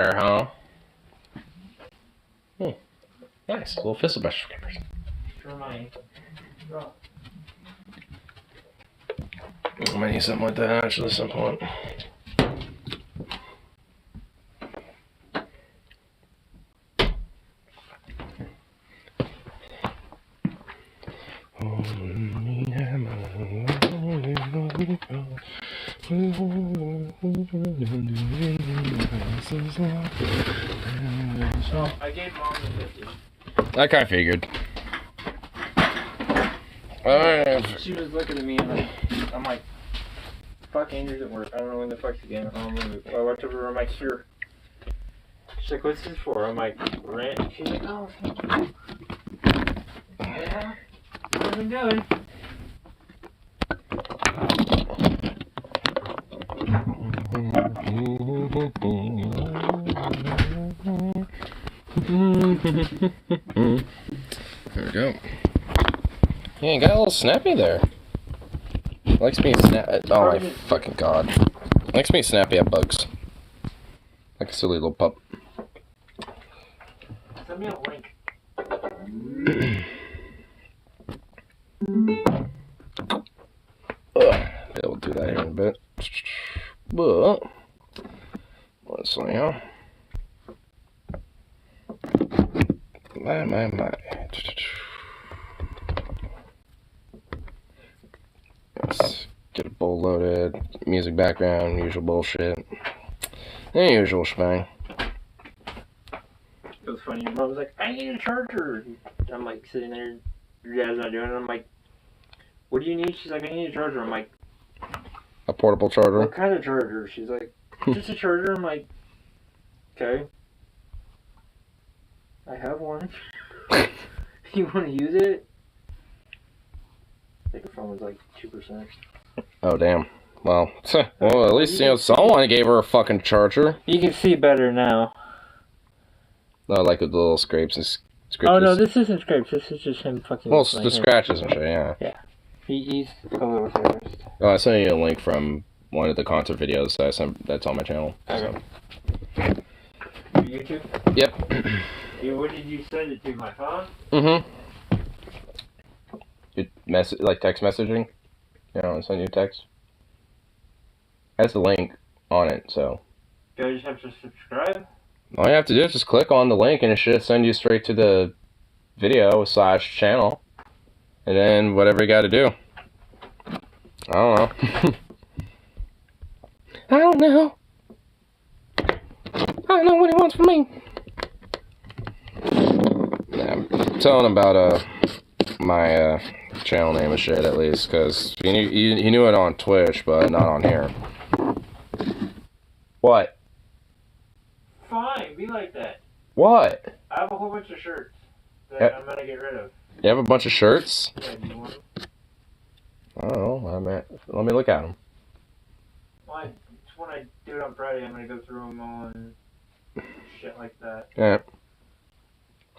huh? Nice. Little fizzle brush scrapers. For my... Oh. I might need something like that actually at some point. Oh, I gave Mom the 50. I kind of figured. She was looking at me and I'm like, fuck, Andrew's at work. I don't know when the fuck's again. I walked over, I'm like, here. She's like, what's this for? I'm like, rent. She's like, oh, thank you. Yeah, what have I been doing? There we go. Yeah, you got a little snappy there. Likes me oh my fucking god. Likes me snappy at bugs. Like a silly little pup. Send me a link. We'll do that here in a bit. But let's see, huh? My. Let's get a bowl loaded, music background, usual bullshit. The usual shebang. It was funny, your mom was like, I need a charger. I'm like sitting there, your dad's not doing it. I'm like, what do you need? She's like, I need a charger. I'm like, a portable charger? What kind of charger? She's like, just a charger. I'm like, okay. I have one. You want to use it? I think her phone was like 2%. Oh, damn. Well, well, at least, you know, someone gave her a fucking charger. You can see better now. No, like with the little scrapes and scratches. Oh, no, this isn't scrapes. This is just him fucking... Well, the scratches and shit, yeah. Yeah. He's a little therapist. Oh, I sent you a link from one of the concert videos that I sent, that's on my channel. Okay. So. YouTube? Yep. What did you send it to? My phone? Mm-hmm. Like text messaging? You know, send you a text. Has the link on it, so. Do I just have to subscribe? All you have to do is just click on the link and it should send you straight to the video / channel. And then whatever you gotta do. I don't know. I don't know. I don't know what he wants from me. Yeah, I'm telling him about my channel name and shit at least, because he knew it on Twitch, but not on here. What? Fine, be like that. What? I have a whole bunch of shirts that I'm gonna get rid of. You have a bunch of shirts? Yeah, do you want them? I don't know. Let me look at them. Well, it's when I do it on Friday, I'm gonna go through them all and shit like that. Yeah.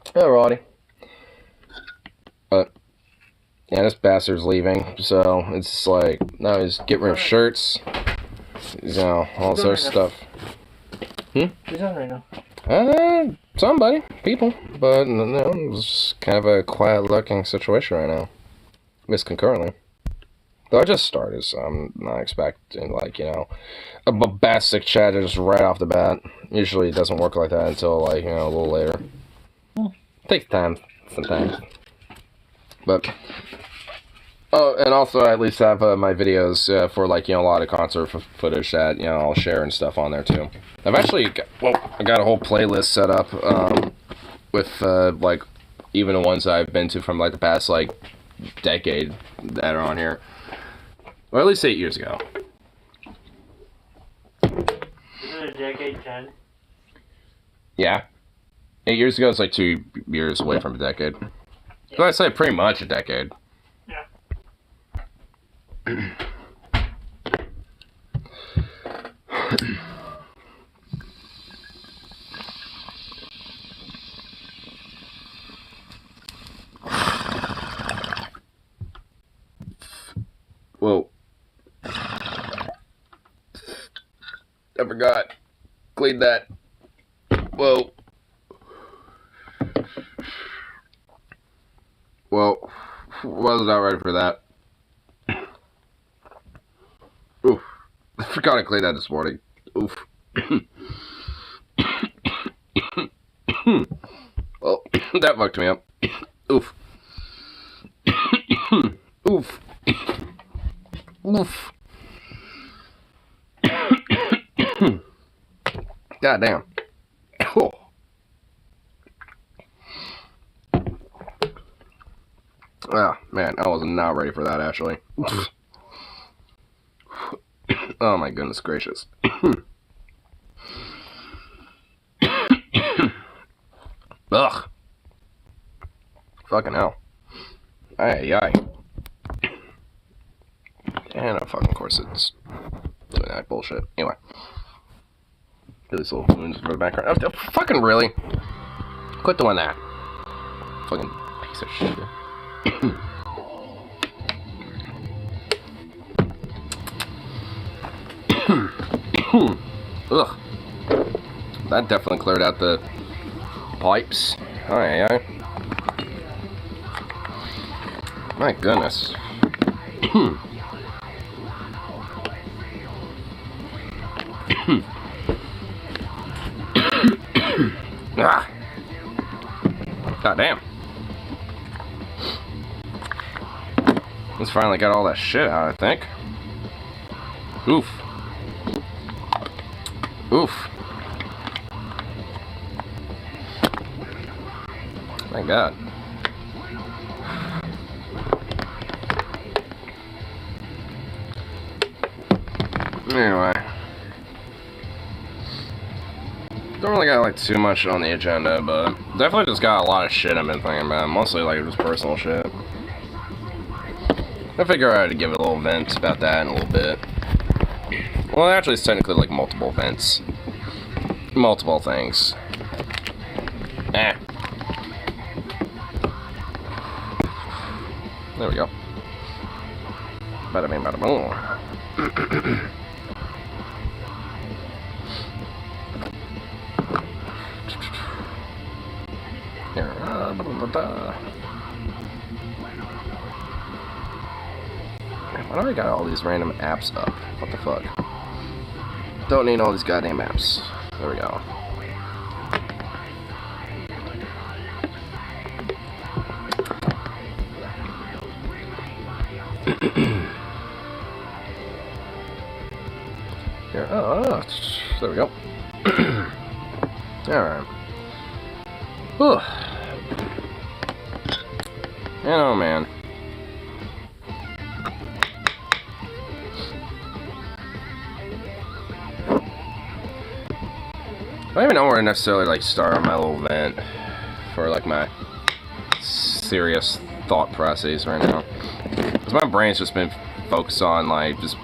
Alrighty. But yeah, this bastard's leaving, so it's like now he's getting rid of shirts, you know, all sorts of stuff. Who's on right now? Somebody, people, but you know, it's kind of a quiet-looking situation right now. At least concurrently. Though I just started, so I'm not expecting, like, you know, a bombastic chat just right off the bat. Usually it doesn't work like that until, like, you know, a little later. Takes time sometimes. But, oh, and also I at least have my videos for, like, you know, a lot of concert footage that, you know, I'll share and stuff on there too. I've actually I got a whole playlist set up with, like, even the ones that I've been to from, like, the past, like, decade that are on here. Or at least 8 years ago. Isn't it a decade 10? Yeah. 8 years ago, it's like 2 years away from a decade. Yeah. So I'd say pretty much a decade. Yeah. Whoa. I forgot. Clean that. Whoa. Well, was not ready for that. Oof. I forgot to clean that this morning. Oof. Well, that fucked me up. Oof. Oof. Oof. God damn. Oh. Ah, man, I was not ready for that, actually. Oh my goodness gracious. Ugh. Fucking hell. Aye, aye. And of fucking course it's doing that bullshit. Anyway. Do these little balloons for the background. Oh, fucking really? Quit doing that. Fucking piece of shit. Ugh. That definitely cleared out the pipes. Aye, aye. My goodness. Ah. God damn. Let's finally got all that shit out, I think. Oof. Oof. My God. Anyway. Don't really got like too much on the agenda, but definitely just got a lot of shit I've been thinking about. Mostly like just personal shit. I figure I had to give it a little vent about that in a little bit. Well, actually it's technically like multiple vents. Multiple things. Eh. There we go. Bada bing, bada boom. Here. Why do I got all these random apps up? What the fuck? Don't need all these goddamn apps. There we go. Here. Oh, there we go. Alright. Whew. Oh man. I don't even know where to necessarily like start on my little vent for like my serious thought process right now. Because my brain's just been focused on like just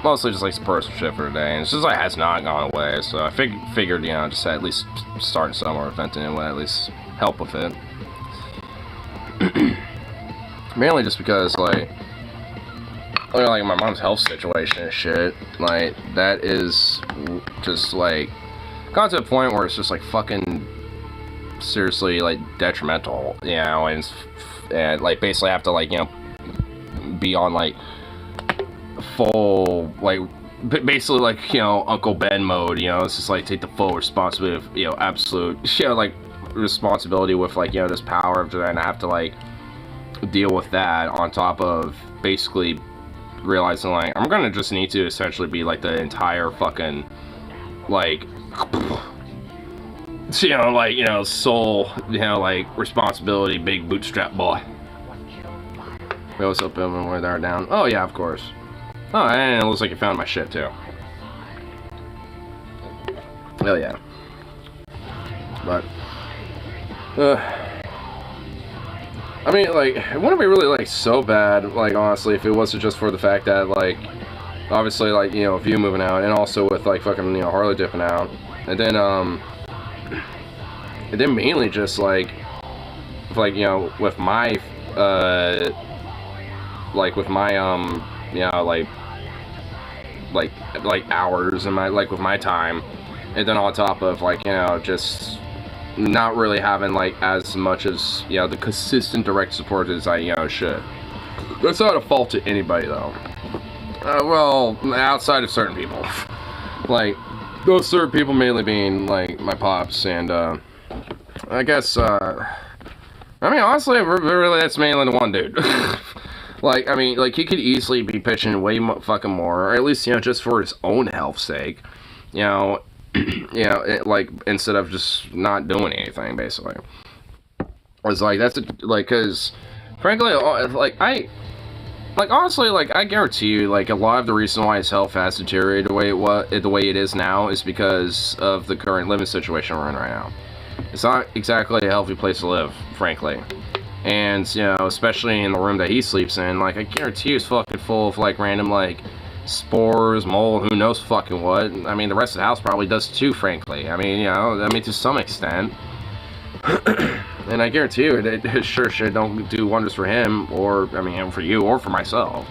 mostly just like some personal shit for today, and it's just like has not gone away. So I figured, you know, just at least start somewhere, venting it would at least help with it. Mainly just because like my mom's health situation and shit, like that is just like got to a point where it's just like fucking seriously like detrimental, you know, and like basically have to like, you know, be on like full like basically like, you know, Uncle Ben mode, you know. It's just like take the full responsibility of, you know, absolute, you know, like responsibility with like, you know, this power of trying to have to like deal with that on top of basically realizing like I'm gonna just need to essentially be like the entire fucking like, you know, like, you know, sole, you know, like responsibility big bootstrap boy. Wait, what's up, Evan? Where they're down? Oh yeah, of course. Oh, and it looks like you found my shit too. Hell yeah. But I mean, like, it wouldn't be really like so bad, like, honestly, if it wasn't just for the fact that, like, obviously, like, you know, if you moving out, and also with like fucking, you know, Harley dipping out, and then mainly just like you know, with my you know, like hours and my, like, with my time, and then on top of, like, you know, just not really having, like, as much as, you know, the consistent direct support as I, you know, should. That's not a fault to anybody, though. Well, outside of certain people. Like, those certain people mainly being, like, my pops, and, I guess, I mean, honestly, really, that's mainly the one dude. Like, I mean, like, he could easily be pitching way fucking more, or at least, you know, just for his own health's sake. You know, like, instead of just not doing anything, basically. It's like, that's, like, because, frankly, like, honestly, like, I guarantee you, like, a lot of the reason why his health has deteriorated the way it is now is because of the current living situation we're in right now. It's not exactly a healthy place to live, frankly. And, you know, especially in the room that he sleeps in, like, I guarantee it's fucking full of, like, random, like, spores, mold, who knows fucking what. I mean, the rest of the house probably does too, frankly. I mean, you know, I mean, to some extent. And I guarantee you, it sure shit don't do wonders for him, or, I mean, for you, or for myself.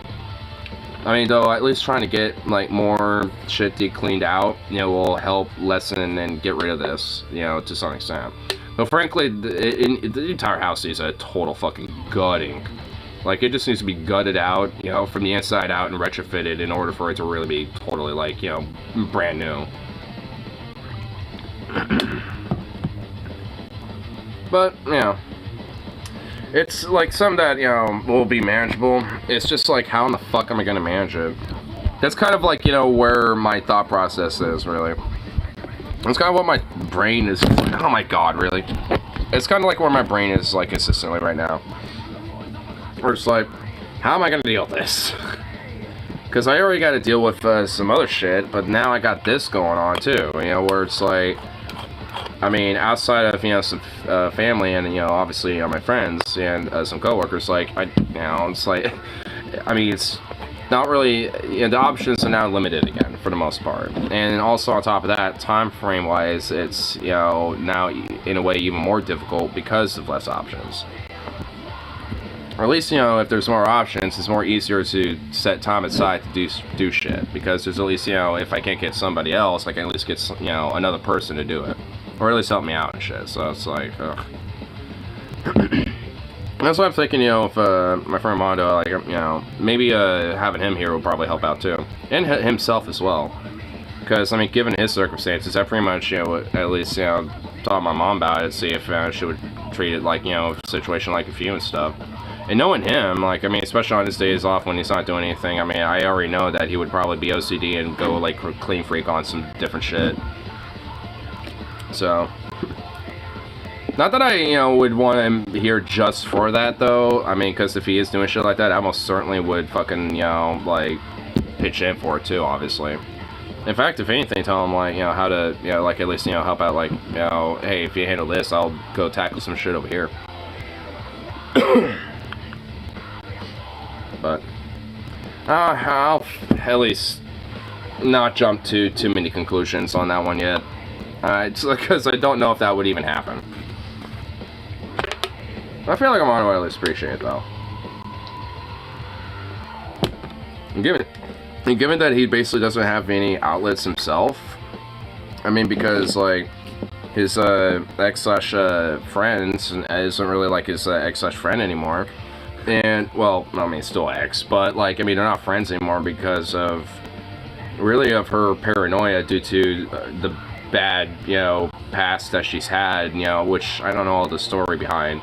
I mean, though, at least trying to get, like, more shit cleaned out, you know, will help lessen and get rid of this, you know, to some extent. But frankly, the entire house needs a total fucking gutting. Like, it just needs to be gutted out, you know, from the inside out and retrofitted in order for it to really be totally, like, you know, brand new. But, you know, it's, like, something that, you know, will be manageable. It's just, like, how in the fuck am I gonna manage it? That's kind of, like, you know, where my thought process is, really. It's kind of what my brain is, oh my god, really. It's kind of like where my brain is, like, consistently right now. Where it's like, how am I gonna deal with this? Because I already got to deal with some other shit, but now I got this going on, too. You know, where it's like, I mean, outside of, you know, some family and, you know, obviously, you know, my friends and some coworkers, like, you know, it's like, I mean, it's not really, you know, the options are now limited again, for the most part. And also, on top of that, time frame-wise, it's, you know, now, in a way, even more difficult because of less options. Or at least, you know, if there's more options, it's more easier to set time aside to do shit. Because there's at least, you know, if I can't get somebody else, I can at least get, you know, another person to do it. Or at least help me out and shit. So it's like, ugh. That's why I'm thinking, you know, if my friend Mondo, like, you know, maybe having him here will probably help out too. And himself as well. Because, I mean, given his circumstances, I pretty much, you know, at least, you know, talk to my mom about it, see if she would treat it like, you know, a situation like a few and stuff. And knowing him, like, I mean, especially on his days off when he's not doing anything, I mean, I already know that he would probably be OCD and go, like, clean freak on some different shit. So, not that I, you know, would want him here just for that, though. I mean, because if he is doing shit like that, I most certainly would fucking, you know, like, pitch in for it, too, obviously. In fact, if anything, tell him, like, you know, how to, you know, like, at least, you know, help out, like, you know, hey, if you handle this, I'll go tackle some shit over here. But, I'll at least not jump to too many conclusions on that one yet. It's because I don't know if that would even happen. I feel like I'm on to at least appreciate it, though. And given that he basically doesn't have any outlets himself, I mean, because, like, his ex/friend isn't really like his ex/friend anymore. And, well, I mean, still ex, but, like, I mean, they're not friends anymore because of, really, of her paranoia due to the bad, you know, past that she's had, you know, which I don't know all the story behind.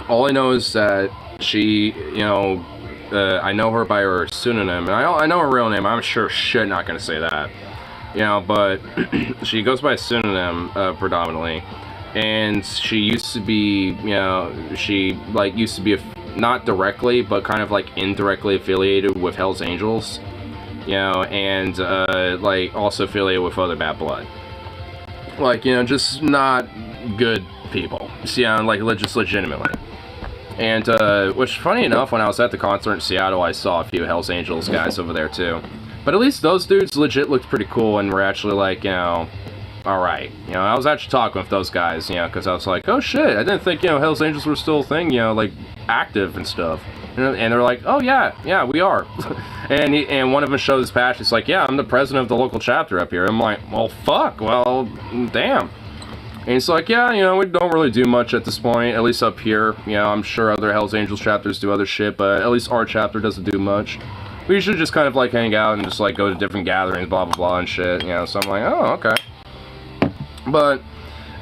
All I know is that she, you know, I know her by her pseudonym, and I know her real name. I'm sure shit not gonna say that, you know, but she goes by a pseudonym predominantly, and she used to be, you know, she, like, used to be not directly, but kind of, like, indirectly affiliated with Hell's Angels, you know, and, like, also affiliated with other bad blood. Like, you know, just not good people, you know, like, just legitimately. And, which, funny enough, when I was at the concert in Seattle, I saw a few Hell's Angels guys over there, too. But at least those dudes legit looked pretty cool and were actually, like, you know, alright. You know, I was actually talking with those guys, you know, because I was like, oh shit, I didn't think, you know, Hell's Angels were still a thing, you know, like, active and stuff. And they're like, oh yeah, we are. and one of them shows his patch. It's like, yeah, I'm the president of the local chapter up here. I'm like, well, fuck, well, damn. And he's like, yeah, we don't really do much at this point, at least up here. I'm sure other Hells Angels chapters do other shit, but at least our chapter doesn't do much. We should just kind of like hang out and just like go to different gatherings, blah blah blah and shit. So I'm like, oh, okay. But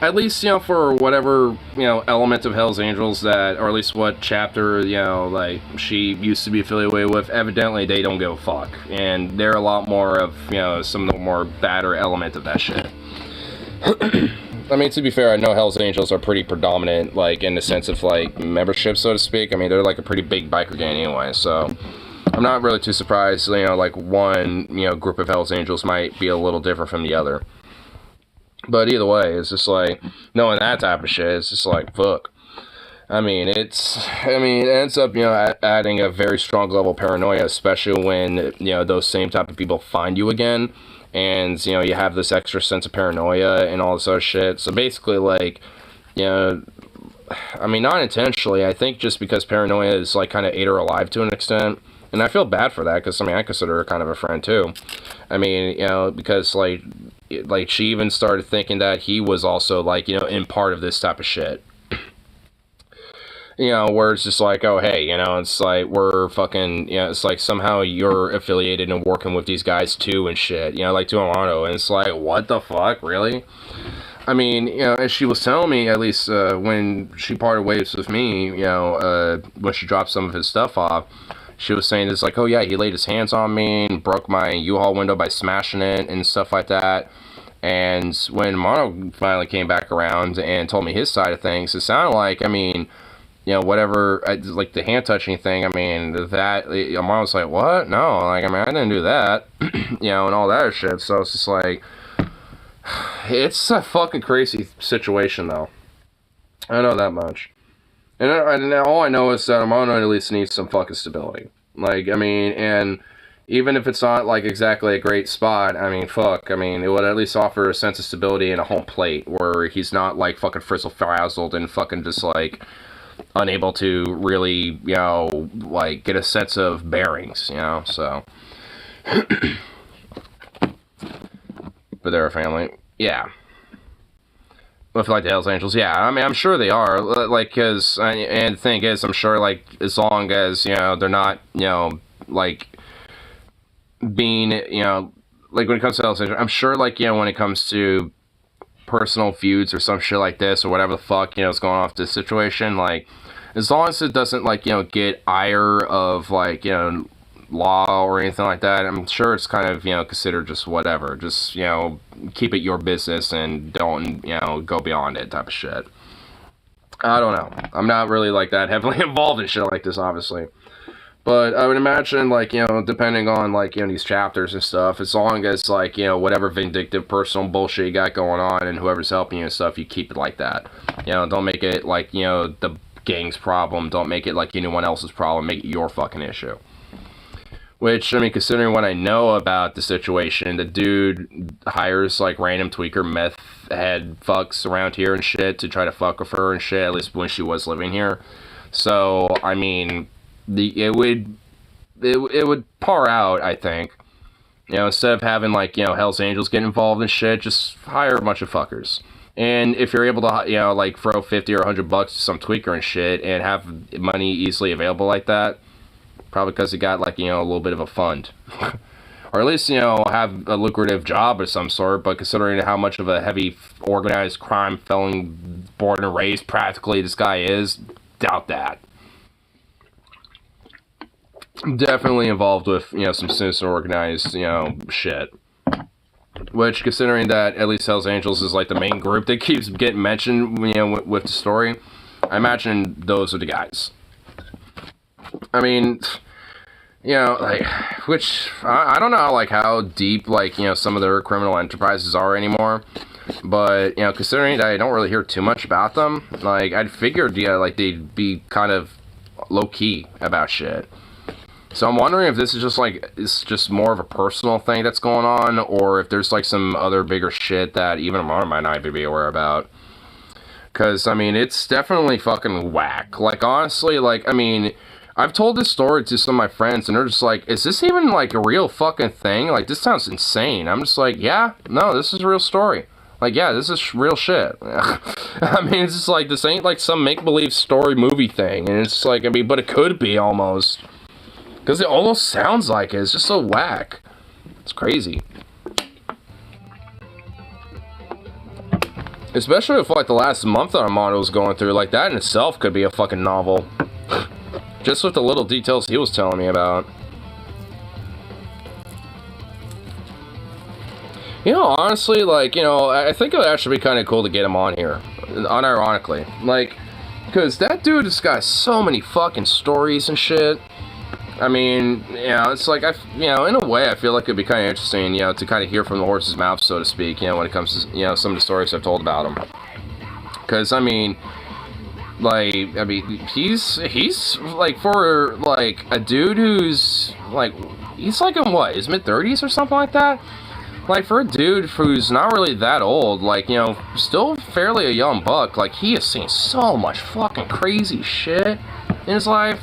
at least, for whatever, element of Hells Angels that, or at least what chapter, like, she used to be affiliated with, evidently they don't give a fuck. And they're a lot more of, some of the more badder element of that shit. I mean, to be fair, I know Hells Angels are pretty predominant, like, in the sense of, like, membership, so to speak. I mean, they're, like, a pretty big biker gang anyway, so I'm not really too surprised, like, one, group of Hells Angels might be a little different from the other. But either way, it's just like, knowing that type of shit, it's just like, fuck. I mean, it ends up, adding a very strong level of paranoia, especially when, those same type of people find you again, and, you have this extra sense of paranoia and all this other shit. So basically, like, I mean, not intentionally, I think just because paranoia is, like, kind of ate her alive to an extent, and I feel bad for that, because, I mean, I consider her kind of a friend, too. I mean, because, like, she even started thinking that he was also, like, in part of this type of shit. Where it's just like, oh, hey, it's like, we're fucking, it's like, somehow you're affiliated and working with these guys, too, and shit, like, to Amano, and it's like, what the fuck, really? I mean, as she was telling me, at least, when she parted ways with me, when she dropped some of his stuff off, she was saying it's like, oh yeah, he laid his hands on me and broke my U-Haul window by smashing it and stuff like that. And when Mono finally came back around and told me his side of things, it sounded like, I mean, whatever, like the hand touching thing, I mean, that, Mono was like, what? No, like, I mean, I didn't do that, and all that shit. So it's just like, it's a fucking crazy situation, though. I know that much. And all I know is that Amano at least needs some fucking stability. Like, I mean, and even if it's not, like, exactly a great spot, I mean, fuck, I mean, it would at least offer a sense of stability and a home plate where he's not, like, fucking frizzle-frazzled and fucking just, like, unable to really, like, get a sense of bearings, so. But they're a family. Yeah. With, like, the Hells Angels, yeah, I mean, I'm sure they are, like, because, and the thing is, I'm sure, like, as long as, they're not, like, being, like, when it comes to Hells Angels, I'm sure, like, when it comes to personal feuds or some shit like this, or whatever the fuck, is going on with this situation, like, as long as it doesn't, like, get ire of, like, law or anything like that, I'm sure it's kind of, considered just whatever, just, keep it your business and don't, go beyond it type of shit. I don't know. I'm not really, like, that heavily involved in shit like this, obviously. But I would imagine, like, depending on, like, these chapters and stuff, as long as, like, whatever vindictive personal bullshit you got going on and whoever's helping you and stuff, you keep it like that. Don't make it, like, the gang's problem. Don't make it, like, anyone else's problem. Make it your fucking issue. Which, I mean, considering what I know about the situation, the dude hires, like, random tweaker meth head fucks around here and shit to try to fuck with her and shit, at least when she was living here. So, I mean, it would par out, I think. Instead of having, like, Hells Angels get involved in shit, just hire a bunch of fuckers. And if you're able to, like, throw 50 or 100 bucks to some tweaker and shit and have money easily available like that, probably because he got, like, a little bit of a fund. Or at least, have a lucrative job of some sort, but considering how much of a heavy organized crime felon, born and raised practically this guy is, doubt that. Definitely involved with, some sinister organized, shit. Which, considering that at least Hells Angels is, like, the main group that keeps getting mentioned, with the story, I imagine those are the guys. I mean, like, which, I don't know, like, how deep, like, some of their criminal enterprises are anymore, but, considering that I don't really hear too much about them, like, I'd figured, like, they'd be kind of low-key about shit. So I'm wondering if this is just, like, it's just more of a personal thing that's going on, or if there's, like, some other bigger shit that even Amara might not be aware about. Because, I mean, it's definitely fucking whack. Like, honestly, like, I mean, I've told this story to some of my friends, and they're just like, is this even, like, a real fucking thing? Like, this sounds insane. I'm just like, yeah, no, this is a real story. Like, yeah, this is real shit. I mean, it's just like, this ain't, like, some make-believe story movie thing, and it's like, I mean, but it could be, almost. Because it almost sounds like it. It's just so whack. It's crazy. Especially if, like, the last month that Armando was going through, like, that in itself could be a fucking novel. Just with the little details he was telling me about. You know, honestly, like, you know, I think it would actually be kind of cool to get him on here. Unironically. Like, because that dude has got so many fucking stories and shit. I mean, you know, it's like, you know, in a way, I feel like it'd be kind of interesting, you know, to kind of hear from the horse's mouth, so to speak, you know, when it comes to, you know, some of the stories I've told about him. Because, I mean, like, he's, like, for, like, a dude who's, like, he's, like, in what, his mid-30s or something like that? Like, for a dude who's not really that old, like, you know, still fairly a young buck, like, he has seen so much fucking crazy shit in his life.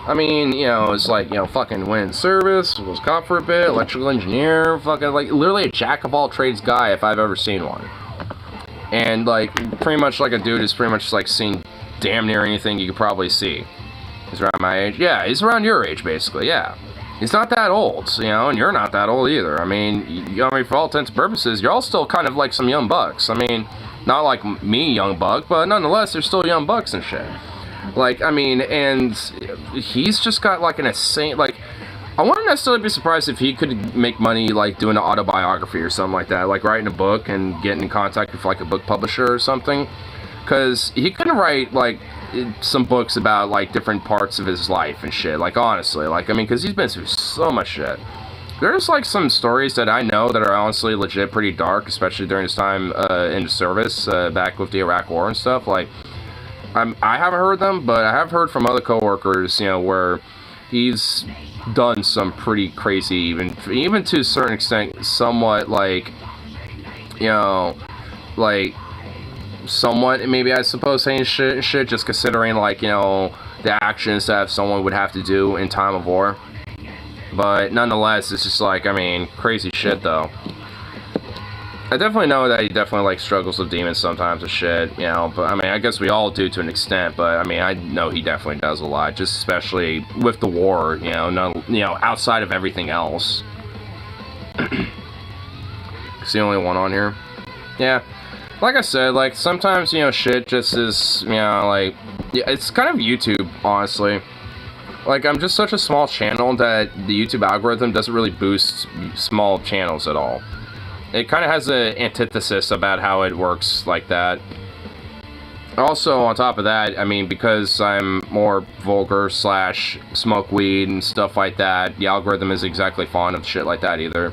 I mean, you know, it's like, you know, fucking went in service, was cop for a bit, electrical engineer, fucking, like, literally a jack-of-all-trades guy if I've ever seen one. And, like, pretty much like a dude who's pretty much, like, seen damn near anything you could probably see. He's around my age. Yeah, he's around your age, basically, yeah. He's not that old, you know, and you're not that old either. I mean, for all intents and purposes, you're all still kind of like some young bucks. I mean, not like me, young buck, but nonetheless, they're still young bucks and shit. Like, I mean, and he's just got, like, an insane, like, I wouldn't necessarily be surprised if he could make money, like, doing an autobiography or something like that, like, writing a book and getting in contact with, like, a book publisher or something, because he could write, like, some books about, like, different parts of his life and shit, like, honestly, like, I mean, because he's been through so much shit. There's, like, some stories that I know that are honestly legit pretty dark, especially during his time in the service, back with the Iraq War and stuff, like, I haven't heard them, but I have heard from other coworkers, you know, where he's done some pretty crazy, even to a certain extent, somewhat, like, you know, like, somewhat, maybe I suppose, saying shit, just considering, like, you know, the actions that someone would have to do in time of war. But nonetheless, it's just like, I mean, crazy shit, though. I definitely know that he definitely, like, struggles with demons sometimes and shit, you know, but, I mean, I guess we all do to an extent, but, I mean, I know he definitely does a lot, just especially with the war, you know, outside of everything else. Is the only one on here? Yeah. Like I said, like, sometimes, you know, shit just is, you know, like, yeah, it's kind of YouTube, honestly. Like, I'm just such a small channel that the YouTube algorithm doesn't really boost small channels at all. It kind of has an antithesis about how it works like that. Also, on top of that, I mean, because I'm more vulgar / smoke weed and stuff like that, the algorithm isn't exactly fond of shit like that either.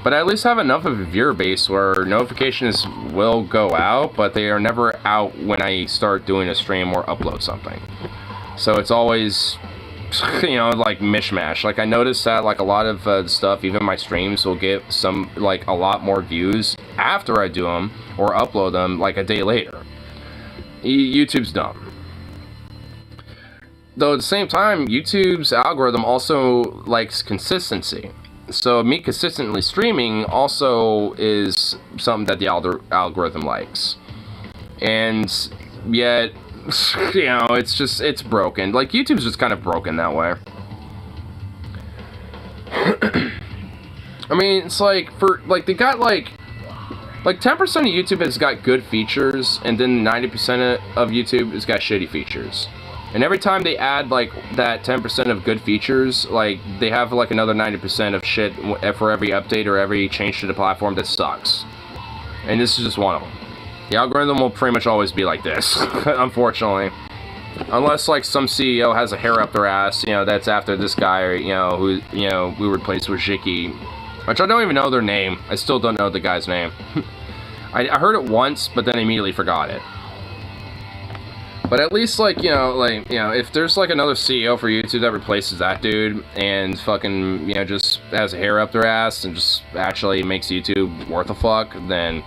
But I at least have enough of a viewer base where notifications will go out, but they are never out when I start doing a stream or upload something. So it's always, you know, like, mishmash. Like, I noticed that, like, a lot of stuff, even my streams, will get some, like, a lot more views after I do them or upload them, like, a day later. YouTube's dumb. Though at the same time, YouTube's algorithm also likes consistency. So me consistently streaming also is something that the algorithm likes. And yet, you know, it's broken. Like, YouTube's just kind of broken that way. I mean, it's like, they got, like 10% of YouTube has got good features, and then 90% of YouTube has got shitty features. And every time they add, like, that 10% of good features, like, they have, like, another 90% of shit for every update or every change to the platform that sucks. And this is just one of them. The algorithm will pretty much always be like this, unfortunately. Unless, like, some CEO has a hair up their ass, you know, that's after this guy, you know, who, you know, we replaced with Zhiki. Which I don't even know their name. I still don't know the guy's name. I heard it once, but then immediately forgot it. But at least, like, you know, if there's, like, another CEO for YouTube that replaces that dude and fucking, you know, just has a hair up their ass and just actually makes YouTube worth a fuck, then,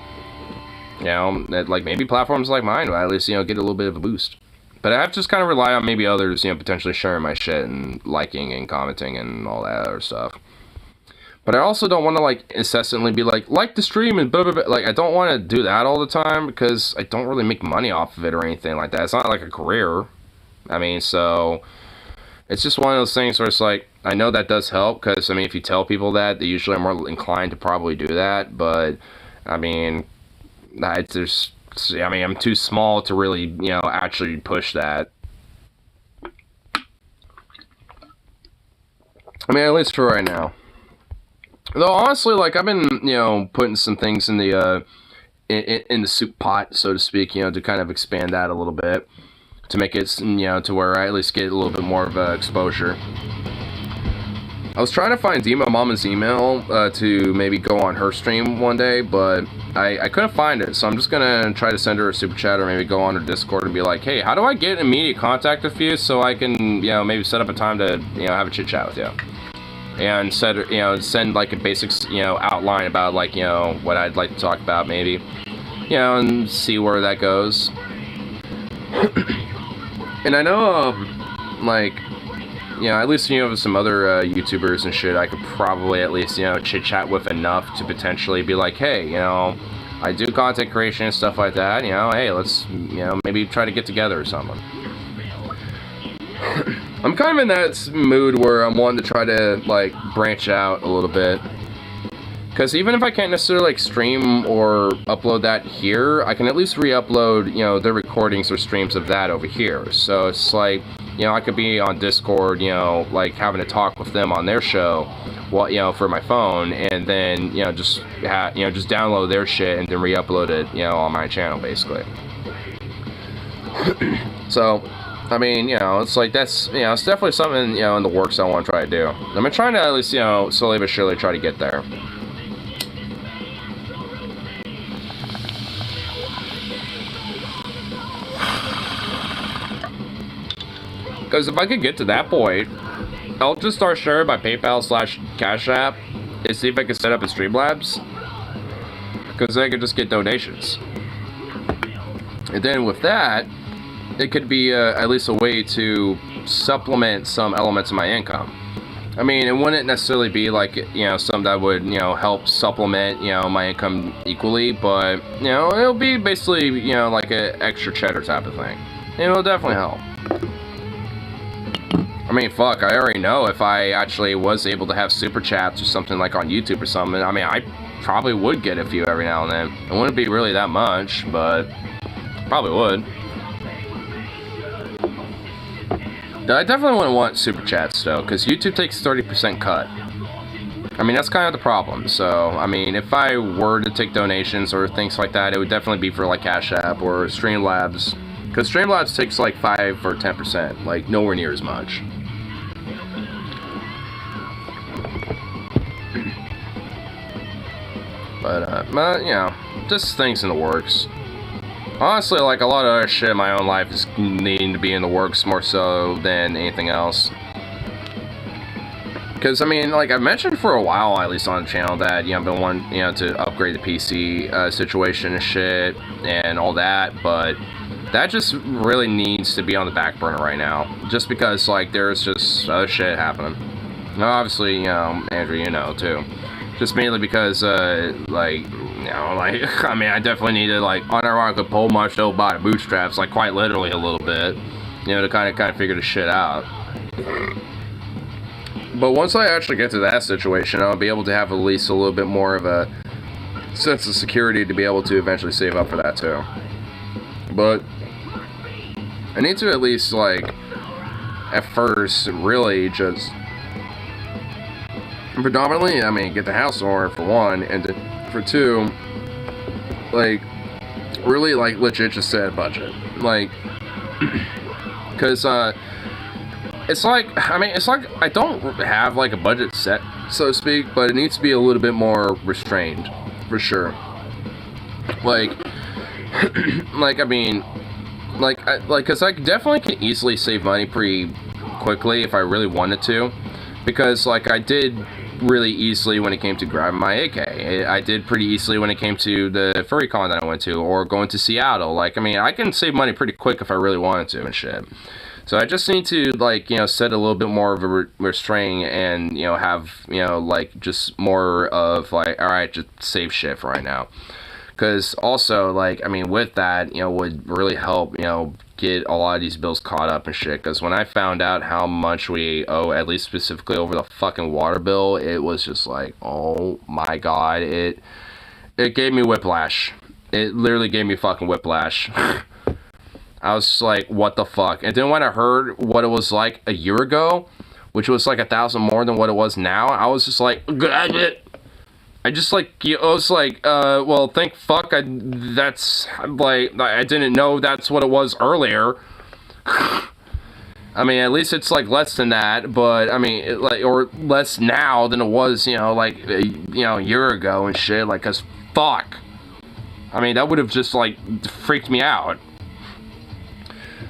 you know, that, like, maybe platforms like mine will at least, you know, get a little bit of a boost. But I have to just kind of rely on maybe others, you know, potentially sharing my shit and liking and commenting and all that other stuff. But I also don't want to, like, incessantly be like the stream and blah, blah, blah. Like, I don't want to do that all the time because I don't really make money off of it or anything like that. It's not like a career. I mean, so it's just one of those things where it's like, I know that does help because, I mean, if you tell people that, they usually are more inclined to probably do that. But, I mean, I'm too small to really, you know, actually push that. I mean, at least for right now. Though honestly, like, I've been, you know, putting some things in the in the soup pot, so to speak, you know, to kind of expand that a little bit, to make it, you know, to where I at least get a little bit more of exposure. I was trying to find Dima Mama's email to maybe go on her stream one day, but I couldn't find it, so I'm just gonna try to send her a super chat or maybe go on her Discord and be like, hey, how do I get immediate contact with you so I can, you know, maybe set up a time to, you know, have a chit chat with you. And send like a basic, you know, outline about, like, you know, what I'd like to talk about maybe, you know, and see where that goes. And I know, like, you know, at least, you know, some other YouTubers and shit I could probably at least, you know, chit chat with enough to potentially be like, hey, you know, I do content creation and stuff like that, you know, hey, let's, you know, maybe try to get together or something. I'm kind of in that mood where I'm wanting to try to, like, branch out a little bit. Because even if I can't necessarily, like, stream or upload that here, I can at least re-upload, you know, the recordings or streams of that over here. So it's like, you know, I could be on Discord, you know, like, having a talk with them on their show, well, you know, for my phone, and then, you know, just download their shit and then re-upload it, you know, on my channel, basically. So, I mean, you know, it's like, that's, you know, it's definitely something, you know, in the works I want to try to do. I'm trying to at least, you know, slowly but surely try to get there. Because if I could get to that point, I'll just start sharing my PayPal/Cash App and see if I can set up a Streamlabs. Because then I could just get donations. And then with that, it could be at least a way to supplement some elements of my income. I mean, it wouldn't necessarily be like, you know, something that would, you know, help supplement, you know, my income equally, but, you know, it'll be basically, you know, like an extra cheddar type of thing. It'll definitely help. I mean, fuck, I already know if I actually was able to have super chats or something like on YouTube or something, I mean, I probably would get a few every now and then. It wouldn't be really that much, but probably would. I definitely wouldn't want super chats though, because YouTube takes 30% cut. I mean, that's kind of the problem. So, I mean, if I were to take donations or things like that, it would definitely be for like Cash App or Streamlabs, because Streamlabs takes like 5 or 10%, like nowhere near as much. But you know, just things in the works. Honestly, like, a lot of other shit in my own life is needing to be in the works more so than anything else. Because, I mean, like, I've mentioned for a while, at least on the channel, that, you know, I've been wanting, you know, to upgrade the PC situation and shit and all that, but that just really needs to be on the back burner right now. Just because, like, there's just other shit happening. Now, obviously, you know, Andrew, you know, too. Just mainly because, like, you know, like, I mean, I definitely need to, like, unironically pull myself by the bootstraps, like, quite literally a little bit, you know, to kind of figure the shit out. But once I actually get to that situation, I'll be able to have at least a little bit more of a sense of security to be able to eventually save up for that, too. But I need to at least, like, at first, really just predominantly, I mean, get the house in order, for one, and for two, like, really, like, legit just set a budget. Like, because, it's like, I mean, it's like, I don't have, like, a budget set, so to speak, but it needs to be a little bit more restrained, for sure. Like, like, I mean, like, because I definitely can easily save money pretty quickly if I really wanted to, because, like, I did really easily when it came to grabbing my AK. I did pretty easily when it came to the furry con that I went to, or going to Seattle. Like, I mean, I can save money pretty quick if I really wanted to and shit. So I just need to, like, you know, set a little bit more of a restraint and, you know, have, you know, like, just more of, like, alright, just save shit for right now. Because also, like, I mean, with that, you know, would really help, you know, get a lot of these bills caught up and shit. Because when I found out how much we owe, at least specifically over the fucking water bill, it was just like, oh my god, it gave me whiplash. It literally gave me fucking whiplash. I was just like, what the fuck? And then when I heard what it was like a year ago, which was like 1,000 more than what it was now, I was just like, I just like, I was like, well, thank fuck, that's, like, I didn't know that's what it was earlier. I mean, at least it's like less than that, but I mean, like, or less now than it was, you know, like, you know, a year ago and shit, like, cause fuck. I mean, that would have just, like, freaked me out.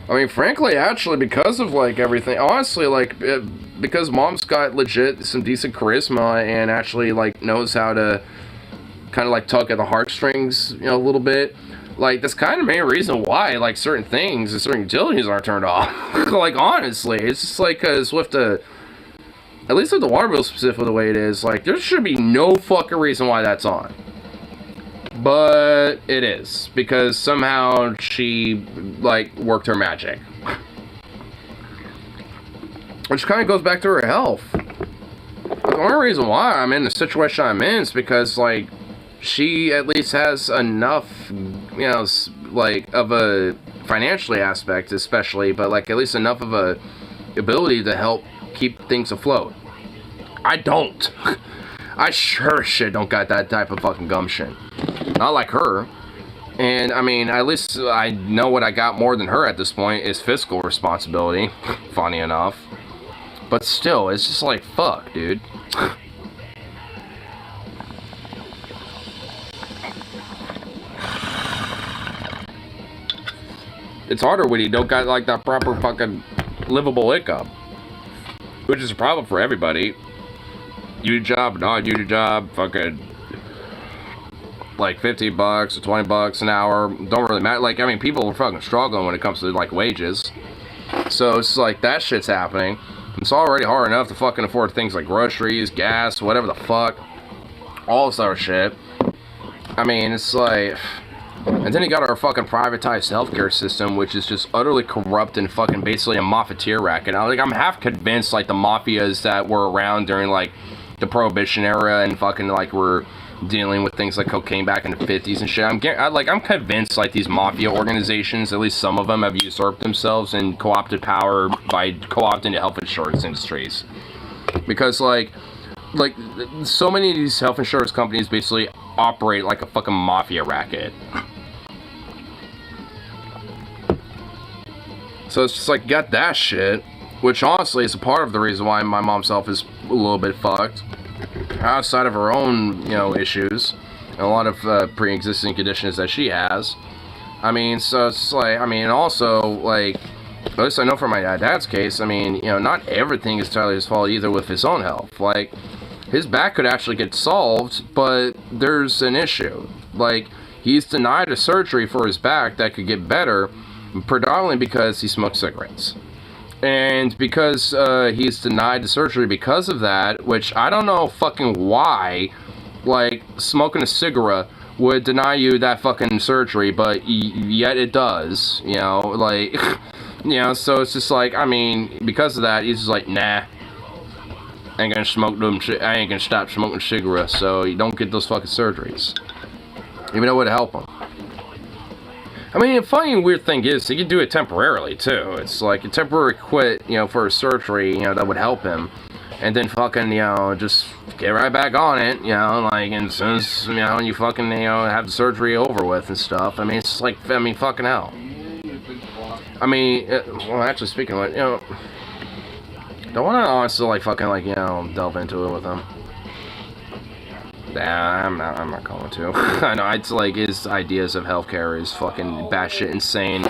I mean, frankly, actually, because of, like, everything, honestly, like, because Mom's got legit some decent charisma and actually, like, knows how to kind of, like, tug at the heartstrings, you know, a little bit, like, that's kind of the main reason why, like, certain things and certain utilities aren't turned off. Like, honestly, it's just, like, because with the, at least with the water bill specifically the way it is, like, there should be no fucking reason why that's on. But it is, because somehow she, like, worked her magic. Which kind of goes back to her health. The only reason why I'm in the situation I'm in is because, like, she at least has enough, you know, like, of a financially aspect especially, but, like, at least enough of a ability to help keep things afloat. I don't. I sure shit don't got that type of fucking gumption. Not like her. And, I mean, at least I know what I got more than her at this point is fiscal responsibility. Funny enough. But still, it's just like, fuck, dude. It's harder when you don't got, like, that proper fucking livable income. Which is a problem for everybody. You job, not you job, fucking, like, $50 or $20 an hour, don't really matter. Like, I mean, people are fucking struggling when it comes to, like, wages. So it's like, that shit's happening. It's already hard enough to fucking afford things like groceries, gas, whatever the fuck. All this other shit. I mean, it's like, and then you got our fucking privatized healthcare system, which is just utterly corrupt and fucking basically a mafeteer racket. I'm half convinced, like, the mafias that were around during, like, the Prohibition era and fucking, like, were dealing with things like cocaine back in the 50s and shit. I'm convinced, like, these mafia organizations, at least some of them, have usurped themselves and co-opted power by co-opting the health insurance industries. Because, like, so many of these health insurance companies basically operate like a fucking mafia racket. So it's just like, you got that shit, which honestly is a part of the reason why my mom's health is a little bit fucked. Outside of her own, you know, issues, and a lot of pre-existing conditions that she has. I mean, so it's like, I mean, also, like, at least I know from my dad's case, I mean, you know, not everything is entirely his fault either with his own health. Like, his back could actually get solved, but there's an issue. Like, he's denied a surgery for his back that could get better, predominantly because he smokes cigarettes. And because he's denied the surgery because of that, which I don't know fucking why, like, smoking a cigarette would deny you that fucking surgery, but yet it does, you know, like, you know, so it's just like, I mean, because of that, he's just like, nah, I ain't gonna stop smoking cigarettes, so you don't get those fucking surgeries, even though it would help him. I mean, the funny and weird thing is, he could do it temporarily, too. It's like a temporary quit, you know, for a surgery, you know, that would help him. And then fucking, you know, just get right back on it, you know, like, and as soon as, you know, you fucking, you know, have the surgery over with and stuff. I mean, it's like, I mean, fucking hell. I mean, well, actually, speaking of it, you know, don't want to honestly, like, fucking, like, you know, delve into it with him. Nah, I'm not going to. I know, it's like, his ideas of healthcare is fucking batshit insane.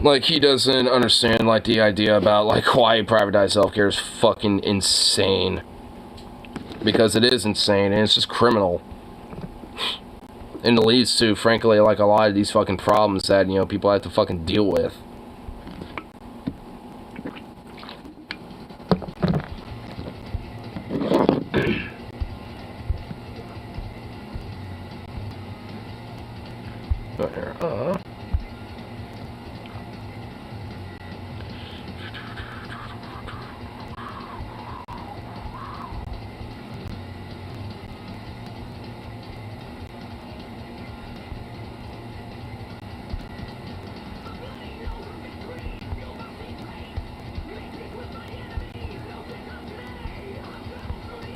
Like, he doesn't understand, like, the idea about, like, why privatized healthcare is fucking insane. because it is insane and it's just criminal. And it leads to, frankly, like a lot of these fucking problems that, you know, people have to fucking deal with.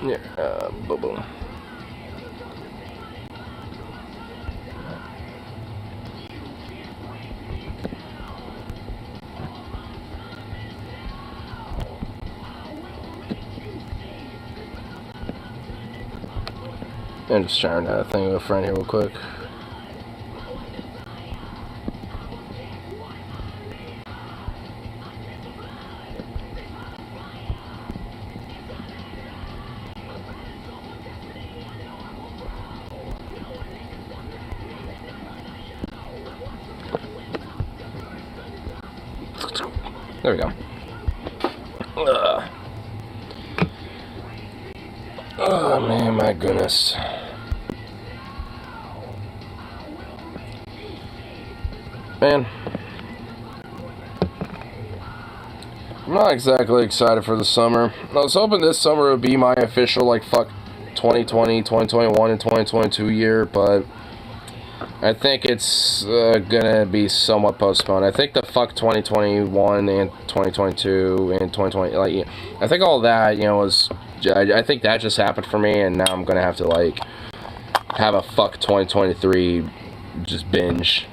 Yeah, boom. I'm just sharing that thing with a friend here real quick. There we go. Oh man, my goodness. Man, I'm not exactly excited for the summer. I was hoping this summer would be my official, like, fuck 2020, 2021, and 2022 year, but I think it's gonna be somewhat postponed. I think the fuck 2021 and 2022 and 2020, like, I think all that, you know, was, I think that just happened for me, and now I'm gonna have to, like, have a fuck 2023 just binge.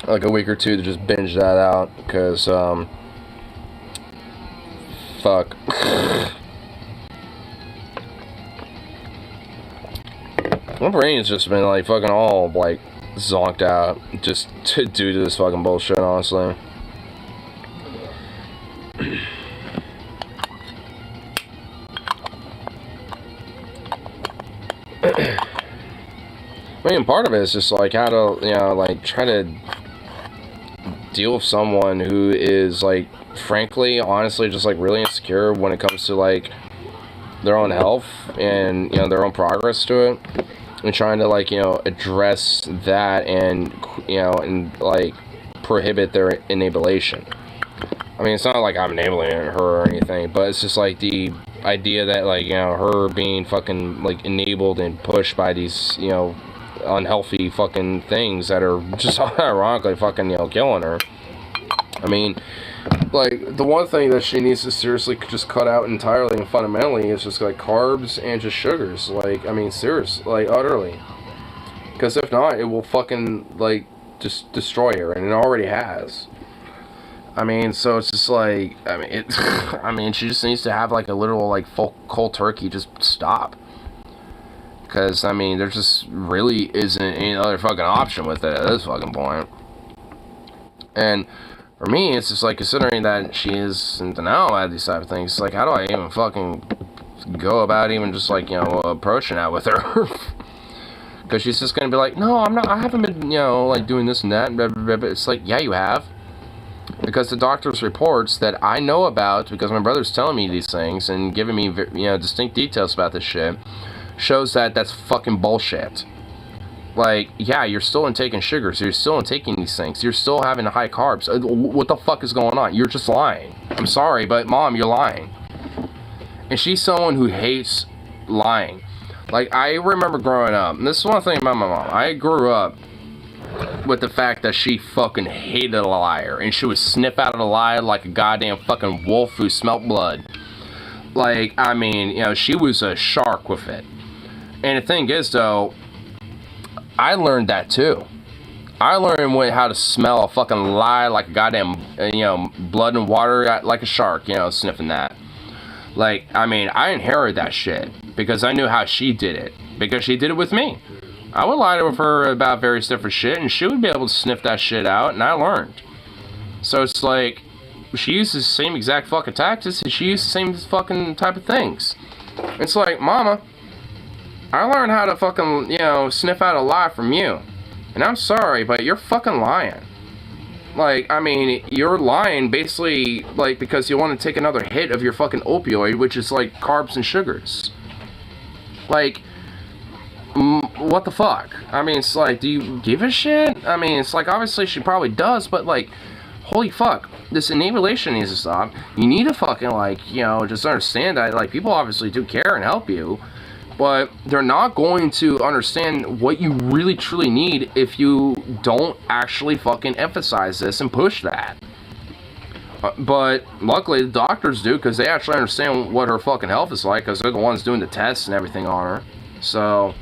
Like a week or two to just binge that out, because, fuck. My brain's just been, like, fucking all, like, zonked out, just due to this fucking bullshit, honestly. I mean, part of it is just, like, how to, you know, like, try to deal with someone who is, like, frankly, honestly, just, like, really insecure when it comes to, like, their own health and, you know, their own progress to it, and trying to, like, you know, address that and, you know, and, like, prohibit their enabulation. I mean, it's not like I'm enabling her or anything, but it's just, like, the idea that, like, you know, her being fucking, like, enabled and pushed by these, you know, unhealthy fucking things that are just ironically fucking, you know, killing her. I mean, like, the one thing that she needs to seriously just cut out entirely and fundamentally is just, like, carbs and just sugars. Like, I mean, seriously, like, utterly. Because if not, it will fucking, like, just destroy her, and it already has. I mean, so it's just like, I mean, I mean, she just needs to have, like, a literal, like, full cold turkey, just stop. Because, I mean, there just really isn't any other fucking option with it at this fucking point. And for me, it's just like, considering that she is in denial at these type of things, like, how do I even fucking go about even just, like, you know, approaching that with her? Because she's just going to be like, no, I'm not, I haven't been, you know, like, doing this and that, and blah, blah, blah, blah. It's like, yeah, you have. Because the doctor's reports that I know about, because my brother's telling me these things and giving me, you know, distinct details about this shit, shows that that's fucking bullshit. Like, yeah, you're still intaking sugars, you're still intaking these things, you're still having high carbs. What the fuck is going on? You're just lying. I'm sorry, but Mom, you're lying. And she's someone who hates lying. Like, I remember growing up, and this is one thing about my mom, I grew up with the fact that she fucking hated a liar, and she would sniff out a lie like a goddamn fucking wolf who smelt blood. Like, I mean, you know, she was a shark with it. And the thing is, though, I learned that too. I learned how to smell a fucking lie like a goddamn, you know, blood and water like a shark, you know, sniffing that. Like, I mean, I inherited that shit because I knew how she did it. Because she did it with me. I would lie to her about various different shit, and she would be able to sniff that shit out, and I learned. So it's like, she uses the same exact fucking tactics, and she uses the same fucking type of things. It's like, Mama, I learned how to fucking, you know, sniff out a lie from you. And I'm sorry, but you're fucking lying. Like, I mean, you're lying basically, like, because you want to take another hit of your fucking opioid, which is, like, carbs and sugars. Like, what the fuck? I mean, it's like, do you give a shit? I mean, it's like, obviously she probably does, but, like, holy fuck, this enablation needs to stop. You need to fucking, like, you know, just understand that, like, people obviously do care and help you, but they're not going to understand what you really truly need if you don't actually fucking emphasize this and push that. But luckily the doctors do, because they actually understand what her fucking health is like, because they're the ones doing the tests and everything on her. So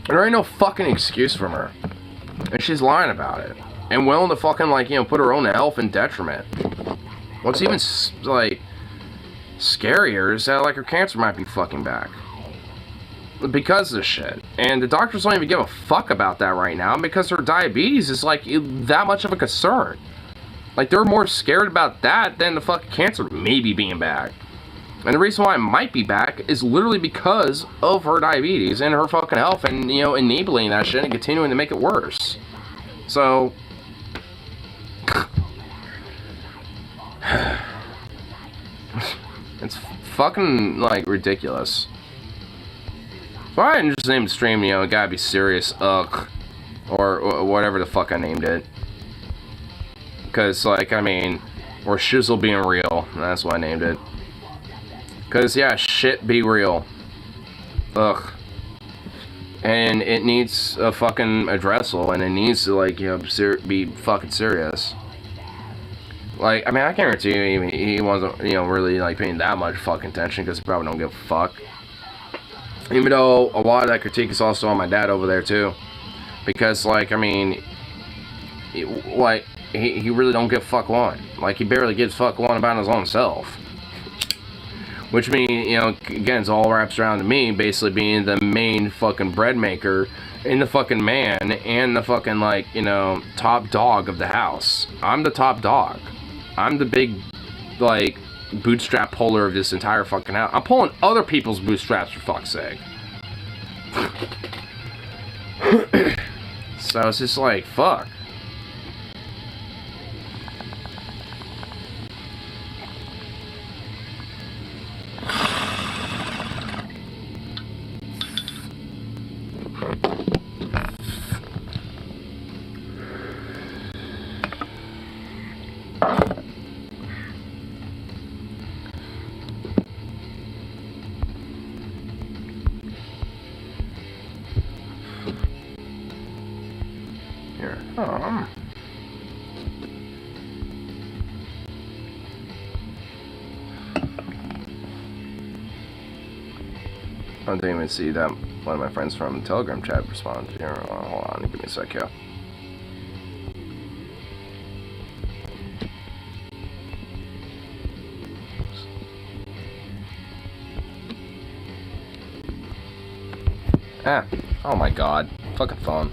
there ain't no fucking excuse from her, and she's lying about it and willing to fucking, like, you know, put her own health in detriment. What's even like scarier is that, like, her cancer might be fucking back because of this shit, and the doctors don't even give a fuck about that right now because her diabetes is, like, that much of a concern. Like, they're more scared about that than the fucking cancer maybe being back. And the reason why it might be back is literally because of her diabetes and her fucking health, and, you know, enabling that shit and continuing to make it worse. So it's fucking, like, ridiculous. So I didn't just name the stream, you know, it gotta be serious, or whatever the fuck I named it. Because, like, I mean, or Shizzle being real, that's what I named it. Because, yeah, shit be real. Ugh. And it needs a fucking addressal, and it needs to, like, you know, be fucking serious. Like, I mean, I guarantee you, he wasn't, you know, really, like, paying that much fucking attention, because he probably don't give a fuck. Even though a lot of that critique is also on my dad over there, too. Because, like, I mean, he really don't give a fuck one. Like, he barely gives a fuck one about his own self. Which means, you know, again, it's all wraps around to me basically being the main fucking bread maker and the fucking man and the fucking, like, you know, top dog of the house. I'm the top dog. I'm the big, like, bootstrap puller of this entire fucking house. I'm pulling other people's bootstraps, for fuck's sake. So it's just like, fuck. Here. I didn't even see that one of my friends from the Telegram chat responded here. Hold on, give me a sec here. Ah, oh my god, fucking phone.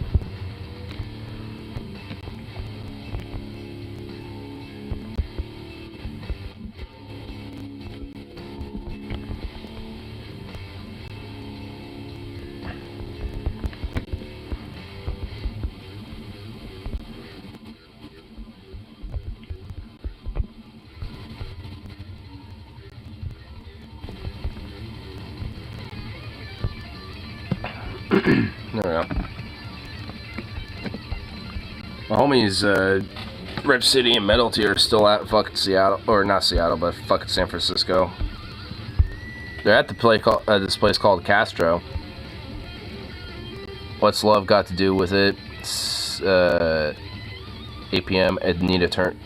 There we go. My homies, Rip City and Metal Tier are still at fucking Seattle, or not Seattle, but fucking San Francisco. They're at the this place called Castro. What's Love got to do with it? It's, 8 p.m. a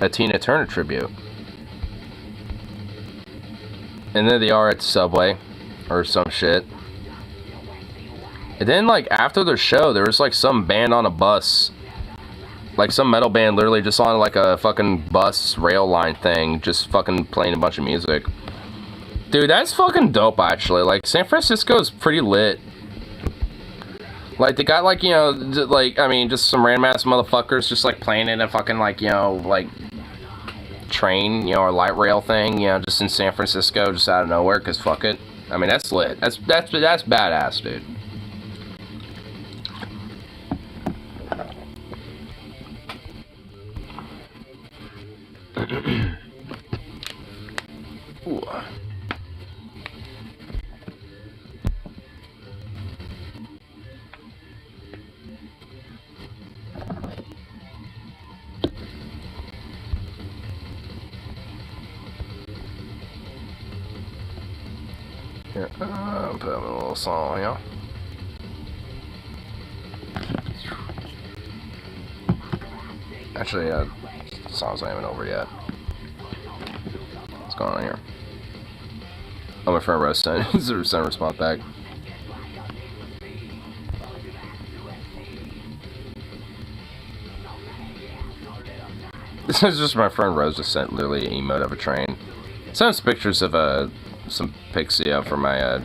Tina Turner tribute. And then they are at the Subway, or some shit. And then, like, after their show, there was, like, some band on a bus. Like, some metal band literally just on, like, a fucking bus rail line thing, just fucking playing a bunch of music. Dude, that's fucking dope, actually. Like, San Francisco's pretty lit. Like, they got, like, you know, like, I mean, just some random ass motherfuckers just, like, playing in a fucking, like, you know, like, train, you know, or light rail thing, you know, just in San Francisco, just out of nowhere, because fuck it. I mean, that's lit. That's badass, dude. Ooh. Here, put a little song, yeah. Actually, the song's not even over yet. What's going on here? Oh, my friend Rose sent a response back. This is just my friend Rose just sent literally an emote of a train. Sends pictures of some pics for my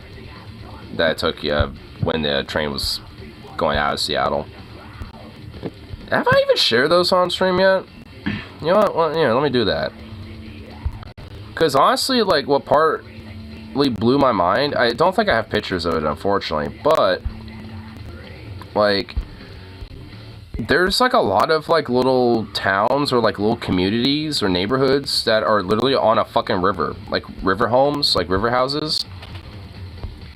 that I took when the train was going out of Seattle. Have I even shared those on stream yet? You know what? Well, yeah, let me do that. Because honestly, like, what partly blew my mind, I don't think I have pictures of it, unfortunately, but, like, there's, like, a lot of, like, little towns or, like, little communities or neighborhoods that are literally on a fucking river. Like, river homes, like, river houses.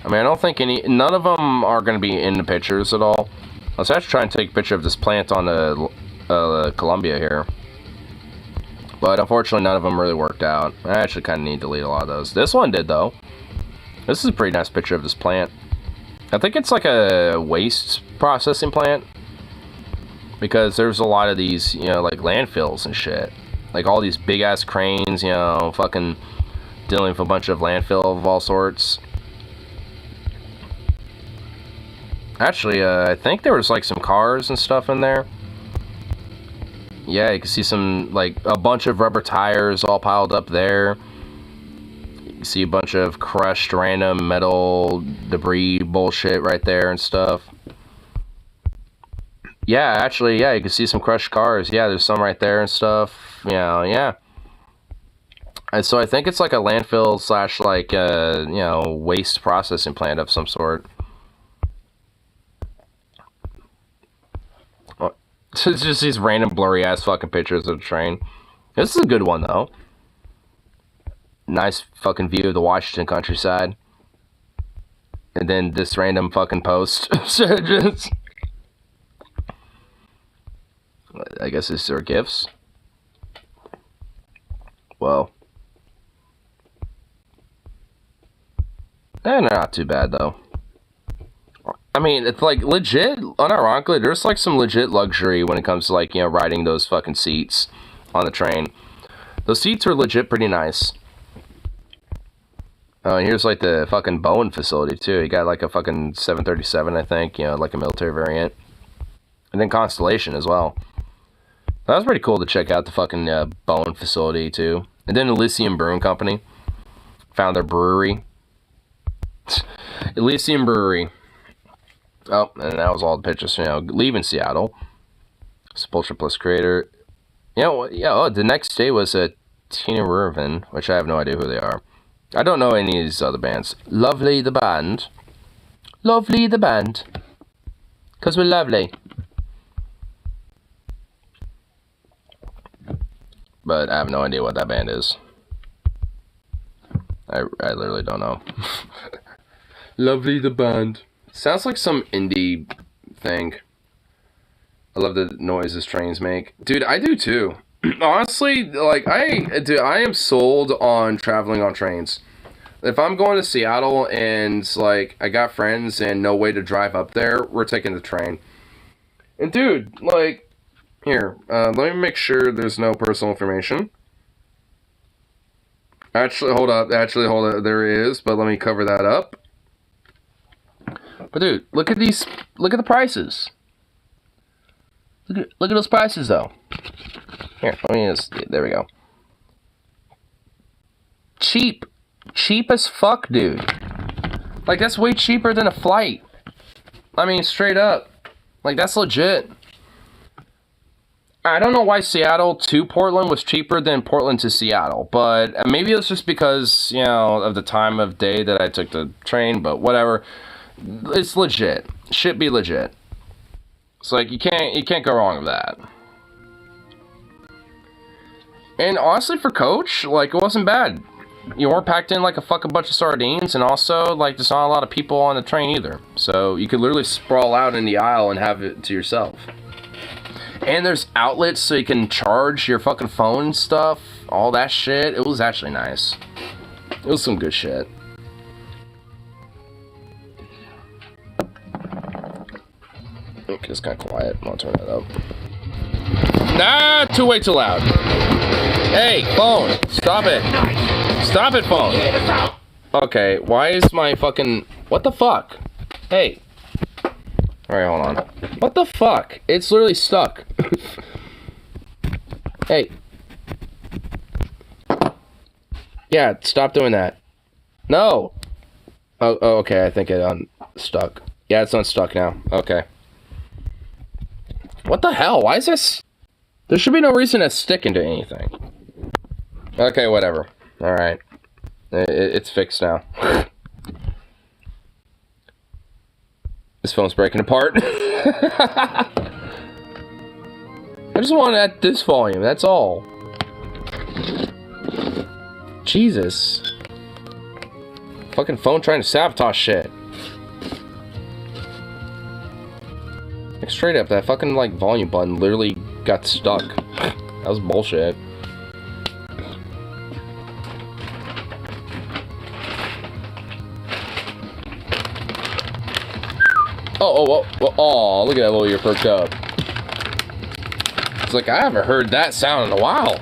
I mean, I don't think none of them are going to be in the pictures at all. I was actually trying to take a picture of this plant on the Columbia here. But unfortunately, none of them really worked out. I actually kind of need to delete a lot of those. This one did, though. This is a pretty nice picture of this plant. I think it's like a waste processing plant. Because there's a lot of these, you know, like landfills and shit. Like all these big-ass cranes, you know, fucking dealing with a bunch of landfill of all sorts. Actually, I think there was like some cars and stuff in there. Yeah, you can see some, like, a bunch of rubber tires all piled up there. You can see a bunch of crushed random metal debris bullshit right there and stuff. Yeah, actually, yeah, you can see some crushed cars. Yeah, there's some right there and stuff. You know, yeah. And so I think it's like a landfill slash, like, you know, waste processing plant of some sort. It's just these random blurry ass fucking pictures of the train. This is a good one though. Nice fucking view of the Washington countryside. And then this random fucking post. Just, I guess these are gifts. Well. They're not too bad though. I mean, it's like legit, unironically, there's like some legit luxury when it comes to, like, you know, riding those fucking seats on the train. Those seats are legit pretty nice. And here's like the fucking Boeing facility too. You got like a fucking 737, I think, you know, like a military variant. And then Constellation as well. That was pretty cool to check out the fucking Boeing facility too. And then Elysium Brewing Company. Found their brewery. Elysium Brewery. Oh, and that was all the pictures, you know, leaving Seattle. Sepultura Plus creator. You know, yeah, oh, the next day was Tina Rurvin, which I have no idea who they are. I don't know any of these other bands. Lovely the band. Lovely the band. Because we're lovely. But I have no idea what that band is. I literally don't know. Lovely the band. Sounds like some indie thing. I love the noises trains make. Dude, I do too. Honestly, like, I am sold on traveling on trains. If I'm going to Seattle and, like, I got friends and no way to drive up there, we're taking the train. And dude, like, here, let me make sure there's no personal information. Actually, hold up, there is, but let me cover that up. But dude, look at the prices. Look at those prices though. Here, let me just, there we go. Cheap as fuck, dude. Like, that's way cheaper than a flight. I mean, straight up. Like, that's legit. I don't know why Seattle to Portland was cheaper than Portland to Seattle, but maybe it's just because, you know, of the time of day that I took the train, but whatever. It's legit. Should be legit. It's like, you can't go wrong with that. And honestly, for coach, like, it wasn't bad. You weren't packed in like a fucking bunch of sardines, and also, like, there's not a lot of people on the train either. So, you could literally sprawl out in the aisle and have it to yourself. And there's outlets so you can charge your fucking phone and stuff. All that shit. It was actually nice. It was some good shit. Okay, it's kind of quiet. I'll turn that up. Nah, way too loud. Hey, phone. Stop it. Stop it, phone. Okay, why is my fucking... What the fuck? Hey. Alright, hold on. What the fuck? It's literally stuck. Hey. Yeah, stop doing that. No. Oh, okay, I think it unstuck. Yeah, it's unstuck now. Okay. What the hell? Why is this... There should be no reason to stick into anything. Okay, whatever. Alright. It's fixed now. This phone's breaking apart. I just want it at this volume, that's all. Jesus. Fucking phone trying to sabotage shit. Like, straight up, that fucking, like, volume button literally got stuck. That was bullshit. Oh, look at that little ear perked up. It's like, I haven't heard that sound in a while.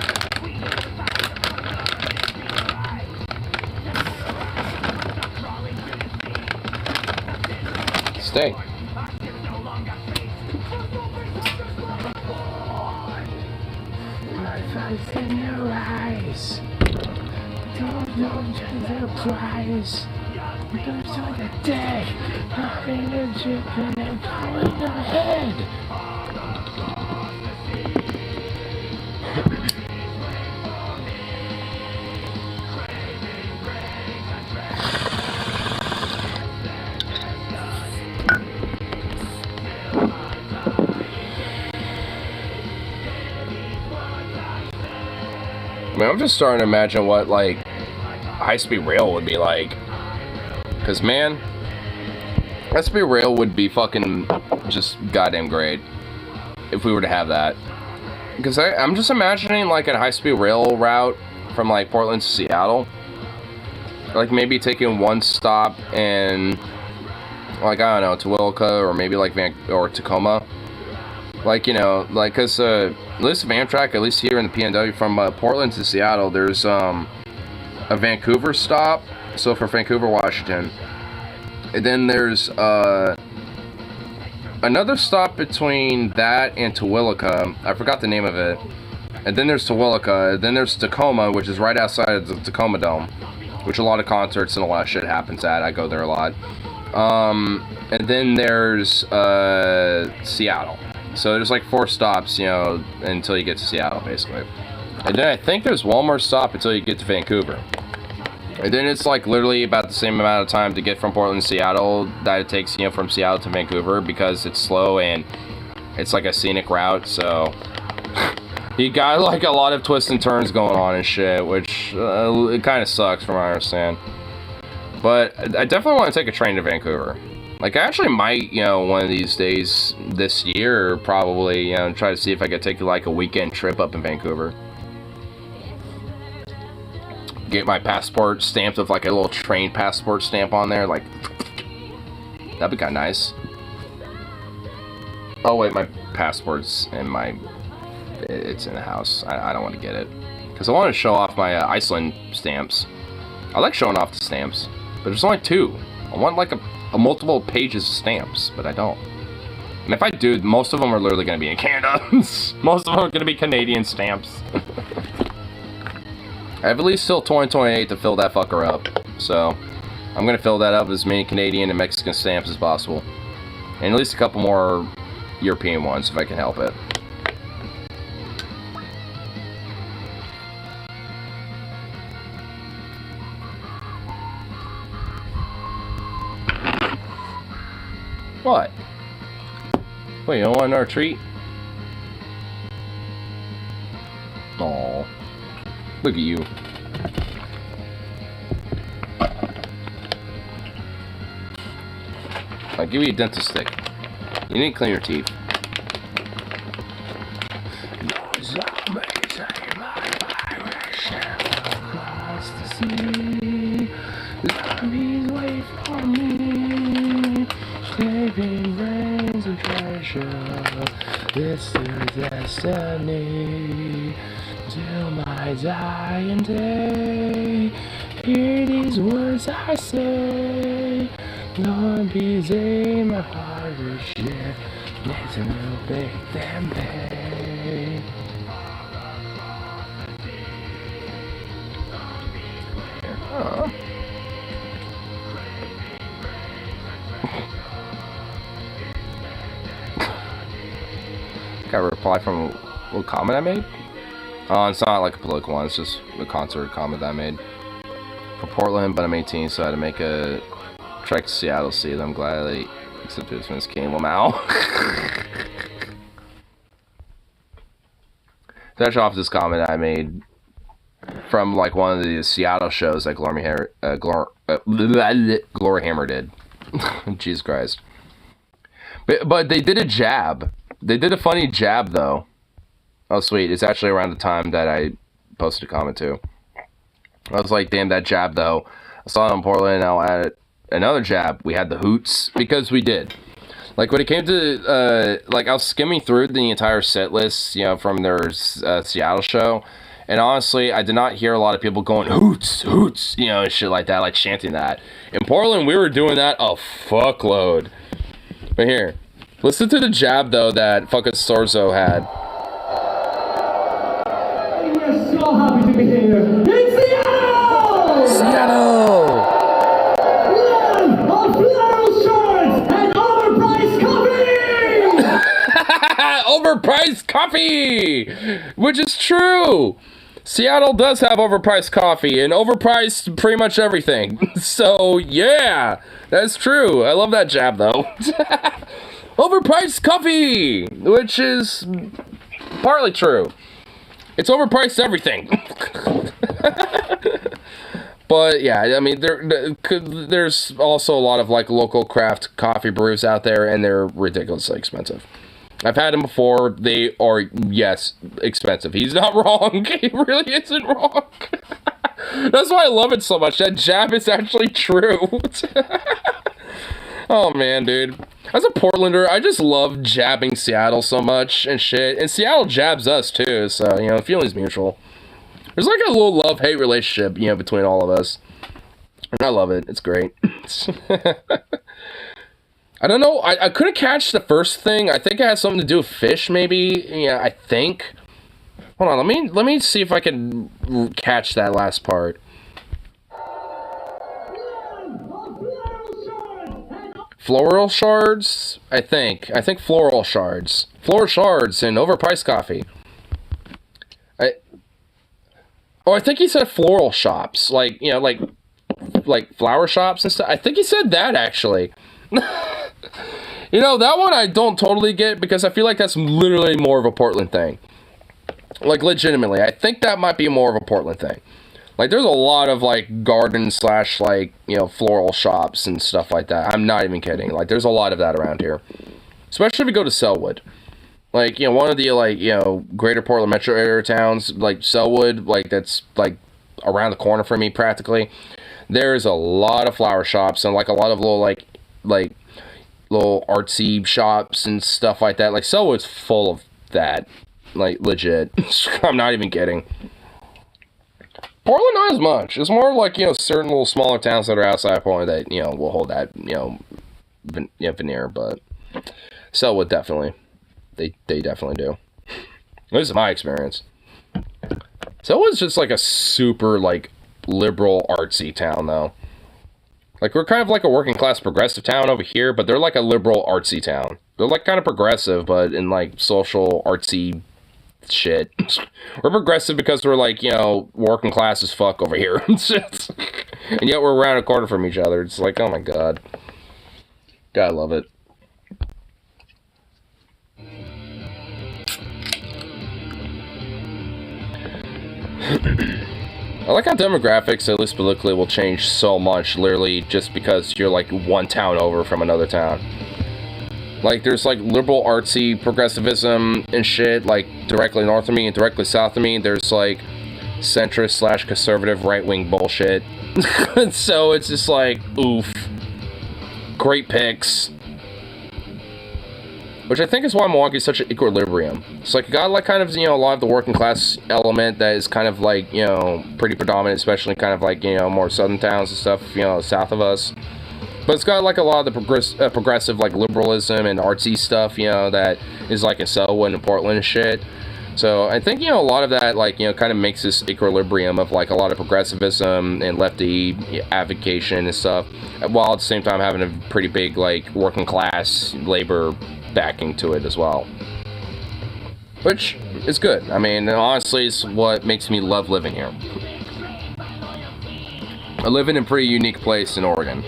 Stay. In your eyes. Don't know the prize. Don't know the day. Nothing is dripping and going ahead. I mean, I'm just starting to imagine what, like, high-speed rail would be like. Because, man, high-speed rail would be fucking just goddamn great if we were to have that. Because I'm just imagining, like, a high-speed rail route from, like, Portland to Seattle. Like, maybe taking one stop in, like, I don't know, Terwilliger, or maybe, like, Tacoma. Like, you know, like, because, at least Amtrak, at least here in the PNW, from Portland to Seattle, there's, a Vancouver stop, so for Vancouver, Washington. And then there's, another stop between that and Terwilliger. I forgot the name of it. And then there's Terwilliger, then there's Tacoma, which is right outside of the Tacoma Dome, which a lot of concerts and a lot of shit happens at. I go there a lot. And then there's, Seattle. So there's like 4 stops, you know, until you get to Seattle, basically. And then I think there's one more stop until you get to Vancouver. And then it's like literally about the same amount of time to get from Portland to Seattle that it takes, you know, from Seattle to Vancouver, because it's slow and it's like a scenic route, so you got like a lot of twists and turns going on and shit, which it kind of sucks from what I understand. But I definitely want to take a train to Vancouver. Like, I actually might, you know, one of these days this year, probably, you know, try to see if I could take, like, a weekend trip up in Vancouver. Get my passport stamped with, like, a little train passport stamp on there, like, that'd be kind of nice. Oh, wait, my passport's in it's in the house. I don't want to get it. Because I want to show off my Iceland stamps. I like showing off the stamps, but there's only 2. I want, like, a multiple pages of stamps, but I don't. And if I do, most of them are literally going to be in Canada. Most of them are going to be Canadian stamps. I have at least till 2028 to fill that fucker up. So, I'm going to fill that up with as many Canadian and Mexican stamps as possible. And at least a couple more European ones, if I can help it. What? Wait, you don't want another treat? Aw. Look at you. I'll give you a dental stick. You need to clean your teeth. Across the sea, zombies wait for me. Escaping brains and treasure. This is destiny. Till my dying day, hear these words I say. Lord, please aid my heart will share. Next will make them pay. Oh. Got a reply from a little comment I made. Oh, it's not like a political one. It's just a concert comment that I made for Portland, but I'm 18, so I had to make a trek to Seattle to see them. I'm glad they accepted this Vince King. Well, now. That's off this comment I made from like one of the Seattle shows that Glory Hammer did. Jesus Christ. But they did a jab. They did a funny jab though. Oh sweet, it's actually around the time that I posted a comment too. I was like, damn, that jab though. I saw it in Portland, I'll add another jab. We had the hoots, because we did. Like when it came to, like I was skimming through the entire set list, you know, from their Seattle show. And honestly, I did not hear a lot of people going, hoots, hoots, you know, and shit like that, like chanting that. In Portland, we were doing that a fuckload. But here, listen to the jab though that fucking Sorzo had. We're so happy to be here in Seattle! Seattle! Land of floral shorts and overpriced coffee! Overpriced coffee! Which is true! Seattle does have overpriced coffee and overpriced pretty much everything. So, yeah, that's true. I love that jab, though. Overpriced coffee! Which is partly true. It's overpriced everything. But yeah, I mean, there's also a lot of like local craft coffee brews out there, and they're ridiculously expensive. I've had them before. They are, yes, expensive. He's not wrong. He really isn't wrong. That's why I love it so much. That jab is actually true. Oh man, dude. As a Portlander, I just love jabbing Seattle so much and shit. And Seattle jabs us too, so, you know, the feeling's mutual. There's like a little love-hate relationship, you know, between all of us. And I love it. It's great. I don't know. I couldn't catch the first thing. I think it had something to do with fish, maybe. Yeah, I think. Hold on. Let me see if I can catch that last part. Floral shards? I think floral shards. Floral shards and overpriced coffee. I think he said floral shops. Like, you know, like flower shops and stuff. I think he said that, actually. You know, that one I don't totally get, because I feel like that's literally more of a Portland thing. Like, legitimately. I think that might be more of a Portland thing. Like, there's a lot of, like, garden / like, you know, floral shops and stuff like that. I'm not even kidding. Like, there's a lot of that around here. Especially if you go to Selwood. Like, you know, one of the, like, you know, greater Portland metro area towns, like, Selwood, like, that's, like, around the corner from me, practically. There's a lot of flower shops and, like, a lot of little, like, little artsy shops and stuff like that. Like, Selwood's full of that. Like, legit. I'm not even kidding. Portland, not as much. It's more like, you know, certain little smaller towns that are outside of Portland that, you know, will hold that, you know, veneer, but Selwood definitely. They definitely do. This is my experience. Selwood's just like a super, like, liberal, artsy town, though. Like, we're kind of like a working class progressive town over here, but they're like a liberal, artsy town. They're like kind of progressive, but in like social, artsy shit. We're progressive because we're like, you know, working class as fuck over here. And yet we're around a corner from each other. It's like, oh my god. God, I love it. I like how demographics, at least politically, will change so much, literally, just because you're, like, one town over from another town. Like, there's, like, liberal, artsy, progressivism and shit, like, directly north of me and directly south of me. There's, like, centrist / conservative right-wing bullshit. So it's just like, oof. Great picks. Which I think is why Milwaukee's such an equilibrium. It's like, you got, like, kind of, you know, a lot of the working class element that is kind of, like, you know, pretty predominant, especially kind of, like, you know, more southern towns and stuff, you know, south of us. But it's got, like, a lot of the progressive, like, liberalism and artsy stuff, you know, that is, like, in Selwood and Portland and shit. So I think, you know, a lot of that, like, you know, kind of makes this equilibrium of, like, a lot of progressivism and lefty advocation and stuff, while at the same time having a pretty big, like, working class labor backing to it as well. Which is good. I mean, honestly, it's what makes me love living here. I live in a pretty unique place in Oregon.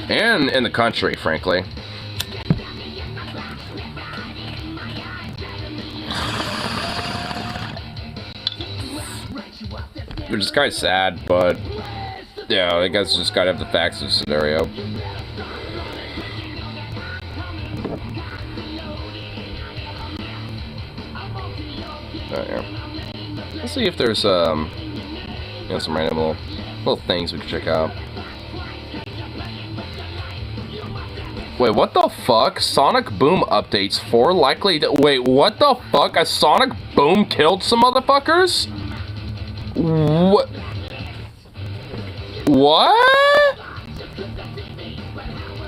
And in the country, frankly. Which is kind of sad, but yeah, I guess just gotta have the facts of the scenario. Oh, yeah. Let's see if there's you know, some random little things we can check out. Wait, what the fuck? Sonic Boom updates 4 likely to— wait, what the fuck? A Sonic Boom killed some motherfuckers? What? What?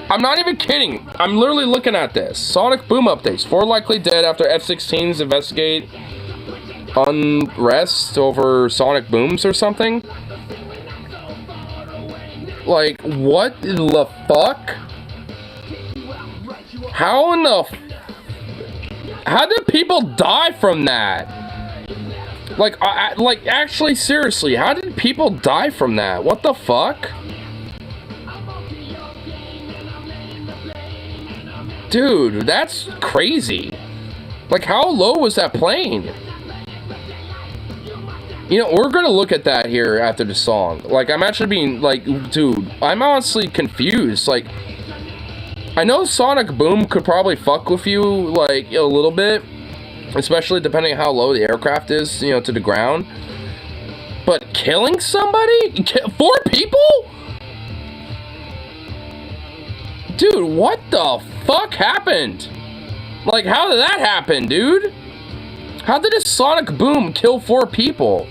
I'm not even kidding. I'm literally looking at this. Sonic Boom updates. 4 likely dead after F-16s investigate unrest over Sonic Booms or something. Like, what the fuck? How in the how did people die from that? Like, like, actually, seriously, how did people die from that? What the fuck? Dude, that's crazy. Like, how low was that plane? You know, we're gonna look at that here after the song. Like, I'm actually being, like, dude, I'm honestly confused. Like, I know Sonic Boom could probably fuck with you, like, a little bit. Especially depending on how low the aircraft is, you know, to the ground. But killing somebody? 4 people? Dude, what the fuck happened? Like, how did that happen, dude? How did a Sonic Boom kill 4 people?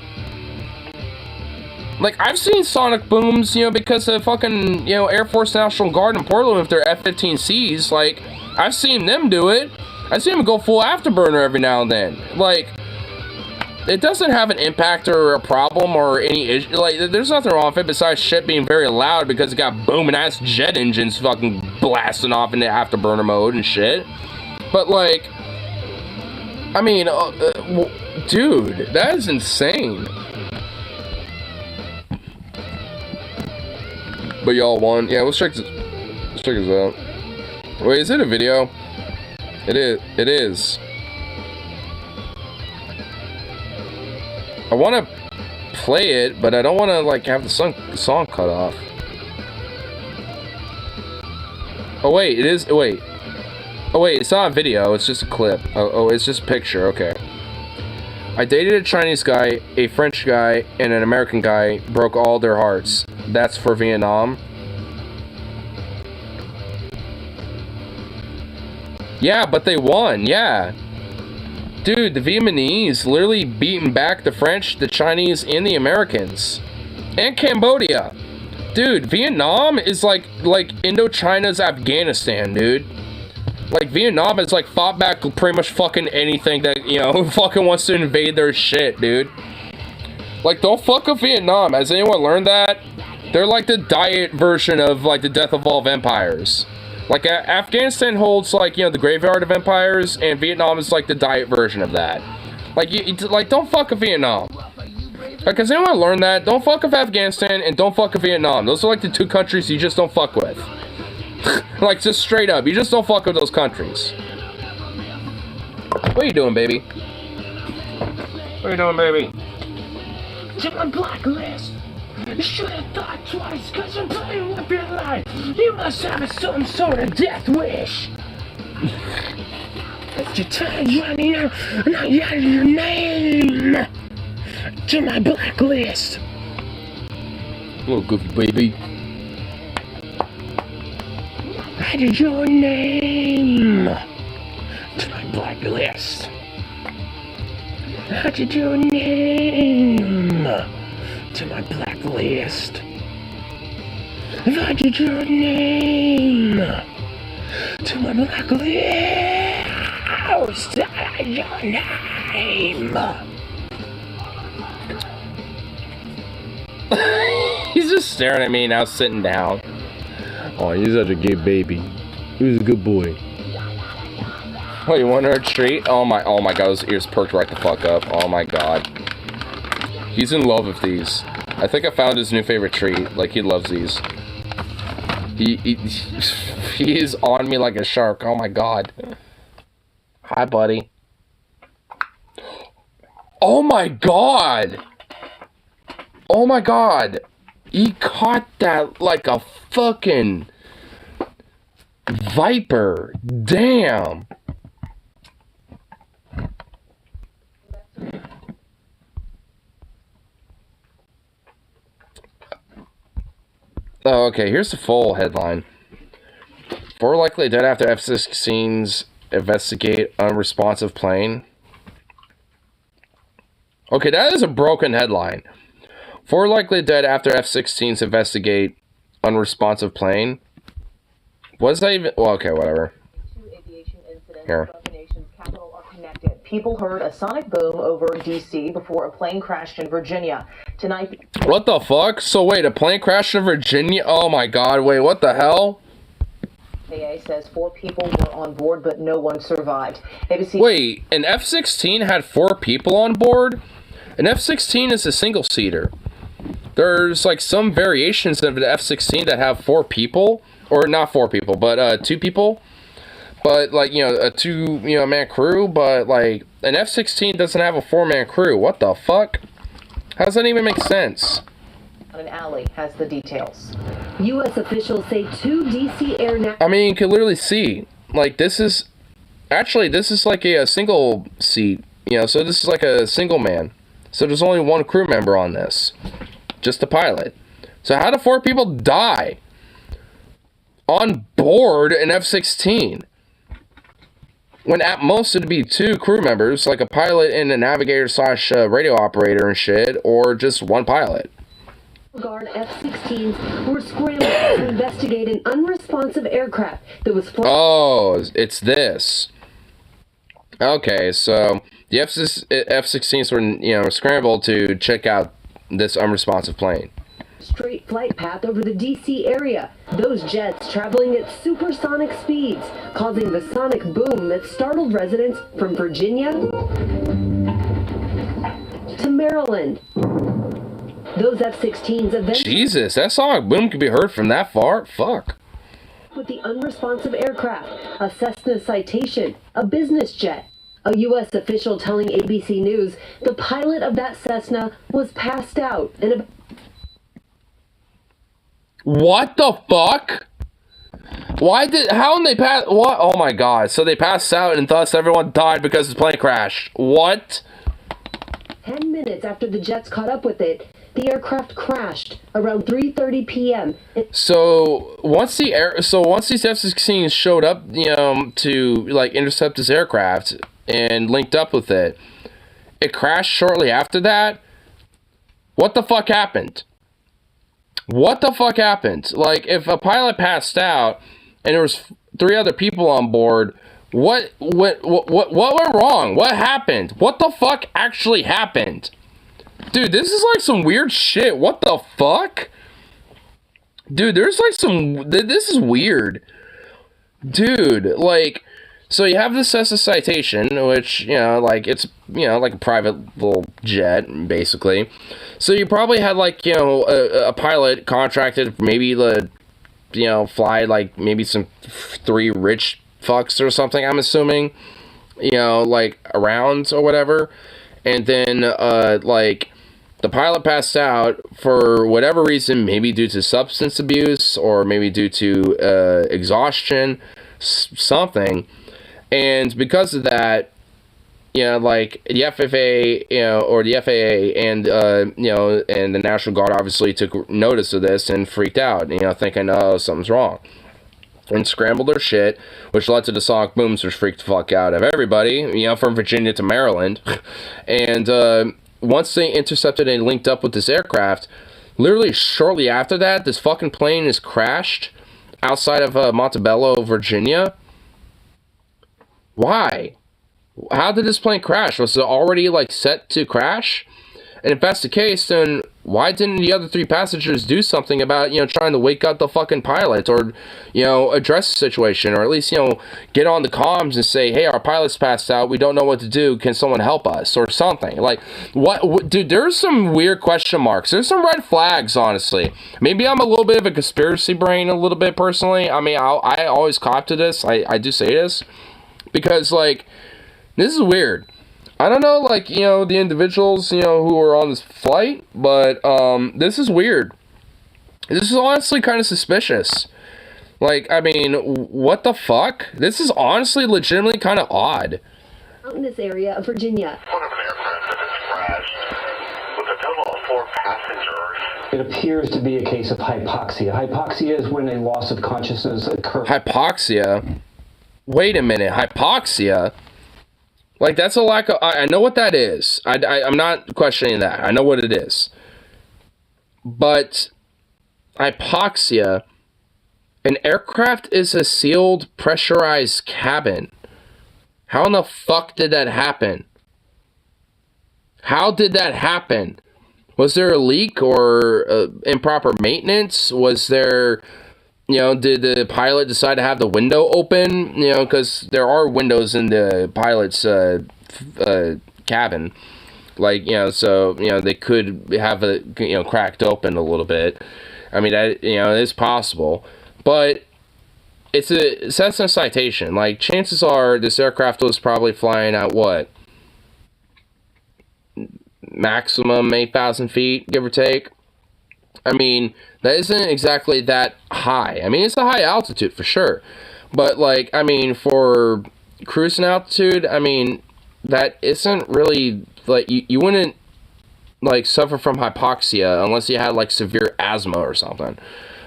Like, I've seen Sonic Booms, you know, because of fucking, you know, Air Force National Guard in Portland with their F-15Cs. Like, I've seen them do it. I've seen them go full afterburner every now and then. Like, it doesn't have an impact or a problem or any issue. Like, there's nothing wrong with it besides shit being very loud because it got booming ass jet engines fucking blasting off into afterburner mode and shit. But, like, I mean, dude, that is insane. But y'all won. Yeah, let's check this out. Wait, is it a video? It is. I want to play it, but I don't want to, like, have the song cut off. Oh, wait, it is. Wait. Oh, wait, it's not a video. It's just a clip. Oh, it's just a picture. Okay. I dated a Chinese guy, a French guy, and an American guy. Broke all their hearts. That's for Vietnam. Yeah, but they won. Yeah. Dude, the Vietnamese literally beating back the French, the Chinese, and the Americans. And Cambodia. Dude, Vietnam is like Indochina's Afghanistan, dude. Like, Vietnam has, like, fought back pretty much fucking anything that, you know, fucking wants to invade their shit, dude. Like, don't fuck with Vietnam. Has anyone learned that? They're like the diet version of, like, the death of all empires. Like, Afghanistan holds, like, you know, the graveyard of empires, and Vietnam is, like, the diet version of that. Like, like, don't fuck with Vietnam. Like, has anyone learned that? Don't fuck with Afghanistan, and don't fuck with Vietnam. Those are, like, the 2 countries you just don't fuck with. Like, just straight up. You just don't fuck with those countries. What are you doing, baby? What are you doing, baby? To my blacklist. You should have thought twice, cause I'm playing with your life. You must have some sort of death wish. It's your time running out, not yet your name. To my blacklist. Little goofy baby. Added your name to my blacklist. Added your name to my blacklist. Added your name to my blacklist. Added your name. He's just staring at me now, sitting down. Oh, you're such a good baby. He was a good boy. Oh, you want a treat? Oh my god, his ears perked right the fuck up. Oh my god. He's in love with these. I think I found his new favorite treat. Like, he loves these. He is on me like a shark. Oh my god. Hi, buddy. Oh my god! Oh my god! He caught that like a fucking viper. Damn. Oh, okay, here's the full headline. 4 likely dead after F-16s investigate unresponsive plane. Okay, that is a broken headline. 4 likely dead after F-16s investigate unresponsive plane. What's that even? Well, okay, whatever. Two aviation incidents Here. above the nation's capital are connected. People heard a sonic boom over D.C. before a plane crashed in Virginia. Tonight, What the fuck? So wait, a plane crashed in Virginia? Oh my god, wait, what the hell? the FAA says 4 people were on board, but no one survived. ABC. Wait, an F-16 had 4 people on board? An F-16 is a single-seater. There's like some variations of an F-16 that have 4 people, or not 4 people, but 2 people. But like, you know, a 2-man crew, but like an F-16 doesn't have a 4-man crew. What the fuck? How does that even make sense? An alley has the details. U.S. officials say 2 D.C. air I mean, you can literally see, like, this is like a single seat, you know, so this is like a single man. So there's only 1 crew member on this, just the pilot. So how do 4 people die on board an F-16? When at most it'd be 2 crew members, like a pilot and a navigator / radio operator and shit, or just 1 pilot. Guard F-16s were scrambled to investigate an unresponsive aircraft that was flying. Oh, it's this. Okay, so the F-16s were, you know, scrambled to check out this unresponsive plane. Straight flight path over the D.C. area. Those jets traveling at supersonic speeds, causing the sonic boom that startled residents from Virginia to Maryland. Those F-16s eventually Jesus, that sonic boom could be heard from that far? Fuck. with the unresponsive aircraft, a Cessna Citation, a business jet. A U.S. official telling ABC News the pilot of that Cessna was passed out and What the fuck? How did they pass? What? Oh my god. So they passed out and thus everyone died because the plane crashed. What? 10 minutes after the jets caught up with it, the aircraft crashed around 3:30 p.m. So once these F-16s showed up, you know, to like intercept this aircraft and linked up with it, it crashed shortly after that. What the fuck happened? What the fuck happened? Like, if a pilot passed out and there was 3 other people on board, what went wrong? What happened? What the fuck actually happened? Dude, this is like some weird shit. What the fuck? Dude, there's like this is weird. Dude, like, so you have the Cessna Citation, which, you know, like, it's, you know, like a private little jet, basically. So you probably had, like, you know, a pilot contracted, maybe the, you know, fly, like, maybe some 3 rich fucks or something, I'm assuming, you know, like, around or whatever. and then like the pilot passed out for whatever reason, maybe due to substance abuse or maybe due to exhaustion, something, and because of that, like the FFA, or the FAA, and and the National Guard obviously took notice of this and freaked out, thinking, oh, something's wrong, and scrambled their shit, which led to the sonic booms, which freaked the fuck out of everybody, from Virginia to Maryland, and once they intercepted and linked up with this aircraft, literally shortly after that, this fucking plane is crashed outside of Montebello, Virginia. Why? How did this plane crash? Was it already, like, set to crash? And if that's the case, then why didn't the other 3 passengers do something about, trying to wake up the fucking pilot, or, address the situation, or at least, get on the comms and say, hey, our pilot's passed out, we don't know what to do, can someone help us, or something. Like, what dude, there's some weird question marks. There's some red flags, honestly. Maybe I'm a little bit of a conspiracy brain, a little bit, personally. I mean, I always cop to this. I do say this. Because, like, this is weird. I don't know, like, the individuals, who are on this flight, but, this is weird. This is honestly kind of suspicious. Like, I mean, what the fuck? This is honestly legitimately kind of odd. Out in this area of Virginia. One of an aircraft that has crashed with a total of 4 passengers. It appears to be a case of hypoxia. Hypoxia is when a loss of consciousness occurs. Hypoxia? Wait a minute, hypoxia? Like, that's a lack of... I know what that is. I'm not questioning that. I know what it is. But hypoxia... An aircraft is a sealed, pressurized cabin. How in the fuck did that happen? How did that happen? Was there a leak or improper maintenance? Was there... did the pilot decide to have the window open? Because there are windows in the pilot's cabin. Like, so, they could have it, cracked open a little bit. I mean, it is possible. But it's a Cessna citation. Like, chances are this aircraft was probably flying at what? Maximum 8,000 feet, give or take. I mean, that isn't exactly that high. I mean, it's a high altitude for sure. But, like, I mean, for cruising altitude, I mean, that isn't really, like, you wouldn't, like, suffer from hypoxia unless you had, like, severe asthma or something.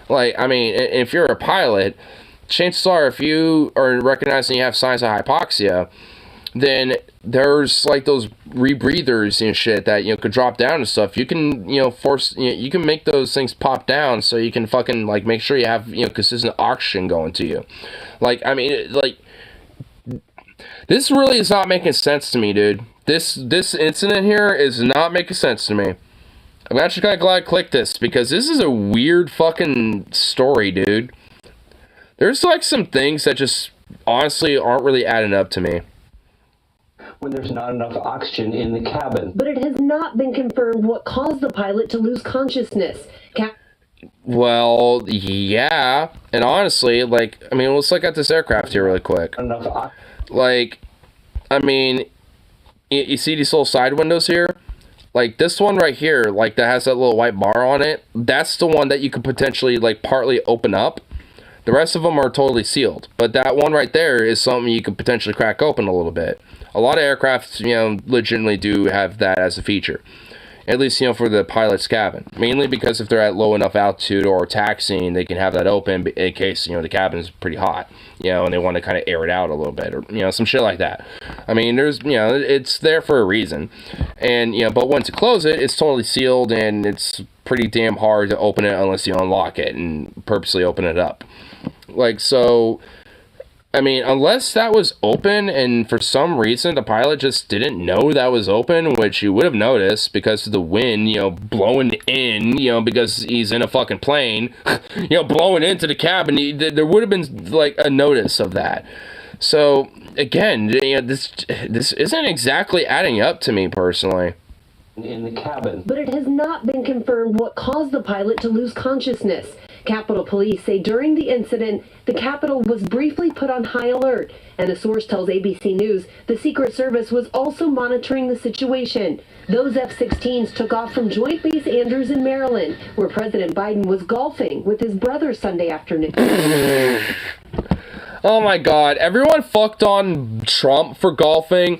Like, I mean, if you're a pilot, chances are if you are recognizing you have signs of hypoxia, then there's like those rebreathers and shit that could drop down and stuff. You can you can make those things pop down so you can fucking like make sure you have consistent oxygen going to you. Like, I mean, like, this really is not making sense to me, dude. This incident here is not making sense to me. I'm actually kind of glad I clicked this because this is a weird fucking story, dude. There's like some things that just honestly aren't really adding up to me. When there's not enough oxygen in the cabin. But it has not been confirmed what caused the pilot to lose consciousness. Well, yeah. And honestly, like, I mean, let's look at this aircraft here really quick. Like, I mean, you see these little side windows here? Like, this one right here, like, that has that little white bar on it, that's the one that you could potentially, like, partly open up. The rest of them are totally sealed. But that one right there is something you could potentially crack open a little bit. A lot of aircraft, legitimately do have that as a feature. At least, for the pilot's cabin. Mainly because if they're at low enough altitude or taxiing, they can have that open in case, the cabin is pretty hot, and they want to kind of air it out a little bit, or, some shit like that. I mean, there's, it's there for a reason. And, but once you close it, it's totally sealed, and it's pretty damn hard to open it unless you unlock it and purposely open it up. Like, so... I mean, unless that was open and for some reason the pilot just didn't know that was open, which you would have noticed because of the wind, blowing in, because he's in a fucking plane, blowing into the cabin, there would have been, like, a notice of that. So, again, this isn't exactly adding up to me personally. In the cabin. But it has not been confirmed what caused the pilot to lose consciousness. Capitol Police say during the incident, the Capitol was briefly put on high alert, and a source tells ABC News the Secret Service was also monitoring the situation. Those F-16s took off from Joint Base Andrews in Maryland, where President Biden was golfing with his brother Sunday afternoon. Oh my god, everyone fucked on Trump for golfing,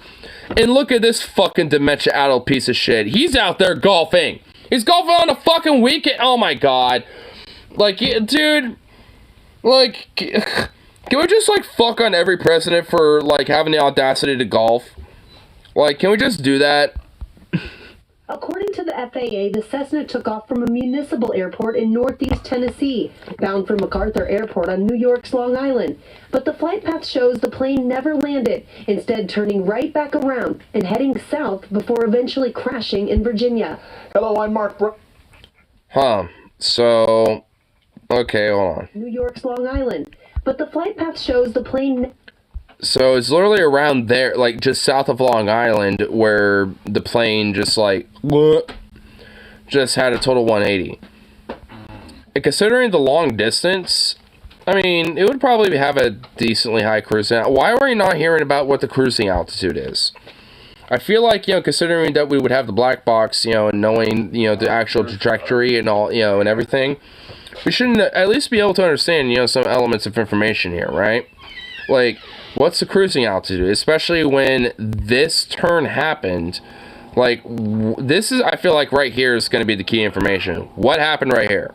and look at this fucking dementia-addled piece of shit. He's out there golfing. He's golfing on a fucking weekend. Oh my god. Like, dude, like, can we just, like, fuck on every president for, like, having the audacity to golf? Like, can we just do that? According to the FAA, the Cessna took off from a municipal airport in northeast Tennessee, bound for MacArthur Airport on New York's Long Island. But the flight path shows the plane never landed, instead turning right back around and heading south before eventually crashing in Virginia. Hello, I'm Mark So, okay, hold on. New York's Long Island. But the flight path shows the plane... So it's literally around there, like just south of Long Island, where the plane just like just had a total 180. And considering the long distance, I mean, it would probably have a decently high cruising. Why are we not hearing about what the cruising altitude is? I feel like, you know, considering that we would have the black box, you know, and knowing, you know, the actual trajectory and all, you know, and everything, we shouldn't at least be able to understand, you know, some elements of information here, right? Like, what's the cruising altitude? Especially when this turn happened. Like, this is, I feel like right here is going to be the key information. What happened right here?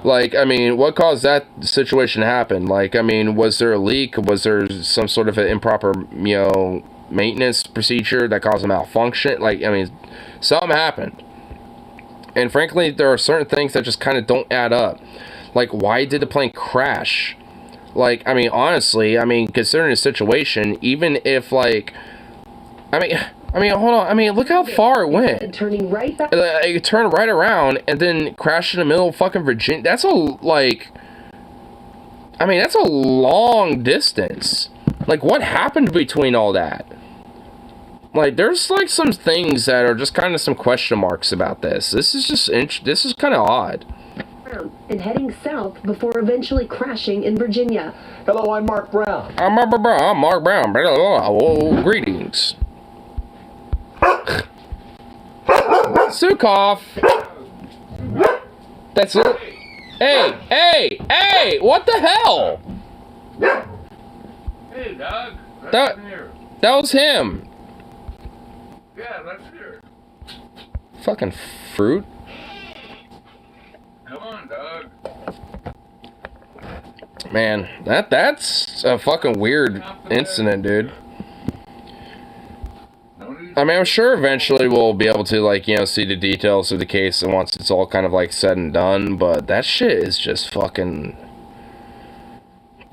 Like, I mean, what caused that situation to happen? Like, I mean, was there a leak? Was there some sort of an improper, you know, maintenance procedure that caused a malfunction? Like, I mean, something happened. And frankly, there are certain things that just kind of don't add up. Like, why did the plane crash? Like, I mean, honestly, I mean, considering the situation, even if, like, I mean, hold on. I mean, look how far it went. Turning right back. It turned right around and then crashed in the middle of fucking Virginia. That's a, like, I mean, that's a long distance. Like, what happened between all that? Like, there's, like, some things that are just kind of some question marks about this. This is just, this is kind of odd. And heading south before eventually crashing in Virginia. Hello, I'm Mark Brown. I'm Mark Brown. Oh, greetings. Sukov. That's it. Hey! What the hell? Hey, dog. That was him. Yeah, let's hear it. Fucking fruit. Come on, dog. Man, that's a fucking weird incident, dude. I mean, I'm sure eventually we'll be able to, like, you know, see the details of the case and once it's all kind of, like, said and done, but that shit is just fucking...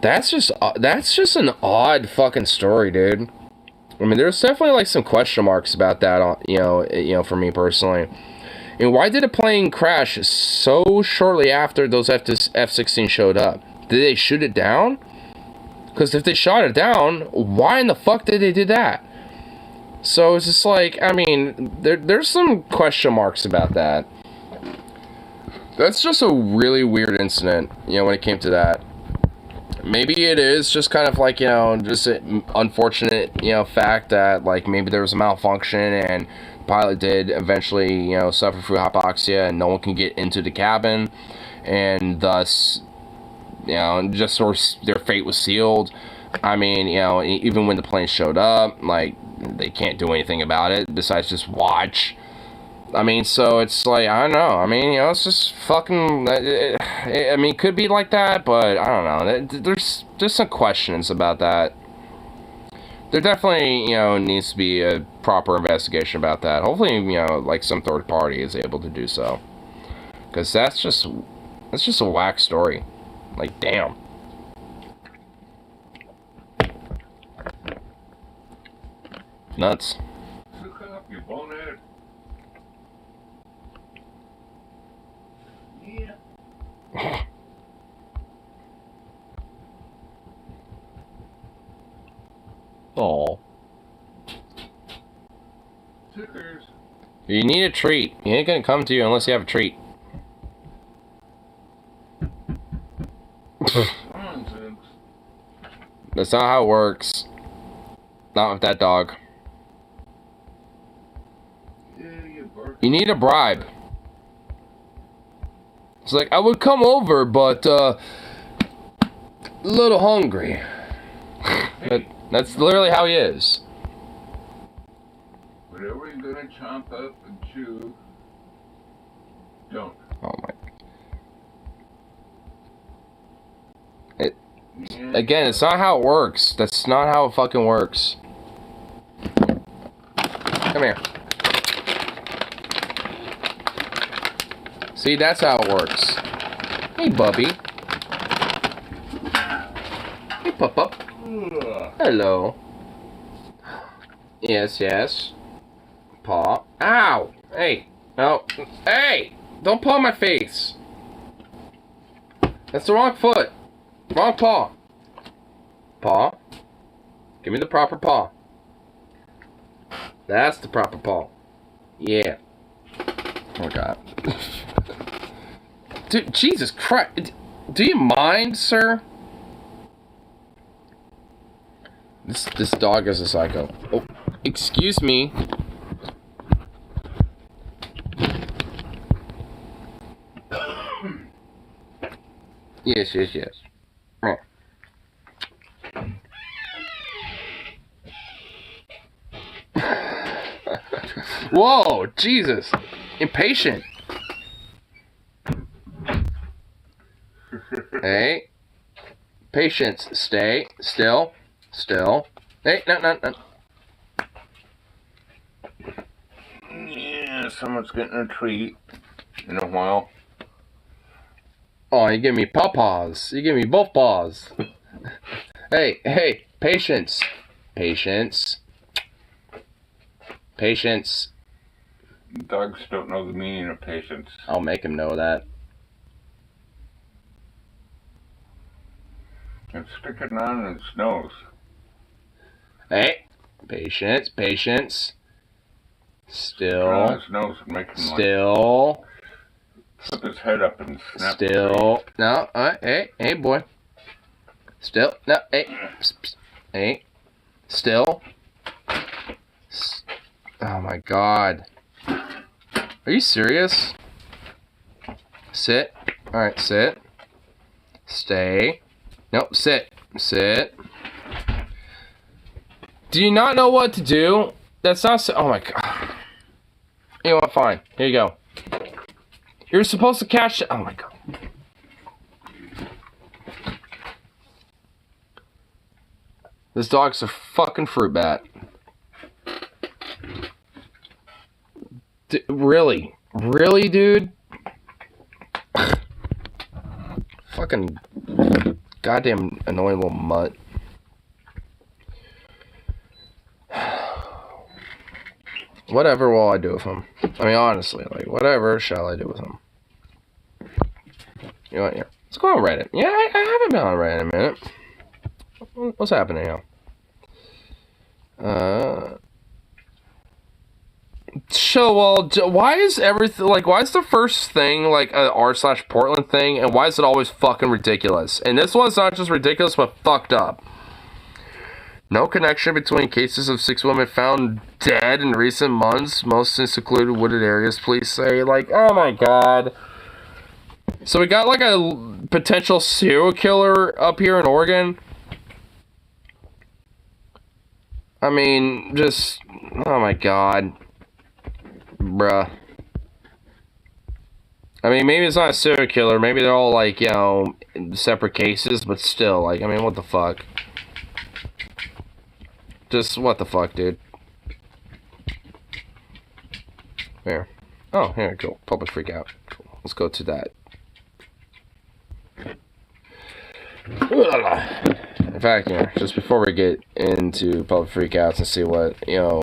That's just an odd fucking story, dude. I mean, there's definitely, like, some question marks about that, you know, for me personally. And why did a plane crash so shortly after those F-16 showed up? Did they shoot it down? Because if they shot it down, why in the fuck did they do that? So it's just like, I mean, there's some question marks about that. That's just a really weird incident, you know, when it came to that. Maybe it is just kind of like, you know, just an unfortunate, you know, fact that, like, maybe there was a malfunction and the pilot did eventually, you know, suffer through hypoxia and no one can get into the cabin, and thus, you know, just sort of their fate was sealed. I mean, you know, even when the plane showed up, like, they can't do anything about it besides just watch. I mean, so it's like, I don't know. I mean, you know, it's just fucking, I mean, it could be like that, but I don't know. There's just some questions about that. There definitely, you know, needs to be a proper investigation about that. Hopefully, you know, like some third party is able to do so. Because that's just a whack story. Like, damn. Nuts. Look up, you bonehead. Yeah. Aw. Stickers. You need a treat. He ain't gonna come to you unless you have a treat. Nonsense. That's not how it works. Not with that dog. Yeah, you bark. You need a bribe. It's like, I would come over, but, a little hungry. That's literally how he is. Whatever you're gonna chomp up and chew, don't. Oh my. Yeah. Again, it's not how it works. That's not how it fucking works. Come here. See, that's how it works. Hey, Bubby. Hey, Pup. Hello. Yes, yes. Paw. Ow! Hey. No. Hey! Don't paw my face. That's the wrong foot. Wrong paw. Paw. Give me the proper paw. That's the proper paw. Yeah. Oh, God. Dude, Jesus Christ. Do you mind, sir? This dog is a psycho. Oh, excuse me. Yes, yes, yes. Oh. Whoa, Jesus. Impatient. Hey. Patience. Stay. Still. Still. Hey, no. Yeah, someone's getting a treat in a while. Oh, you give me paws. You give me both paws. Hey, patience. Patience. Patience. Dogs don't know the meaning of patience. I'll make him know that. And stick it on its nose. Hey, patience. Still. On its nose and make him Still. flip his head up and snap. Still. No, hey, boy. Still. No, hey. Still. Oh my God. Are you serious? Sit. Alright, sit. Stay. Nope, sit. Sit. Do you not know what to do? That's not so. Oh my God. You know what? Fine. Here you go. You're supposed to catch it. Oh my God. This dog's a fucking fruit bat. Really? Really, dude? Fucking goddamn annoying little mutt. Whatever will I do with him? I mean, honestly, like, whatever shall I do with him? You know what? Yeah. Let's go on Reddit. Yeah, I haven't been on Reddit in a minute. What's happening now? Why is everything, like, why is the first thing, like, a r/Portland thing, and why is it always fucking ridiculous? And this one's not just ridiculous, but fucked up. No connection between cases of 6 women found dead in recent months, most in secluded wooded areas, police say. Like, oh my God. So we got, like, a potential serial killer up here in Oregon. I mean, just, oh my God. Bruh. I mean, maybe it's not a serial killer. Maybe they're all, like, you know, separate cases, but still, like, I mean, what the fuck? Just, what the fuck, dude? Here. Oh, here, cool. Public freak out. Cool. Let's go to that. In fact, you know, just before we get into public freakouts and see what, you know,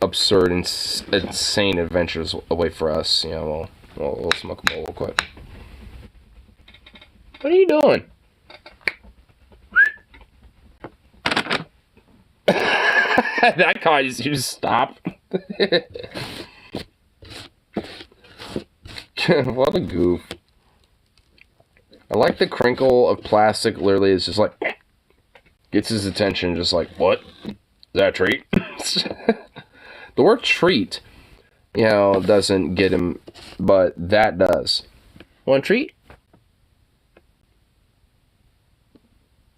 absurd and insane adventures await for us, you know, we'll smoke a bowl real quick. What are you doing? That caused you to stop. What a goof. I like the crinkle of plastic. Literally, it's just like gets his attention. Just like, what? Is that a treat? The word treat, you know, doesn't get him, but that does. Want a treat?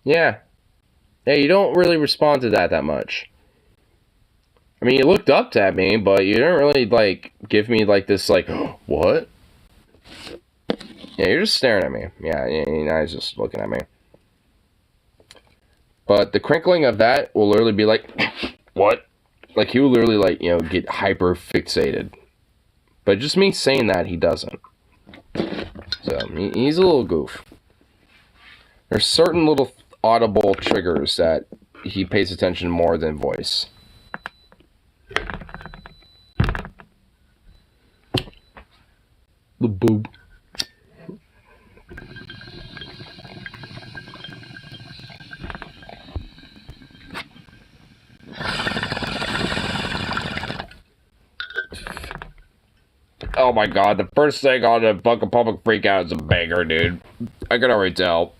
Yeah. Hey, you don't really respond to that much. I mean, you looked up at me, but you didn't really, like, give me, like, this, like, what? Yeah, you're just staring at me. Yeah, now he's just looking at me. But the crinkling of that will literally be like, what? Like, he will literally, like, you know, get hyper fixated. But just me saying that, he doesn't. So, he's a little goof. There's certain little audible triggers that he pays attention more than voice. The boob. Oh my god, the first thing on the fucking public freakout is a banger, dude. I can already tell.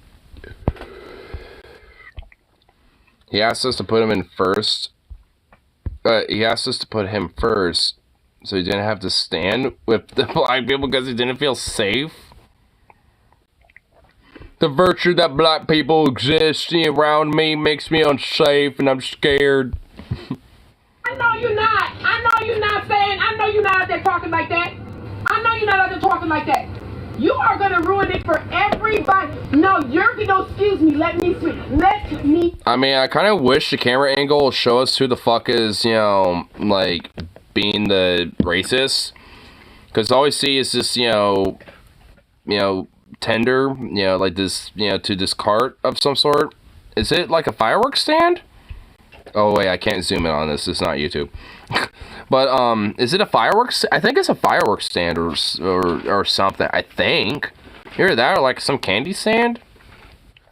He asked us to put him in first. He asked us to put him first so he didn't have to stand with the black people because he didn't feel safe. The virtue that black people exist around me makes me unsafe and I'm scared. I know you're not. I know you're not saying. I know you're not out there talking like that. I know you're not out there talking like that. You are gonna ruin it for everybody. No, excuse me. Let me. I mean, I kind of wish the camera angle will show us who the fuck is, you know, like being the racist. Because all we see is this, you know, tender, you know, like this, you know, to this cart of some sort. Is it like a fireworks stand? Oh wait, I can't zoom in on this. It's not YouTube. But is it a fireworks? I think it's a fireworks stand or something. I think. Either that or like some candy stand.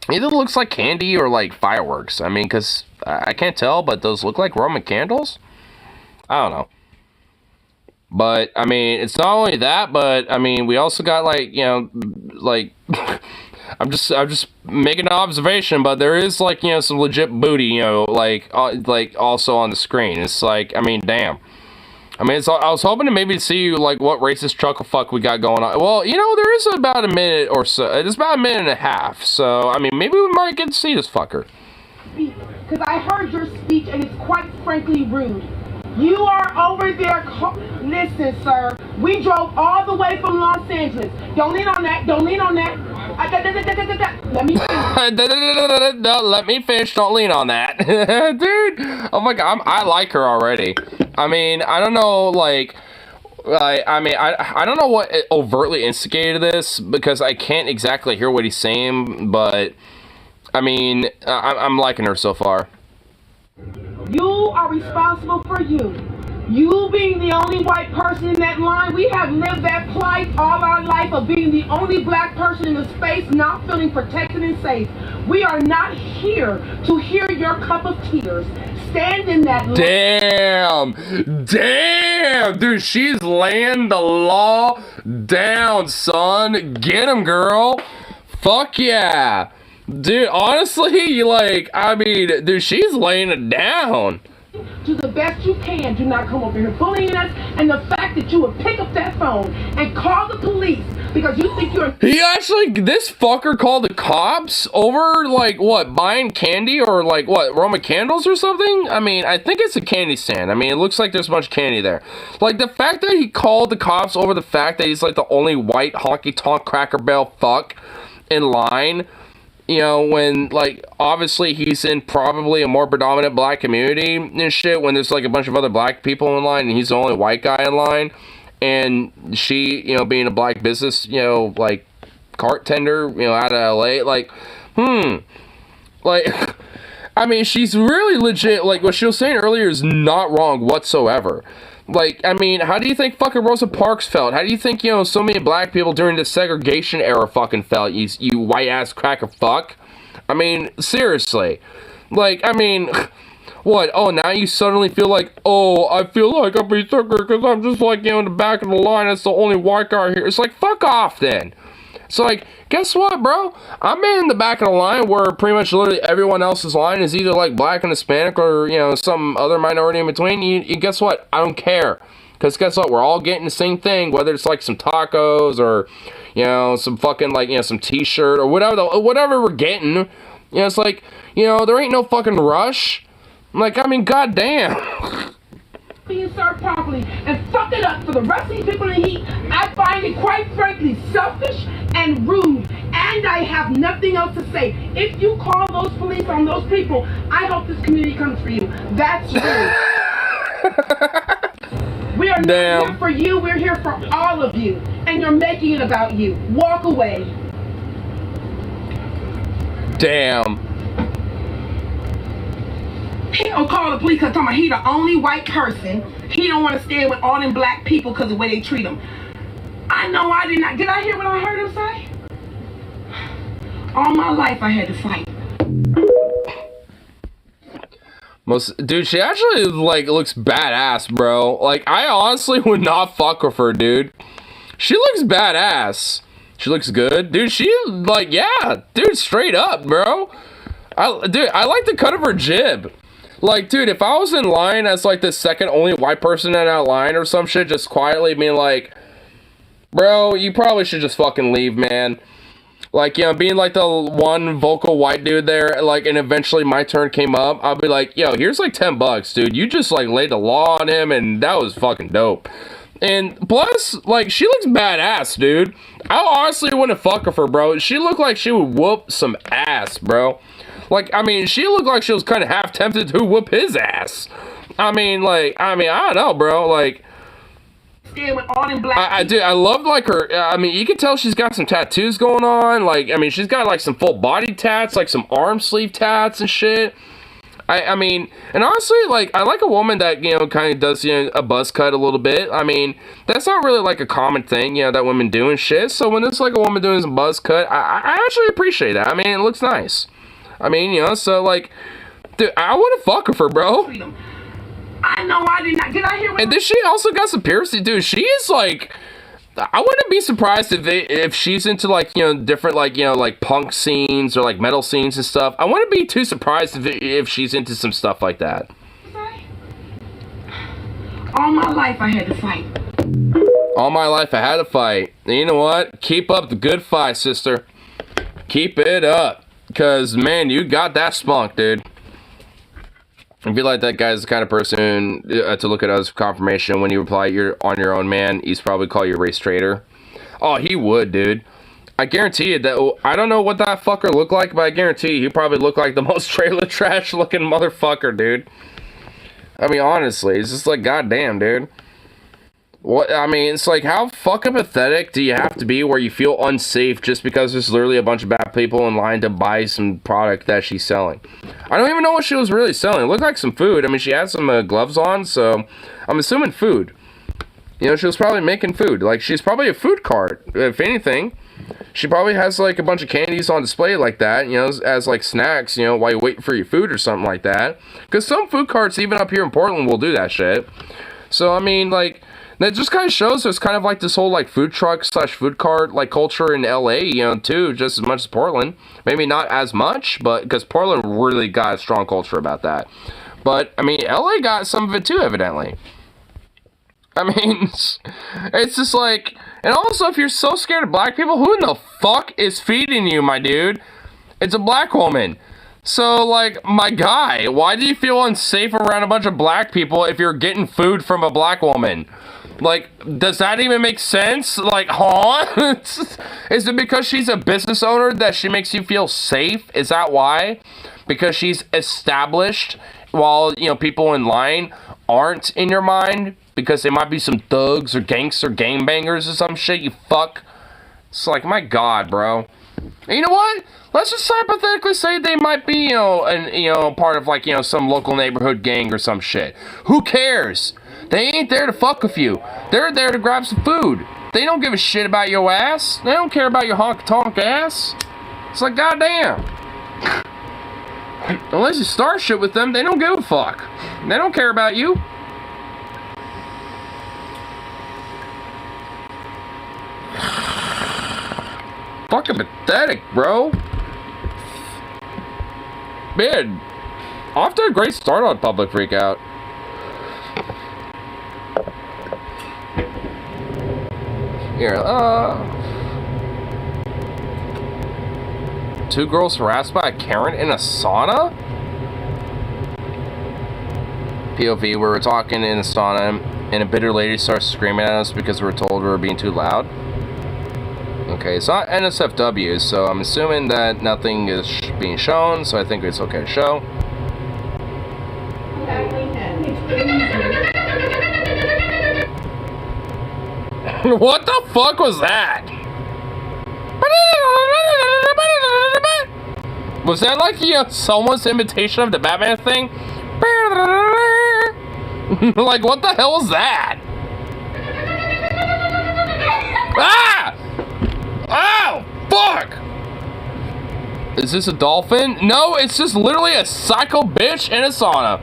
Either looks like candy or like fireworks. I mean, cause I can't tell, but those look like Roman candles. I don't know. But I mean, it's not only that, but I mean, we also got like, you know, like. I'm just making an observation, but there is like, you know, some legit booty, you know, like also on the screen. It's like, I mean, damn. I mean, I was hoping to maybe see like what racist chuckle fuck we got going on. Well, you know, there is about a minute or so. It's about a minute and a half. So I mean, maybe we might get to see this fucker. Because I heard your speech and it's quite frankly rude. You are over there. Listen, sir. We drove all the way from Los Angeles. Don't lean on that. Don't lean on that. Let me finish. No, let me finish. Don't lean on that. Dude. Oh my god. I like her already. I mean, I don't know, like... I don't know what overtly instigated this, because I can't exactly hear what he's saying, but... I mean, I'm liking her so far. You are responsible for you. You being the only white person in that line, we have lived that plight all our life of being the only black person in the space not feeling protected and safe. We are not here to hear your cup of tears. Stand in that line. Damn, dude, she's laying the law down, son. Get him, girl. Fuck yeah. Dude, honestly, like, I mean, dude, she's laying it down. Do the best you can. Do not come over here bullying us. And the fact that you would pick up that phone and call the police because you think you're... He actually, this fucker called the cops over, like, what, buying candy or, like, what, Roman candles or something? I mean, I think it's a candy stand. I mean, it looks like there's a bunch of candy there. Like, the fact that he called the cops over the fact that he's, like, the only white honky-tonk Cracker Barrel fuck in line... You know, when, like, obviously he's in probably a more predominant black community and shit, when there's, like, a bunch of other black people in line, and he's the only white guy in line, and she, you know, being a black business, you know, like, cart tender, you know, out of LA, like, like, I mean, she's really legit, like, what she was saying earlier is not wrong whatsoever. Like, I mean, how do you think fucking Rosa Parks felt? How do you think, you know, so many black people during the segregation era fucking felt, you white-ass cracker fuck? I mean, seriously. Like, I mean, what? Oh, now you suddenly feel like, oh, I feel like I'm being sucker because I'm just, like, you know, in the back of the line, that's the only white guy here. It's like, fuck off, then. It's like, guess what, bro? I'm in the back of the line where pretty much literally everyone else's line is either like black and Hispanic or, you know, some other minority in between. You guess what? I don't care. Because guess what? We're all getting the same thing, whether it's like some tacos or, you know, some fucking like, you know, some t-shirt or whatever we're getting. You know, it's like, you know, there ain't no fucking rush. Like, I mean, goddamn. Being served properly and fuck it up for the rest of these people in the heat. I find it quite frankly selfish and rude, and I have nothing else to say. If you call those police on those people, I hope this community comes for you. That's rude. We are not here for you, we're here for all of you, and you're making it about you. Walk away. Damn. He don't call the police because he the only white person. He don't want to stand with all them black people because of the way they treat him. I know I did not. Did I hear what I heard him say? All my life I had to fight. Dude, she actually, like, looks badass, bro. Like, I honestly would not fuck with her, dude. She looks badass. She looks good. Dude, she, like, yeah. Dude, straight up, bro. Dude, I like the cut of her jib. Like, dude, if I was in line as, like, the second only white person in that line or some shit, just quietly being like, bro, you probably should just fucking leave, man. Like, you know, being, like, the one vocal white dude there, like, and eventually my turn came up, I'll be like, yo, here's, like, $10, dude. You just, like, laid the law on him, and that was fucking dope. And plus, like, she looks badass, dude. I honestly wouldn't fuck with her, bro. She looked like she would whoop some ass, bro. Like, I mean, she looked like she was kind of half tempted to whoop his ass. I mean, I don't know, bro. Like, with all them black I love, like, her. I mean, you can tell she's got some tattoos going on. Like, I mean, she's got, like, some full body tats, like, some arm sleeve tats and shit. I mean, and honestly, like, I like a woman that, you know, kind of does, you know, a buzz cut a little bit. I mean, that's not really, like, a common thing, you know, that women do and shit. So when it's, like, a woman doing some buzz cut, I actually appreciate that. I mean, it looks nice. I mean, you know, so, like, dude, I want to fuck with her, bro. I know I did not. Did I hear what? And then she also got some piercing, dude. She is, like, I wouldn't be surprised if she's into, like, you know, different, like, you know, like, punk scenes or, like, metal scenes and stuff. I wouldn't be too surprised if she's into some stuff like that. All my life I had to fight. All my life I had to fight. And you know what? Keep up the good fight, sister. Keep it up. Because, man, you got that spunk, dude. I feel like that guy's the kind of person to look at as confirmation when you reply you're on your own, man. He's probably call you a race traitor. Oh, he would, dude. I guarantee you that. I don't know what that fucker looked like, but I guarantee you he probably looked like the most trailer trash looking motherfucker, dude. I mean, honestly, it's just like, goddamn, dude. What, I mean, it's like, how fucking pathetic do you have to be where you feel unsafe just because there's literally a bunch of bad people in line to buy some product that she's selling? I don't even know what she was really selling. It looked like some food. I mean, she had some gloves on, so I'm assuming food. You know, she was probably making food. Like, she's probably a food cart, if anything. She probably has, like, a bunch of candies on display like that, you know, as like, snacks, you know, while you wait for your food or something like that. Because some food carts, even up here in Portland, will do that shit. So, I mean, like, that just kind of shows there's kind of like this whole like food truck / food cart like culture in LA, you know, too, just as much as Portland. Maybe not as much, but because Portland really got a strong culture about that. But I mean, LA got some of it too, evidently. I mean, it's just like, and also if you're so scared of black people, who in the fuck is feeding you, my dude? It's a black woman. So, like, my guy, why do you feel unsafe around a bunch of black people if you're getting food from a black woman? Like, does that even make sense? Like, huh? Is it because she's a business owner that she makes you feel safe? Is that why? Because she's established while, you know, people in line aren't in your mind? Because they might be some thugs or gangster gangbangers or some shit, you fuck? It's like, my God, bro. And you know what? Let's just hypothetically say they might be, you know, part of, like, you know, some local neighborhood gang or some shit. Who cares? They ain't there to fuck with you. They're there to grab some food. They don't give a shit about your ass. They don't care about your honk-tonk ass. It's like, goddamn. Unless you start shit with them, they don't give a fuck. They don't care about you. fucking pathetic, bro. Man, off to a great start on Public Freakout. Here, two girls harassed by a Karen in a sauna? POV, we were talking in a sauna and a bitter lady starts screaming at us because we were told we were being too loud. Okay, it's not NSFW, so I'm assuming that nothing is being shown, so I think it's okay to show. What the fuck was that? Was that like someone's imitation of the Batman thing? Like, what the hell was that? Ah! Oh, fuck! Is this a dolphin? No, it's just literally a psycho bitch in a sauna.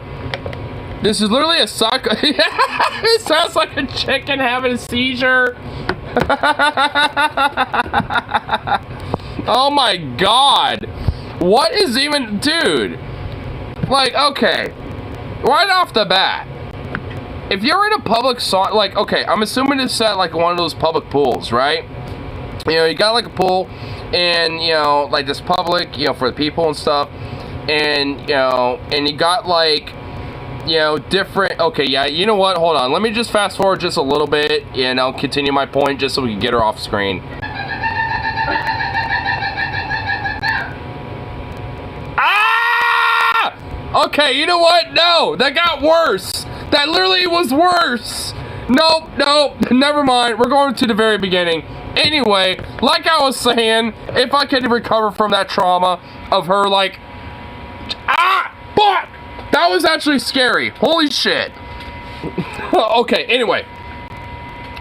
This is literally a psycho. It sounds like a chicken having a seizure. Oh my god. What is even, dude? Like, okay, right off the bat, if you're in a public sauna, like, okay, I'm assuming it's at like one of those public pools, right? You know, you got like a pool, and you know, like this public, you know, for the people and stuff, and you know, and you got like, you know, different. Okay, yeah, you know what? Hold on, let me just fast forward just a little bit, and I'll continue my point just so we can get her off screen. Okay, you know what? No, that got worse. That literally was worse. Nope, nope, never mind. We're going to the very beginning. Anyway, like I was saying, if I could recover from that trauma of her, like, fuck! That was actually scary. Holy shit. Okay, anyway.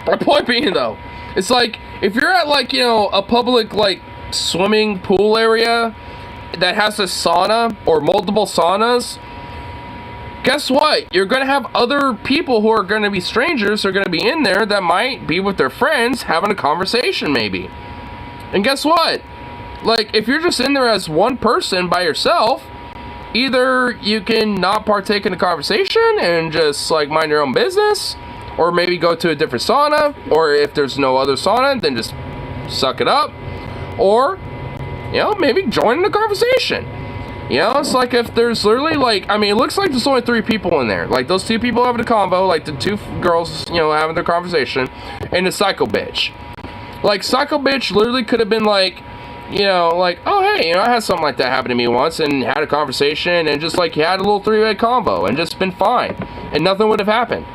My point being, though, it's like, if you're at, like, you know, a public, like, swimming pool area that has a sauna or multiple saunas, guess what? You're gonna have other people who are gonna be strangers, are gonna be in there that might be with their friends having a conversation maybe. And guess what? Like, if you're just in there as one person by yourself, either you can not partake in the conversation and just like mind your own business, or maybe go to a different sauna, or if there's no other sauna, then just suck it up, or you know, maybe join the conversation. You know, it's like if there's literally like, I mean, it looks like there's only 3 people in there. Like those 2 people having a convo, like the 2 girls, you know, having their conversation, and the psycho bitch. Like, psycho bitch literally could have been like, you know, like, oh hey, you know, I had something like that happen to me once, and had a conversation, and just like had a little 3-way convo, and just been fine, and nothing would have happened.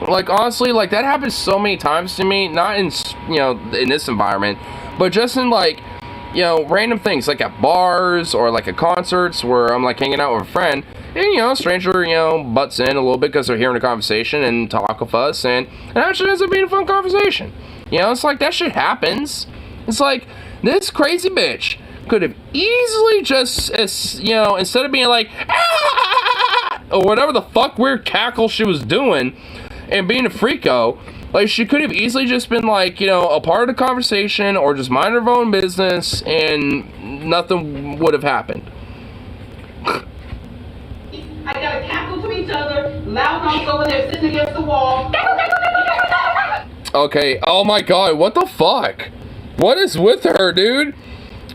Like, honestly, like that happens so many times to me, not in, you know, in this environment, but just in like, you know, random things, like at bars or like at concerts where I'm like hanging out with a friend, and you know, a stranger, you know, butts in a little bit because they're hearing a conversation and talk with us, and it actually ends up being a fun conversation. You know, it's like that shit happens. It's like, this crazy bitch could have easily just, you know, instead of being like, or whatever the fuck weird cackle she was doing and being a freako, like, she could have easily just been like, you know, a part of the conversation, or just mind her own business, and nothing would have happened. I gotta cackle to each other, loud enough over there sitting against the wall. Okay, oh my god, what the fuck? What is with her, dude?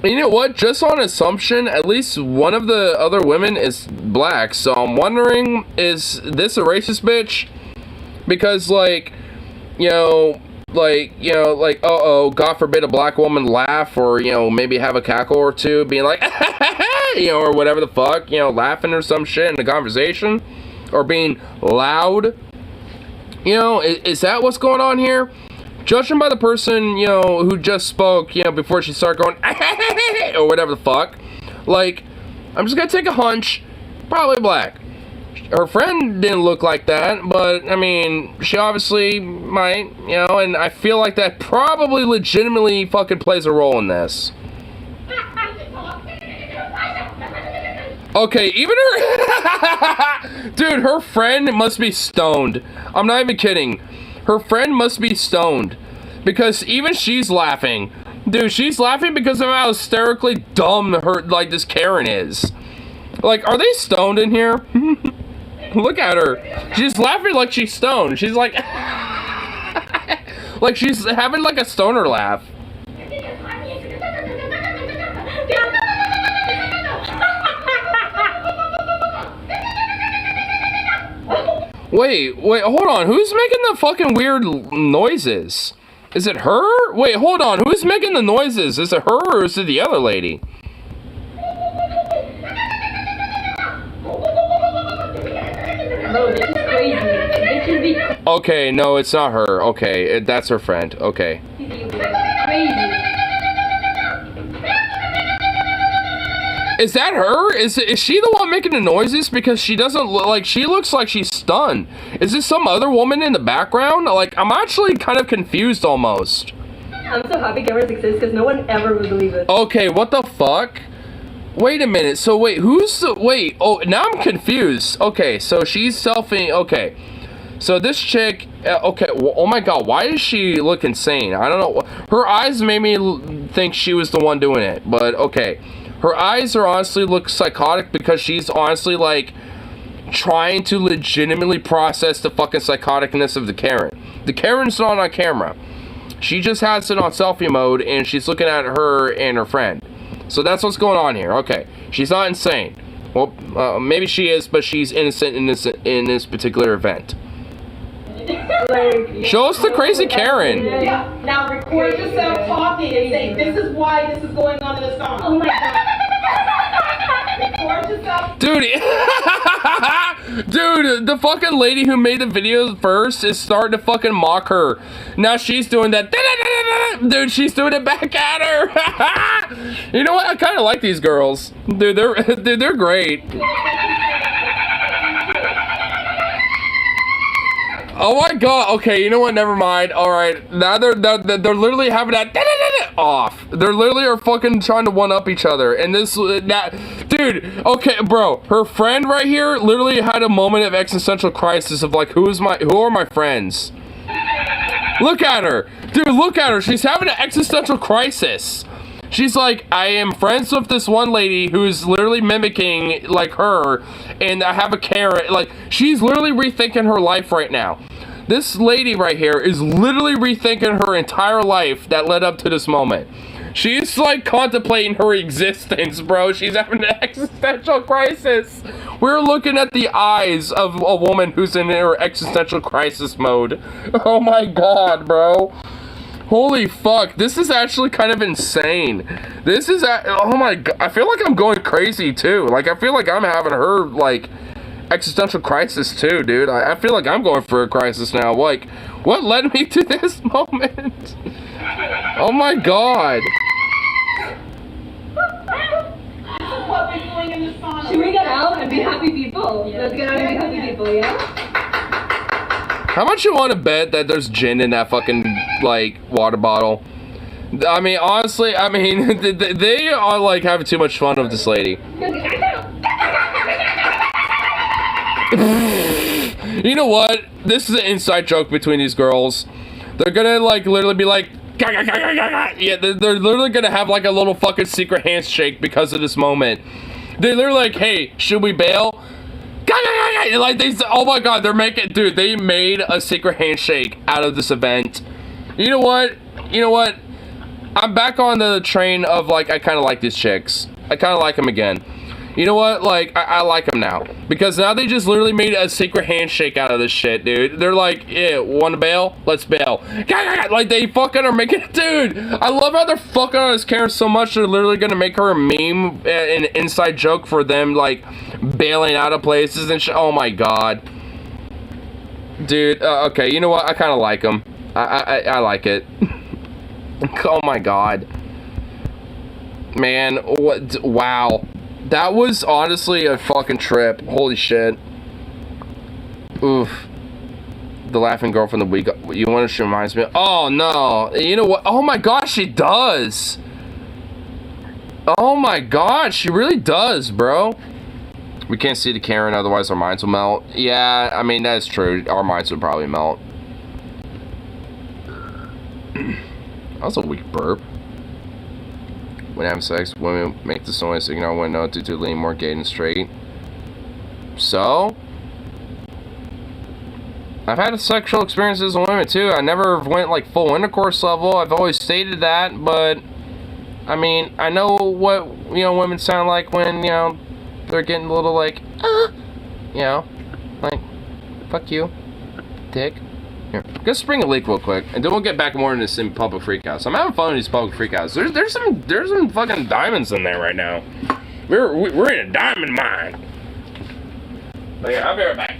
You know what? Just on assumption, at least one of the other women is black, so I'm wondering, is this a racist bitch? Because, like, you know, uh-oh, God forbid a black woman laugh, or, you know, maybe have a cackle or two, being like, you know, or whatever the fuck, you know, laughing or some shit in the conversation, or being loud. You know, is that what's going on here? Judging by the person, you know, who just spoke, you know, before she started going, or whatever the fuck, like, I'm just gonna take a hunch, probably black. Her friend didn't look like that, but, I mean, she obviously might, you know, and I feel like that probably legitimately fucking plays a role in this. Okay, even her... Dude, her friend must be stoned. I'm not even kidding. Her friend must be stoned. Because even she's laughing. Dude, she's laughing because of how hysterically dumb like this Karen is. Like, are they stoned in here? Look at her. She's laughing like she's stoned. She's like, like she's having like a stoner laugh. Wait, hold on. Who's making the fucking weird noises? Is it her? Wait, hold on. Who's making the noises? Is it her or is it the other lady? Bro, this is crazy. This should be Okay, no, it's not her. Okay, that's her friend. Okay. crazy. Is that her? Is she the one making the noises? Because she doesn't look like, she looks like she's stunned. Is this some other woman in the background? Like, I'm actually kind of confused almost. I'm so happy cameras exist because no one ever would believe it. Okay, what the fuck? Wait a minute. So wait, who's the, wait, oh, now I'm confused. Okay, so she's selfie, okay. So this chick, okay, well, oh my god, why does she look insane? I don't know. Her eyes made me think she was the one doing it, but okay. Her eyes are honestly look psychotic because she's honestly like trying to legitimately process the fucking psychoticness of the Karen. The Karen's not on camera. She just has it on selfie mode and she's looking at her and her friend. So that's what's going on here. Okay, she's not insane. Well, maybe she is, but she's innocent in this particular event. Like, Show us the crazy Karen. Yeah. Now record yourself talking and say, this is why this is going on in the song. oh my god. Record yourself. Dude, dude, the fucking lady who made the video first is starting to fucking mock her. Now she's doing that. Dude, she's doing it back at her. You know what? I kind of like these girls. Dude, they're great. Oh my god. Okay, you know what? Never mind. All right, now they're literally having that off. They're literally are fucking trying to one up each other. And this dude. Okay, bro. Her friend right here literally had a moment of existential crisis of like, who are my friends? Look at her, dude. Look at her. She's having an existential crisis. She's like, I am friends with this one lady who's literally mimicking like her, and I have a Karen. Like, she's literally rethinking her life right now. This lady right here is literally rethinking her entire life that led up to this moment. She's like contemplating her existence, bro. She's having an existential crisis. We're looking at the eyes of a woman who's in her existential crisis mode. Oh my god, bro. Holy fuck, this is actually kind of insane. This is, oh my god, I feel like I'm going crazy too. Like, I feel like I'm having her, like, existential crisis too, dude. I feel like I'm going for a crisis now. Like, what led me to this moment? Oh my god. What we're doing in the song. Should we get out and be happy people? Yeah. Let's get out and be happy people, yeah? How much you want to bet that there's gin in that fucking, like, water bottle? I mean, honestly, I mean, they are, like, having too much fun with this lady. You know what? This is an inside joke between these girls. They're gonna, like, literally be like, yeah, they're literally gonna have, like, a little fucking secret handshake because of this moment. They're literally like, hey, should we bail? Like, oh my god, they're making, dude, they made a secret handshake out of this event. You know what? You know what? I'm back on the train of, like, I kind of like these chicks. I kind of like them again. You know what? Like, I like them now. Because now they just literally made a secret handshake out of this shit, dude. They're like, yeah, want to bail? Let's bail. Like, they fucking are making it. Dude, I love how they're fucking on this Karen so much. They're literally going to make her a meme, an inside joke for them, like, bailing out of places and shit. Oh, my God. Dude, okay, you know what? I kind of like them. I like it. Oh, my God. Man, what? Wow. That was honestly a fucking trip. Holy shit. Oof. The laughing girl from the week. You know what she reminds me of? Oh, no. You know what? Oh, my gosh, she does. Oh, my god. She really does, bro. We can't see the Karen, otherwise our minds will melt. Yeah, I mean, that's true. Our minds would probably melt. That was a weak burp. when having sex, women make this noise, ignore one note due to lean more gay and straight. So, I've had sexual experiences with women too. I never went like full intercourse level. I've always stated that, but I mean, I know what, you know, women sound like when, you know, they're getting a little like, you know, like, fuck you, dick. Here, let's spring a leak real quick, and then we'll get back more into this in public freakouts. I'm having fun with these public freakouts. There's some fucking diamonds in there right now. We're in a diamond mine. But yeah, I'll be right back.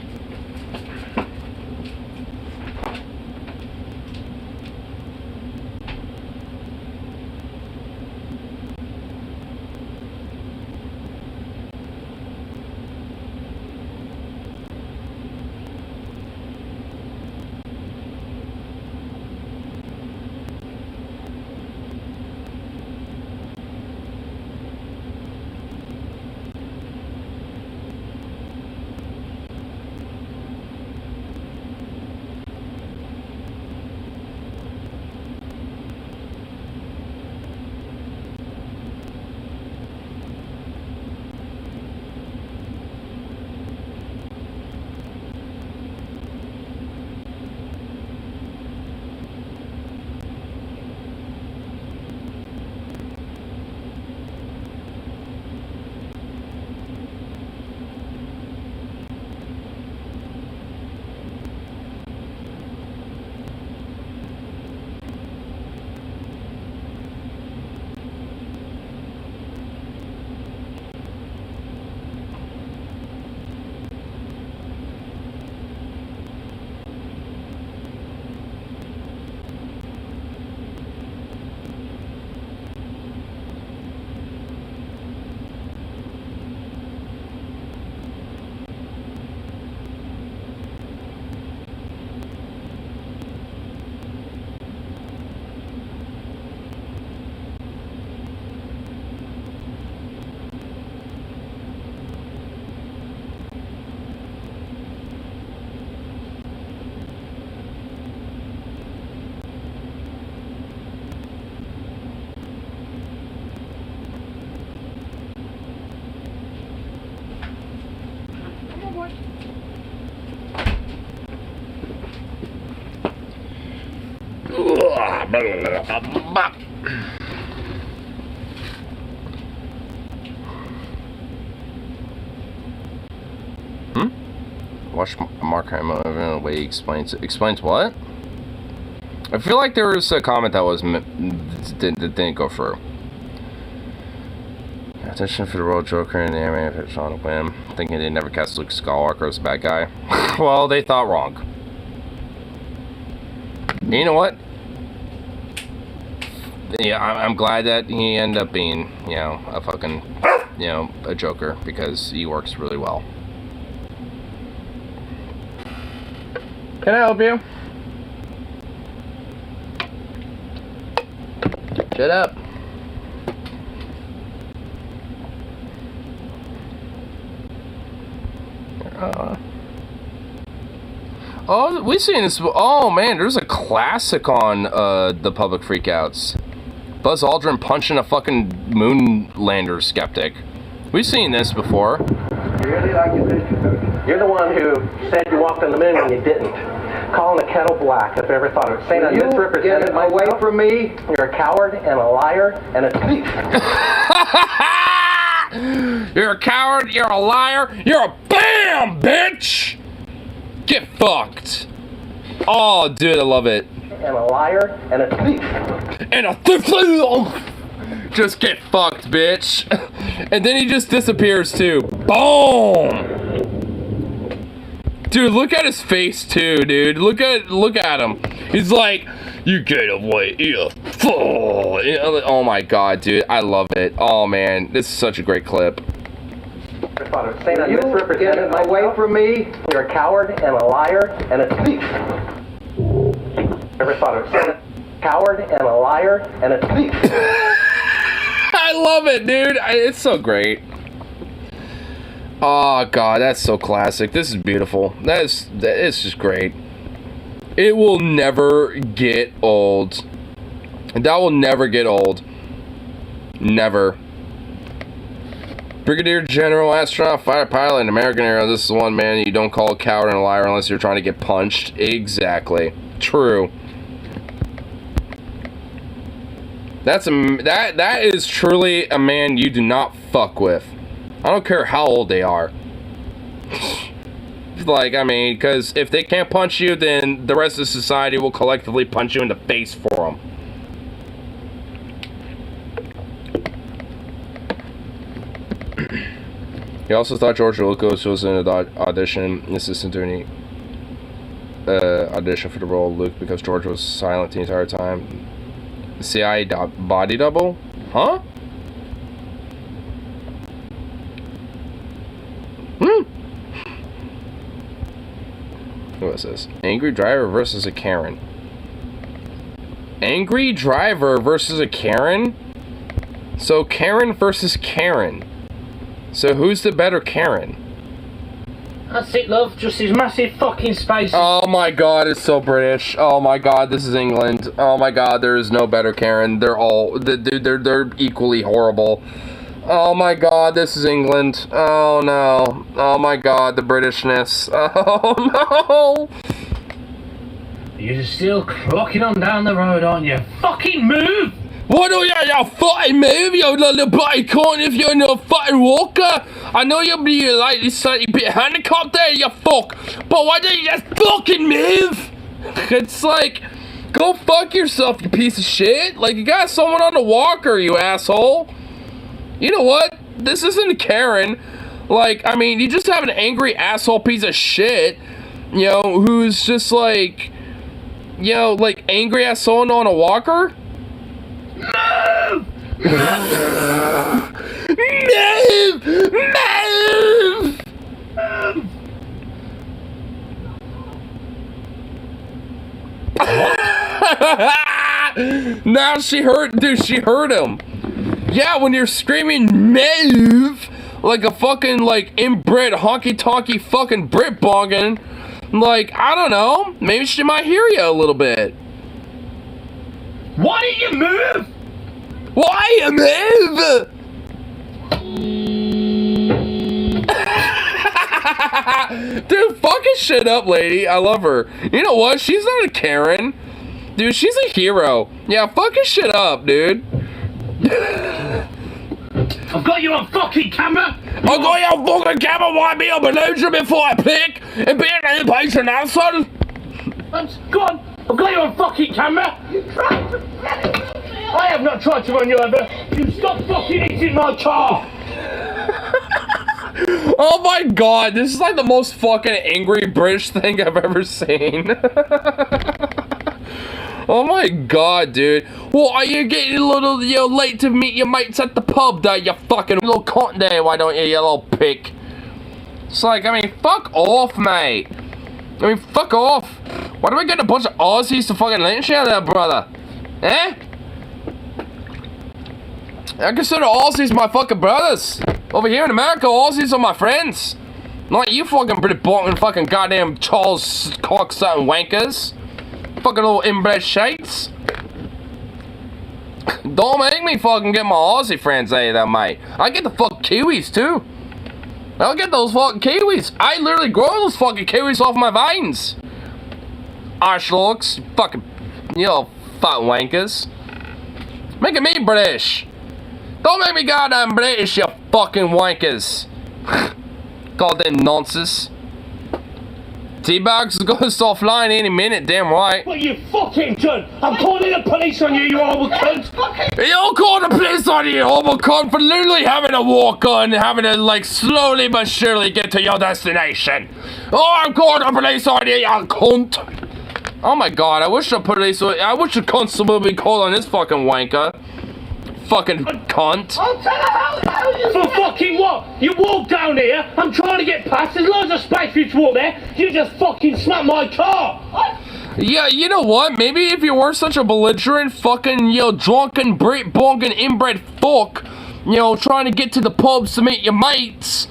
Watch Mark Hamill in a way he explains it. Explains what? I feel like there was a comment that was that didn't go through. Attention for the role of Joker in the animated Sean Quinn, thinking they never cast Luke Skywalker as a bad guy. Well, they thought wrong. You know what? Yeah, I'm glad that he ended up being, you know, a fucking, you know, a Joker, because he works really well. Can I help you? Shut up. Oh, we've seen this. Oh man, there's a classic on the public freakouts. Buzz Aldrin punching a fucking moonlander skeptic. We've seen this before. You really like your picture, don't you? You're the one who said you walked on the moon when you didn't. Calling the kettle black, if I ever thought of it. Saying I misrepresented myself. Away from me. You're a coward and a liar and a thief. You're a coward, you're a liar, you're a BAM, bitch! Get fucked. Oh, dude, I love it. And a liar and a thief. And a thief. Just get fucked, bitch. And then he just disappears too. Boom. Dude, look at his face too, dude. Look at him. He's like, you get away, you fool. Oh my god, dude, I love it. Oh man, this is such a great clip. Saying I misrepresented myself. Away from me. You're a coward and a liar and a thief. Never thought of it. Coward and a liar and a thief. I love it, dude. It's so great. Oh god, that's so classic. This is beautiful. It's just great. It will never get old. That will never get old. Never. Brigadier General, astronaut, fighter pilot, and American hero. This is one man you don't call a coward and a liar unless you're trying to get punched. Exactly. True. That is truly a man you do not fuck with. I don't care how old they are. Like, I mean, because if they can't punch you, then the rest of society will collectively punch you in the face for them. He also thought George Lucas was in an audition assistant doing audition for the role of Luke because George was silent the entire time. CIA body double? Huh? What is this? Angry driver versus a Karen. Angry driver versus a Karen? So Karen versus Karen. So who's the better Karen? That's it, love. Just these massive fucking spaces. Oh my god, it's so British. Oh my god, this is England. Oh my god, there is no better Karen. They're all, they're equally horrible. Oh my god, this is England. Oh no. Oh my god, the Britishness. Oh no. You're still clocking on down the road, aren't you? Fucking move! What are you fucking move, you little bloody cunt, if you're no fucking walker? I know you'll be like this slightly bit handicapped there, you fuck. But why don't you just fucking move? It's like, go fuck yourself, you piece of shit. Like, you got someone on the walker, you asshole. You know what? This isn't a Karen. Like, I mean, you just have an angry asshole piece of shit, you know, who's just like, you know, like angry at someone on a walker. Move! Move! Move! Now she hurt, dude, she hurt him. Yeah, when you're screaming move like a fucking like inbred honky-tonky fucking Brit bongin', like, I don't know, maybe she might hear you a little bit. Why don't you move? Why you move? Dude, fucking shit up, lady. I love her. You know what? She's not a Karen. Dude, she's a hero. Yeah, fucking shit up, dude. I've got you on fucking camera. I've got you on fucking camera. Why be a belligerent before I pick and be an impatient asshole? Go on. I've got you on fucking camera. I have not tried to run you over. You stop fucking eating my car. Oh my god, this is like the most fucking angry British thing I've ever seen. Oh my god, dude. Well, are you getting a little, you know, late to meet your mates at the pub there, you fucking little cunt there, why don't you, you little prick? It's like, I mean, fuck off, mate. I mean, fuck off. Why do we get a bunch of Aussies to fucking lynch you there, brother? Eh? I consider Aussies my fucking brothers. Over here in America, Aussies are my friends. Not you fucking British Bolton fucking goddamn Charles cocksucking wankers. Fucking little inbred shites. Don't make me fucking get my Aussie friends out of that, mate. I get the fucking Kiwis too. I'll get those fucking Kiwis. I literally grow those fucking Kiwis off my vines. Arshlocks, fucking, you know, fat wankers. Making me British. Don't make me goddamn British, you fucking wankers. Goddamn nonsense. T-Bags is gonna start flying any minute, damn right. What you fucking done? I'm calling the police on you, you horrible cunt. You'll call the police on you, horrible cunt, for literally having to walk on, having to, like, slowly but surely get to your destination. Oh, I'm calling the police on you, you cunt. Oh my god, I wish the constable would be calling this fucking wanker. Fucking cunt. For fucking what? You walk down here, I'm trying to get past, there's loads of space for you to walk there, you just fucking smacked my car! Yeah, you know what? Maybe if you weren't such a belligerent fucking, you know, drunken, bonking, inbred fuck, you know, trying to get to the pubs to meet your mates,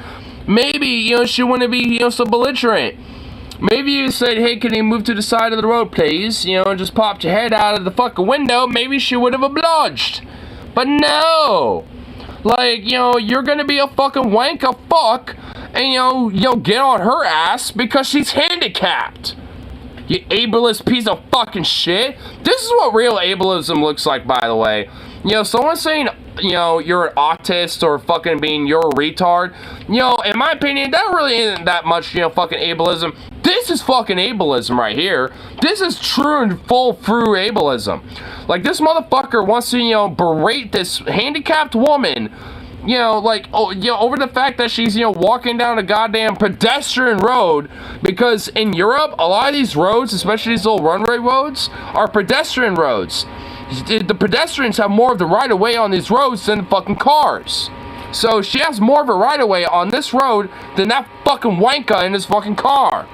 maybe, you know, she wouldn't be, you know, so belligerent. Maybe you said, hey, can you move to the side of the road, please? You know, just popped your head out of the fucking window, maybe she would have obliged. But no! Like, you know, you're gonna be a fucking wanker fuck and, you know, get on her ass because she's handicapped. You ableist piece of fucking shit. This is what real ableism looks like, by the way. You know, someone saying, you know, you're an autist or fucking being you're a retard. You know, in my opinion, that really isn't that much, you know, fucking ableism. This is fucking ableism right here. This is true and full through ableism. Like, this motherfucker wants to, you know, berate this handicapped woman, you know, like, oh, you know, over the fact that she's, you know, walking down a goddamn pedestrian road, because in Europe, a lot of these roads, especially these little runway roads, are pedestrian roads. The pedestrians have more of the right-of-way on these roads than the fucking cars. So she has more of a right-of-way on this road than that fucking wanker in his fucking car.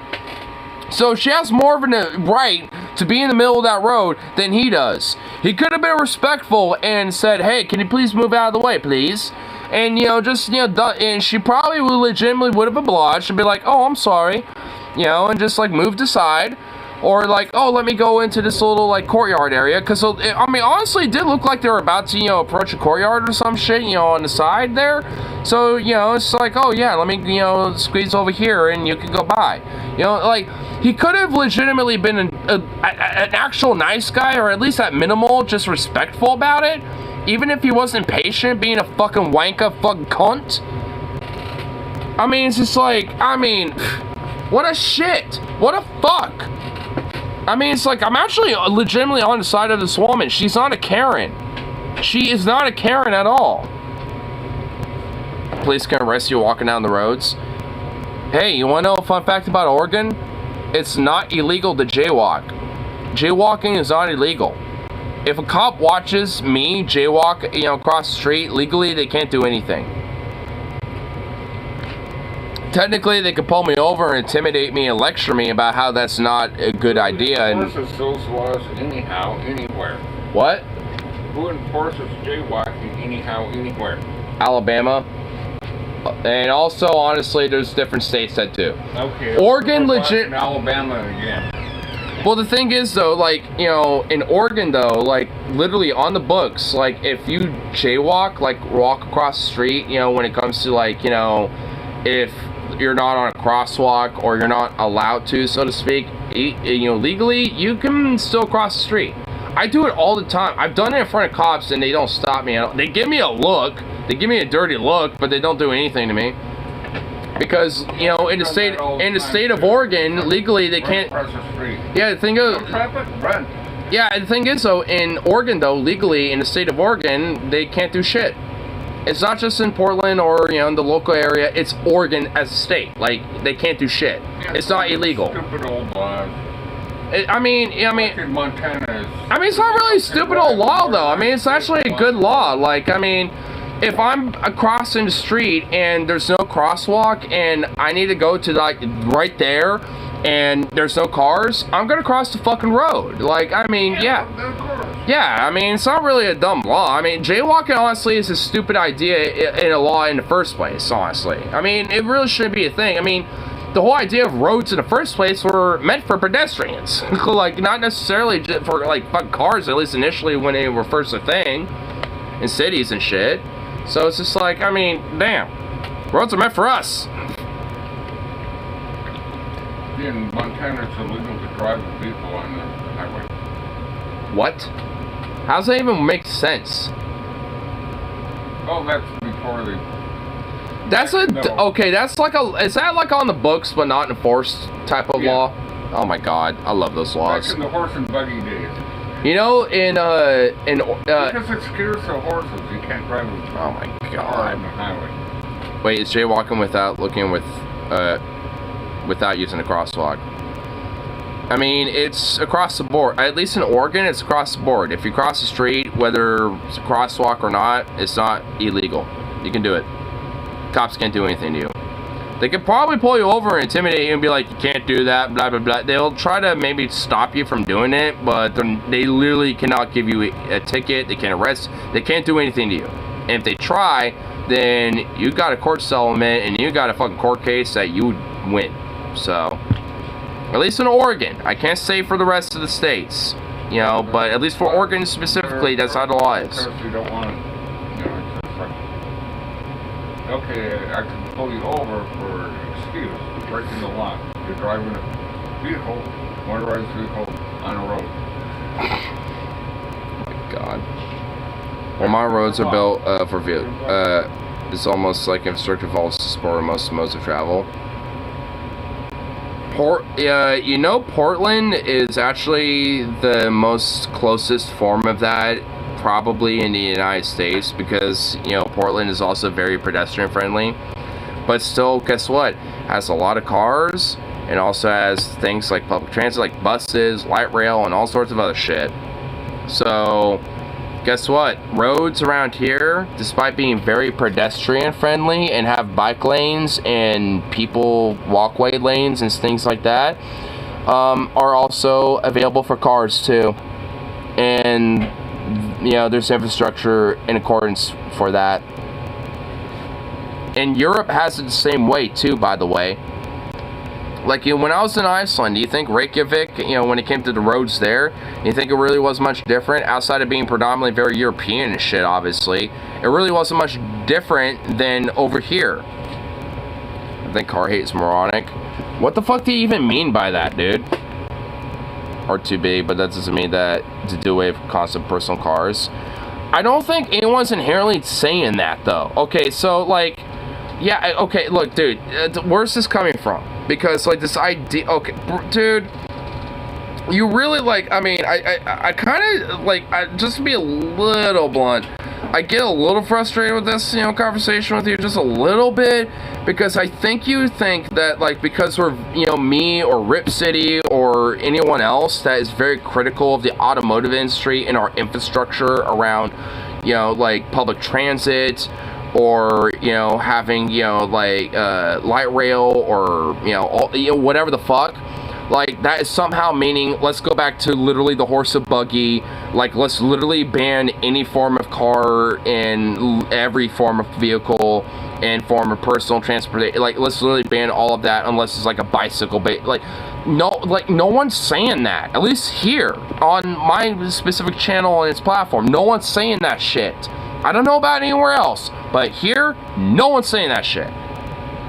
So she has more of a right to be in the middle of that road than he does. He could have been respectful and said, hey, can you please move out of the way, please? And, you know, just, you know, and she probably legitimately would have obliged and be like, oh, I'm sorry, you know, and just, like, moved aside. Or, like, oh, let me go into this little, like, courtyard area. Because, I mean, honestly, it did look like they were about to, you know, approach a courtyard or some shit, you know, on the side there. So, you know, it's like, oh, yeah, let me, you know, squeeze over here and you can go by. You know, like, he could have legitimately been an actual nice guy, or at least at minimal, just respectful about it. Even if he wasn't patient, being a fucking wanker fucking cunt. I mean, it's just like, I mean, what a shit. What a fuck. I mean, it's like, I'm actually legitimately on the side of this woman. She's not a Karen. She is not a Karen at all. Police can arrest you walking down the roads. Hey, you want to know a fun fact about Oregon? It's not illegal to jaywalk. Jaywalking is not illegal. If a cop watches me jaywalk, you know, across the street, legally, they can't do anything. Technically, they could pull me over and intimidate me and lecture me about how that's not a good idea. Who enforces those laws anyhow, anywhere? What? Who enforces jaywalking anyhow, anywhere? Alabama. And also, honestly, there's different states that do. Okay. Oregon legit. Alabama again. Well, the thing is, though, like, you know, in Oregon, though, like, literally on the books, like, if you jaywalk, like, walk across the street, you know, when it comes to, like, you know, if you're not on a crosswalk or you're not allowed to, so to speak, you know, legally, you can still cross the street. I do it all the time. I've done it in front of cops and they don't stop me. They give me a look. They give me a dirty look, but they don't do anything to me. Because, you know, in the state of Oregon, legally they can't. Yeah, the thing is. Yeah, the thing is, though, in Oregon, though, legally in the state of Oregon, they can't do shit. It's not just in Portland or, you know, in the local area. It's Oregon as a state. Like, they can't do shit. It's not illegal. Stupid old laws. I mean, Montana is. I mean, it's not really a stupid old law, though. I mean, it's actually a good law. Like, I mean, if I'm crossing the street and there's no crosswalk and I need to go to, like, right there and there's no cars, I'm gonna cross the fucking road. Like, I mean, yeah. Yeah, I mean, it's not really a dumb law. I mean, jaywalking, honestly, is a stupid idea in a law in the first place, honestly. I mean, it really shouldn't be a thing. I mean, the whole idea of roads in the first place were meant for pedestrians. Like, not necessarily just for, like, fucking cars, at least initially when they were first a thing in cities and shit. So it's just like, I mean, damn. Roads are meant for us. In Montana, it's illegal to drive a vehicle on the highway. What? How does that even make sense? Oh, that's before they... That's a... No. Okay, that's like a... Is that like on the books but not enforced type of law? Oh my god, I love those laws. Back in the horse and buggy days. You know, because it scares the horses, you can't drive them. Oh my god. On the highway. Wait, is jaywalking without looking without using a crosswalk? I mean, it's across the board. At least in Oregon, it's across the board. If you cross the street, whether it's a crosswalk or not, it's not illegal. You can do it. Cops can't do anything to you. They could probably pull you over and intimidate you and be like, you can't do that, blah, blah, blah. They'll try to maybe stop you from doing it, but they literally cannot give you a ticket. They can't arrest. They can't do anything to you. And if they try, then you got a court settlement and you got a fucking court case that you would win. So... At least in Oregon. I can't say for the rest of the states, you know, but at least for Oregon specifically, that's how the law is. You don't want okay, I can pull you over for an excuse, breaking the law. You're driving a vehicle, motorized vehicle, on a road. Oh my God. Well, my roads are built for vehicle. It's almost like infrastructure vaults for most modes of travel. You know, Portland is actually the most closest form of that, probably in the United States, because, you know, Portland is also very pedestrian friendly. But still, guess what? Has a lot of cars, and also has things like public transit, like buses, light rail, and all sorts of other shit. So, guess what? Roads around here, despite being very pedestrian friendly and have bike lanes and people walkway lanes and things like that, are also available for cars too. And, you know, there's infrastructure in accordance for that. And Europe has it the same way too, by the way. Like, you know, when I was in Iceland, do you think Reykjavik, you know, when it came to the roads there, you think it really was much different? Outside of being predominantly very European and shit, obviously, it really wasn't much different than over here. I think car hate is moronic. What the fuck do you even mean by that, dude? R2B, but that doesn't mean that to do away with constant personal cars. I don't think anyone's inherently saying that, though. Okay, so, like, yeah, okay, look, dude, where's this coming from? Because, like, this idea, okay, dude, you really, like, I mean, I kind of, like, just to be a little blunt, I get a little frustrated with this, you know, conversation with you, just a little bit, because I think you think that, like, because we're, you know, me or Rip City or anyone else that is very critical of the automotive industry and our infrastructure around, you know, like, public transit, or, you know, having, you know, like, light rail, or, you know, whatever the fuck, like, that is somehow meaning, let's go back to literally the horse and buggy, like, let's literally ban any form of car and every form of vehicle and form of personal transportation, like, let's literally ban all of that unless it's, like, a bicycle, like, no one's saying that, at least here, on my specific channel and its platform, no one's saying that shit. I don't know about anywhere else, but here, no one's saying that shit.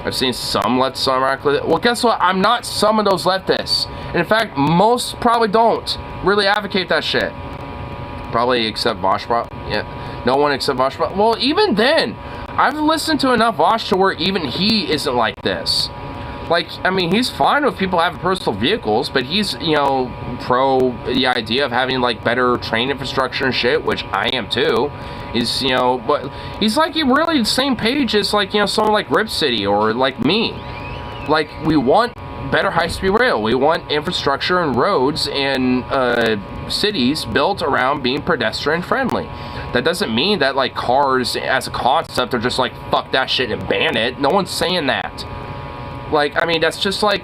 I've seen some leftists, some radicalists. Well, guess what? I'm not some of those leftists. And in fact, most probably don't really advocate that shit. Probably except Voshpa. Yeah, no one except Voshpa. Well, even then, I've listened to enough Vosh to where even he isn't like this. Like, I mean, he's fine with people having personal vehicles, but he's, you know, pro the idea of having, like, better train infrastructure and shit, which I am too. He's, you know, but he's, like, really the same page as, like, you know, someone like Rip City or, like, me. Like, we want better high-speed rail. We want infrastructure and roads and cities built around being pedestrian friendly. That doesn't mean that, like, cars as a concept are just like, fuck that shit and ban it. No one's saying that. Like, I mean, that's just, like,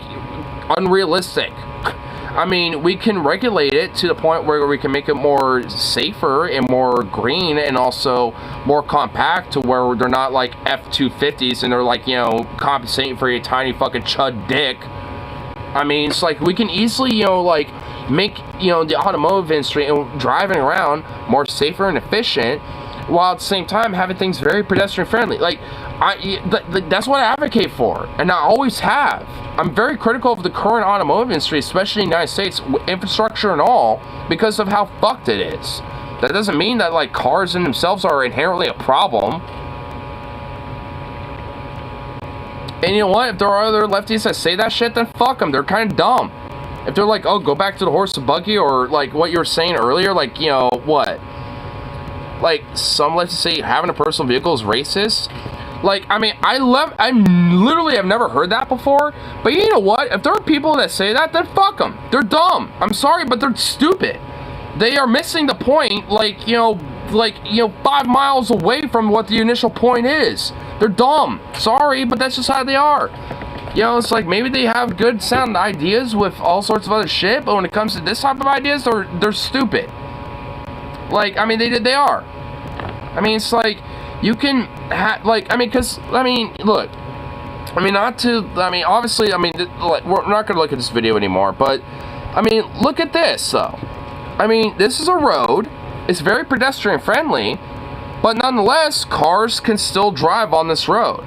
unrealistic. I mean, we can regulate it to the point where we can make it more safer and more green and also more compact, to where they're not like F-250s and they're, like, you know, compensating for your tiny fucking chud dick. I mean, it's like we can easily, you know, like, make, you know, the automotive industry and driving around more safer and efficient, while at the same time having things very pedestrian friendly. Like, that's what I advocate for, and I always have. I'm very critical of the current automotive industry, especially in the United States, infrastructure and all, because of how fucked it is. That doesn't mean that, like, cars in themselves are inherently a problem. And you know what? If there are other lefties that say that shit, then fuck them. They're kind of dumb. If they're like, oh, go back to the horse and buggy, or like what you were saying earlier, like, you know, what? Like, some lefties say having a personal vehicle is racist. Like, I mean, I literally have never heard that before, but you know what? If there are people that say that, then fuck them. They're dumb. I'm sorry, but they're stupid. They are missing the point, like, you know, 5 miles away from what the initial point is. They're dumb. Sorry, but that's just how they are. You know, it's like, maybe they have good sound ideas with all sorts of other shit, but when it comes to this type of ideas, they're stupid. Like, I mean, they are. I mean, it's like, you can like, I mean, because, I mean, look, I mean, obviously, I mean, like, we're not going to look at this video anymore, but, I mean, look at this, though. I mean, this is a road, it's very pedestrian friendly, But nonetheless, cars can still drive on this road.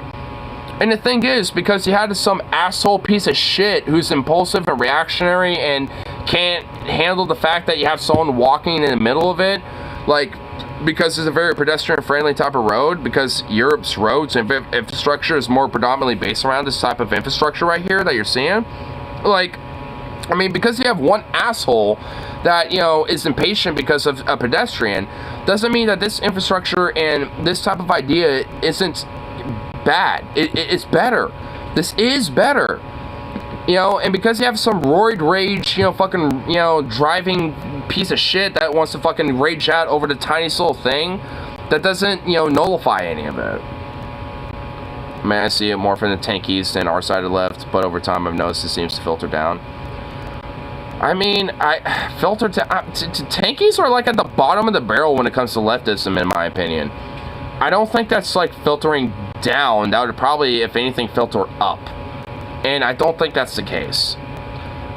And the thing is, because you had some asshole piece of shit who's impulsive and reactionary and can't handle the fact that you have someone walking in the middle of it, like, because it's a very pedestrian-friendly type of road, because Europe's roads and infrastructure is more predominantly based around this type of infrastructure right here that you're seeing. Like, I mean, because you have one asshole that, you know, is impatient because of a pedestrian, doesn't mean that this infrastructure and this type of idea isn't bad. It's better. This is better. You know, and because you have some roid rage, you know, fucking, you know, driving piece of shit that wants to fucking rage out over the tiniest little thing, that doesn't, you know, nullify any of it. I mean, I see it more from the tankies than our side of the left, but over time I've noticed it seems to filter down. I mean, tankies are like at the bottom of the barrel when it comes to leftism, in my opinion. I don't think that's like filtering down. That would probably, if anything, filter up. And I don't think that's the case.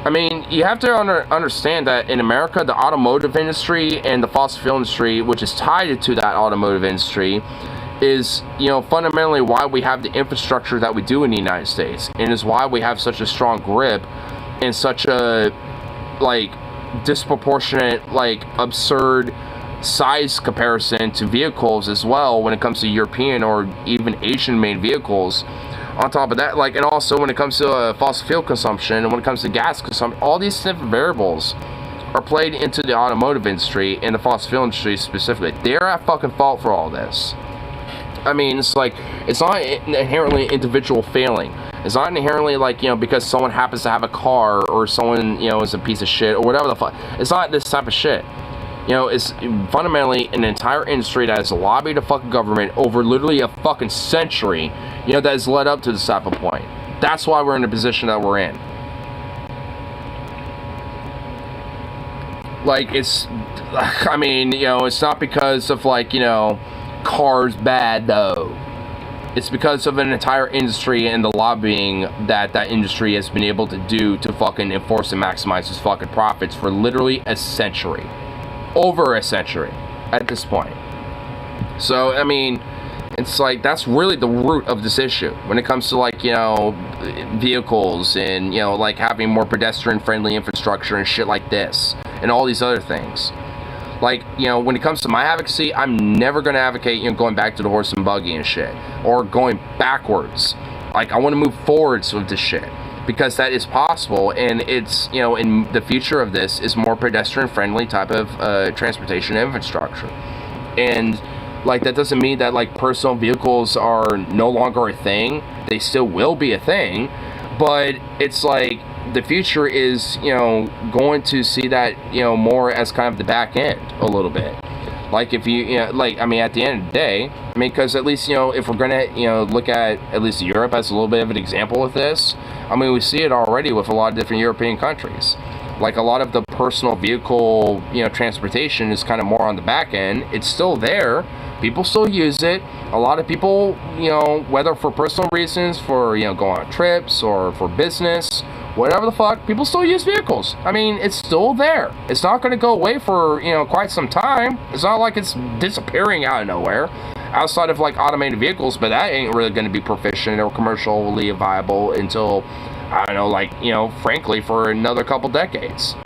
I mean, you have to understand that in America, the automotive industry and the fossil fuel industry, which is tied to that automotive industry, is, you know, fundamentally why we have the infrastructure that we do in the United States, and is why we have such a strong grip and such a, like, disproportionate, like, absurd size comparison to vehicles as well when it comes to European or even Asian made vehicles. On top of that, like, and also when it comes to fossil fuel consumption and when it comes to gas consumption, all these different variables are played into the automotive industry and the fossil fuel industry specifically. They're at fucking fault for all this. I mean, it's like, it's not inherently individual failing. It's not inherently like, you know, because someone happens to have a car or someone, you know, is a piece of shit or whatever the fuck. It's not this type of shit. You know, it's fundamentally an entire industry that has lobbied a fucking government over literally a fucking century, you know, that has led up to this type of point. That's why we're in the position that we're in. Like, it's, I mean, you know, it's not because of, like, you know, cars bad, though. It's because of an entire industry and the lobbying that that industry has been able to do to fucking enforce and maximize its fucking profits for literally a century. Over a century at this point. So, I mean, it's like, that's really the root of this issue when it comes to, like, you know, vehicles and, you know, like having more pedestrian friendly infrastructure and shit like this and all these other things. Like, you know, when it comes to my advocacy, I'm never going to advocate, you know, going back to the horse and buggy and shit, or going backwards. Like, I want to move forwards with this shit, because that is possible, and it's, you know, in the future of this is more pedestrian friendly type of transportation infrastructure. And, like, that doesn't mean that, like, personal vehicles are no longer a thing. They still will be a thing, but it's like the future is, you know, going to see that, you know, more as kind of the back end a little bit. Like, if you know, like, I mean, at the end of the day, I mean, because at least, you know, if we're gonna, you know, look at least Europe as a little bit of an example with this, I mean, we see it already with a lot of different European countries. Like, a lot of the personal vehicle, you know, transportation is kind of more on the back end. It's still there. People still use it. A lot of people, you know, whether for personal reasons, for, you know, going on trips or for business, whatever the fuck, people still use vehicles. I mean, it's still there. It's not going to go away for, you know, quite some time. It's not like it's disappearing out of nowhere outside of, like, automated vehicles, but that ain't really going to be proficient or commercially viable until, I don't know, like, you know, frankly, for another couple decades.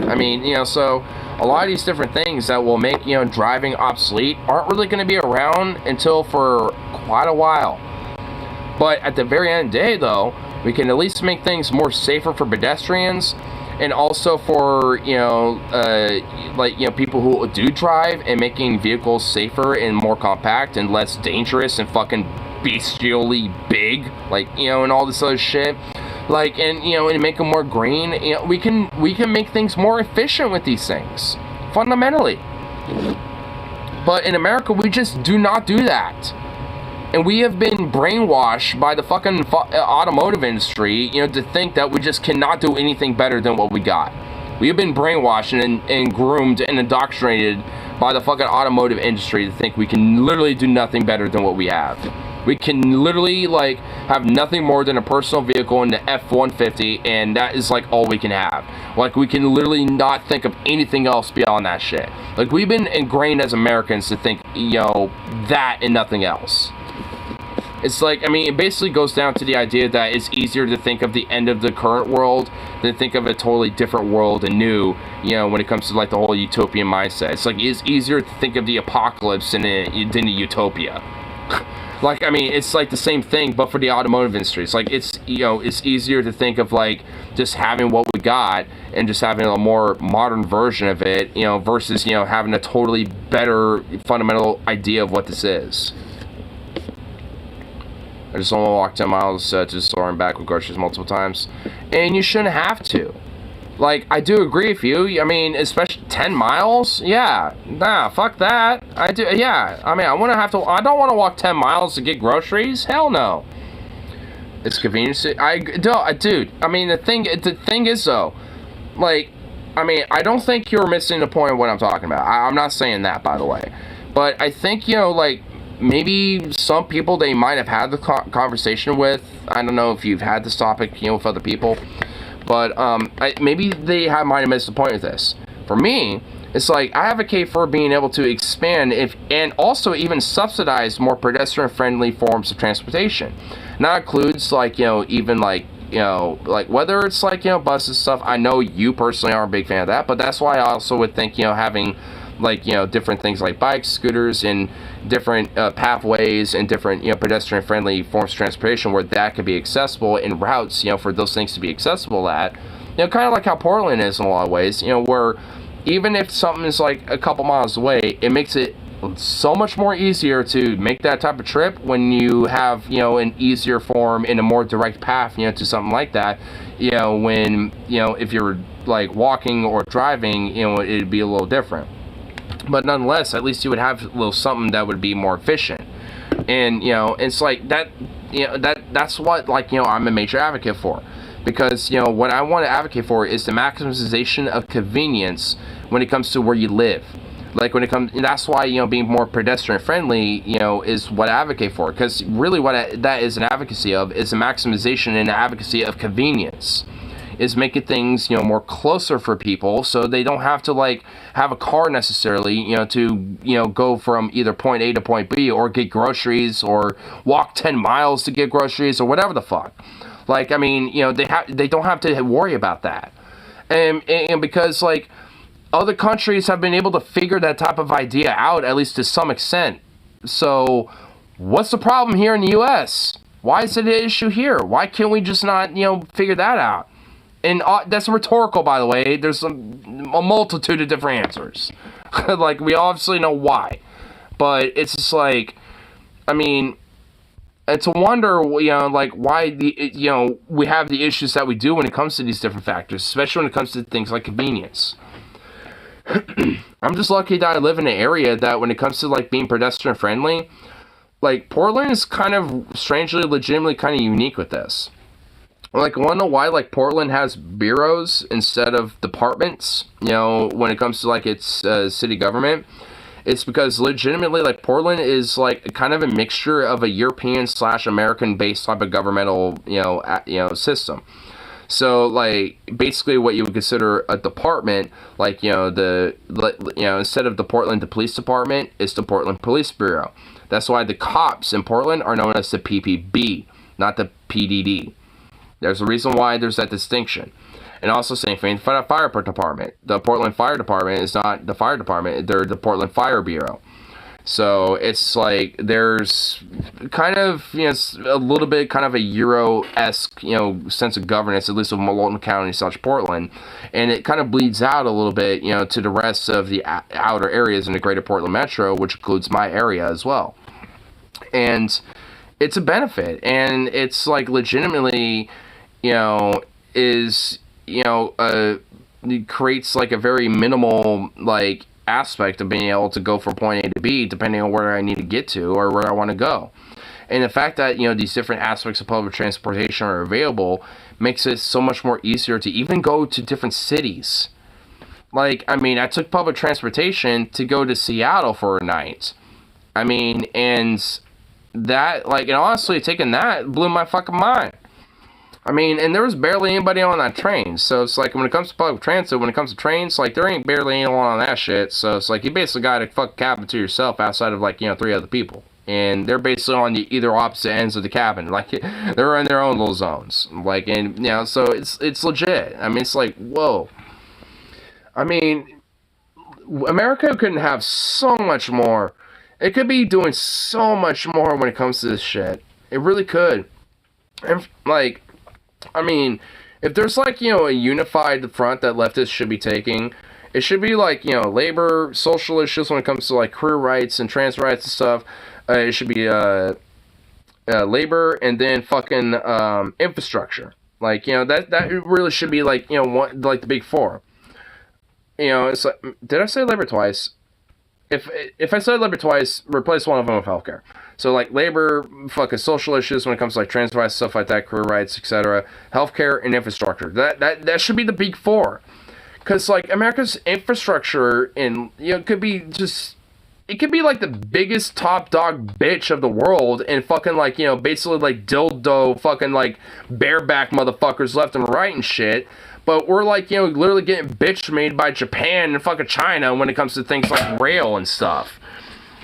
I mean, you know, so a lot of these different things that will make, you know, driving obsolete aren't really going to be around until for quite a while. But at the very end of the day, though, we can at least make things more safer for pedestrians, and also for, you know, like, you know, people who do drive, and making vehicles safer and more compact and less dangerous and fucking bestially big, like, you know, and all this other shit. Like, and, you know, and make them more green. You know, we can make things more efficient with these things, fundamentally. But in America, we just do not do that. And we have been brainwashed by the fucking automotive industry, you know, to think that we just cannot do anything better than what we got. We have been brainwashed and groomed and indoctrinated by the fucking automotive industry to think we can literally do nothing better than what we have. We can literally, like, have nothing more than a personal vehicle in the F-150, and that is, like, all we can have. Like, we can literally not think of anything else beyond that shit. Like, we've been ingrained as Americans to think, you know, that and nothing else. It's like, I mean, it basically goes down to the idea that it's easier to think of the end of the current world than think of a totally different world and new, you know, when it comes to, like, the whole utopian mindset. It's like, it's easier to think of the apocalypse than a utopia. Like, I mean, it's like the same thing, but for the automotive industry. It's like, it's, you know, it's easier to think of, like, just having what we got and just having a more modern version of it, you know, versus, you know, having a totally better fundamental idea of what this is. I just want to walk 10 miles to the store and back with groceries multiple times. And you shouldn't have to. Like, I do agree with you. I mean, especially 10 miles? Yeah. Nah, fuck that. I do, yeah. I mean, I don't want to walk 10 miles to get groceries. Hell no. It's convenient. Dude, I mean, the thing is, though, like, I mean, I don't think you're missing the point of what I'm talking about. I'm not saying that, by the way. But I think, you know, like, maybe some people they might have had the conversation with. I don't know if you've had this topic, you know, with other people, but maybe they might have missed the point of this. For me, it's like I advocate for being able to expand and also even subsidize more pedestrian-friendly forms of transportation. And that includes, like, you know, even like, you know, like whether it's like, you know, buses and stuff. I know you personally aren't a big fan of that, but that's why I also would think, you know, having, like, you know, different things like bikes, scooters, and different pathways and different, you know, pedestrian-friendly forms of transportation where that could be accessible in routes, you know, for those things to be accessible at, you know, kind of like how Portland is in a lot of ways, you know, where even if something is like a couple miles away, it makes it so much more easier to make that type of trip when you have, you know, an easier form and a more direct path, you know, to something like that, you know, when, you know, if you're like walking or driving, you know, it'd be a little different. But nonetheless, at least you would have a little something that would be more efficient. And, you know, it's like that, you know, that's what, like, you know, I'm a major advocate for. Because, you know, what I want to advocate for is the maximization of convenience when it comes to where you live. Like, when it comes, that's why, you know, being more pedestrian friendly, you know, is what I advocate for. Because really what that is an advocacy of is a maximization and an advocacy of convenience. Is making things, you know, more closer for people so they don't have to, like, have a car necessarily, you know, to, you know, go from either point A to point B or get groceries or walk 10 miles to get groceries or whatever the fuck. Like, I mean, you know, they don't have to worry about that. And because, like, other countries have been able to figure that type of idea out, at least to some extent. So what's the problem here in the US? Why is it an issue here? Why can't we just not, you know, figure that out? And that's rhetorical, by the way. There's a multitude of different answers. Like, we obviously know why. But it's just like, I mean, it's a wonder, you know, like, why, you know, we have the issues that we do when it comes to these different factors, especially when it comes to things like convenience. I'm just lucky that I live in an area that when it comes to, like, being pedestrian friendly, like, Portland is kind of strangely, legitimately kind of unique with this. Like, I want to know why, like, Portland has bureaus instead of departments, you know, when it comes to, like, its city government. It's because legitimately, like, Portland is, like, kind of a mixture of a European/American-based type of governmental, you know, system. So, like, basically what you would consider a department, like, you know, instead of the Portland Police Department, it's the Portland Police Bureau. That's why the cops in Portland are known as the PPB, not the PDD. There's a reason why there's that distinction. And also same thing for the fire department. The Portland Fire Department is not the fire department, they're the Portland Fire Bureau. So it's like there's kind of, you know, a little bit kind of a Euro-esque, you know, sense of governance, at least with Malton County / Portland. And it kind of bleeds out a little bit, you know, to the rest of the outer areas in the greater Portland metro, which includes my area as well. And it's a benefit. And it's like legitimately, you know, is, you know, it creates like a very minimal, like, aspect of being able to go from point A to B, depending on where I need to get to or where I want to go. And the fact that, you know, these different aspects of public transportation are available makes it so much more easier to even go to different cities. Like, I mean, I took public transportation to go to Seattle for a night. I mean, and that, like, and honestly, taking that blew my fucking mind. I mean, and there was barely anybody on that train. So it's like, when it comes to public transit, when it comes to trains, like, there ain't barely anyone on that shit. So it's like, you basically got a fucking cabin to yourself outside of, like, 3 other people. And they're basically on the either opposite ends of the cabin. Like, they're in their own little zones. Like, and, so it's legit. I mean, it's like, whoa. I mean, America couldn't have so much more. It could be doing so much more when it comes to this shit. It really could. And, like, I mean, if there's, like, a unified front that leftists should be taking, it should be, like, labor, social issues when it comes to, like, career rights and trans rights and stuff. It should be, labor and then fucking, infrastructure. Like, that really should be, like, like, the big four. It's like, did I say labor twice? If I said labor twice, replace one of them with healthcare. So, like, labor, fucking social issues when it comes to, like, trans rights, stuff like that, career rights, etc. Healthcare and infrastructure. That should be the big four. Because, like, America's infrastructure and, could be just... It could be, like, the biggest top dog bitch of the world and fucking, like, basically, like, dildo fucking, like, bareback motherfuckers left and right and shit. But we're, like, literally getting bitch made by Japan and fucking China when it comes to things like rail and stuff.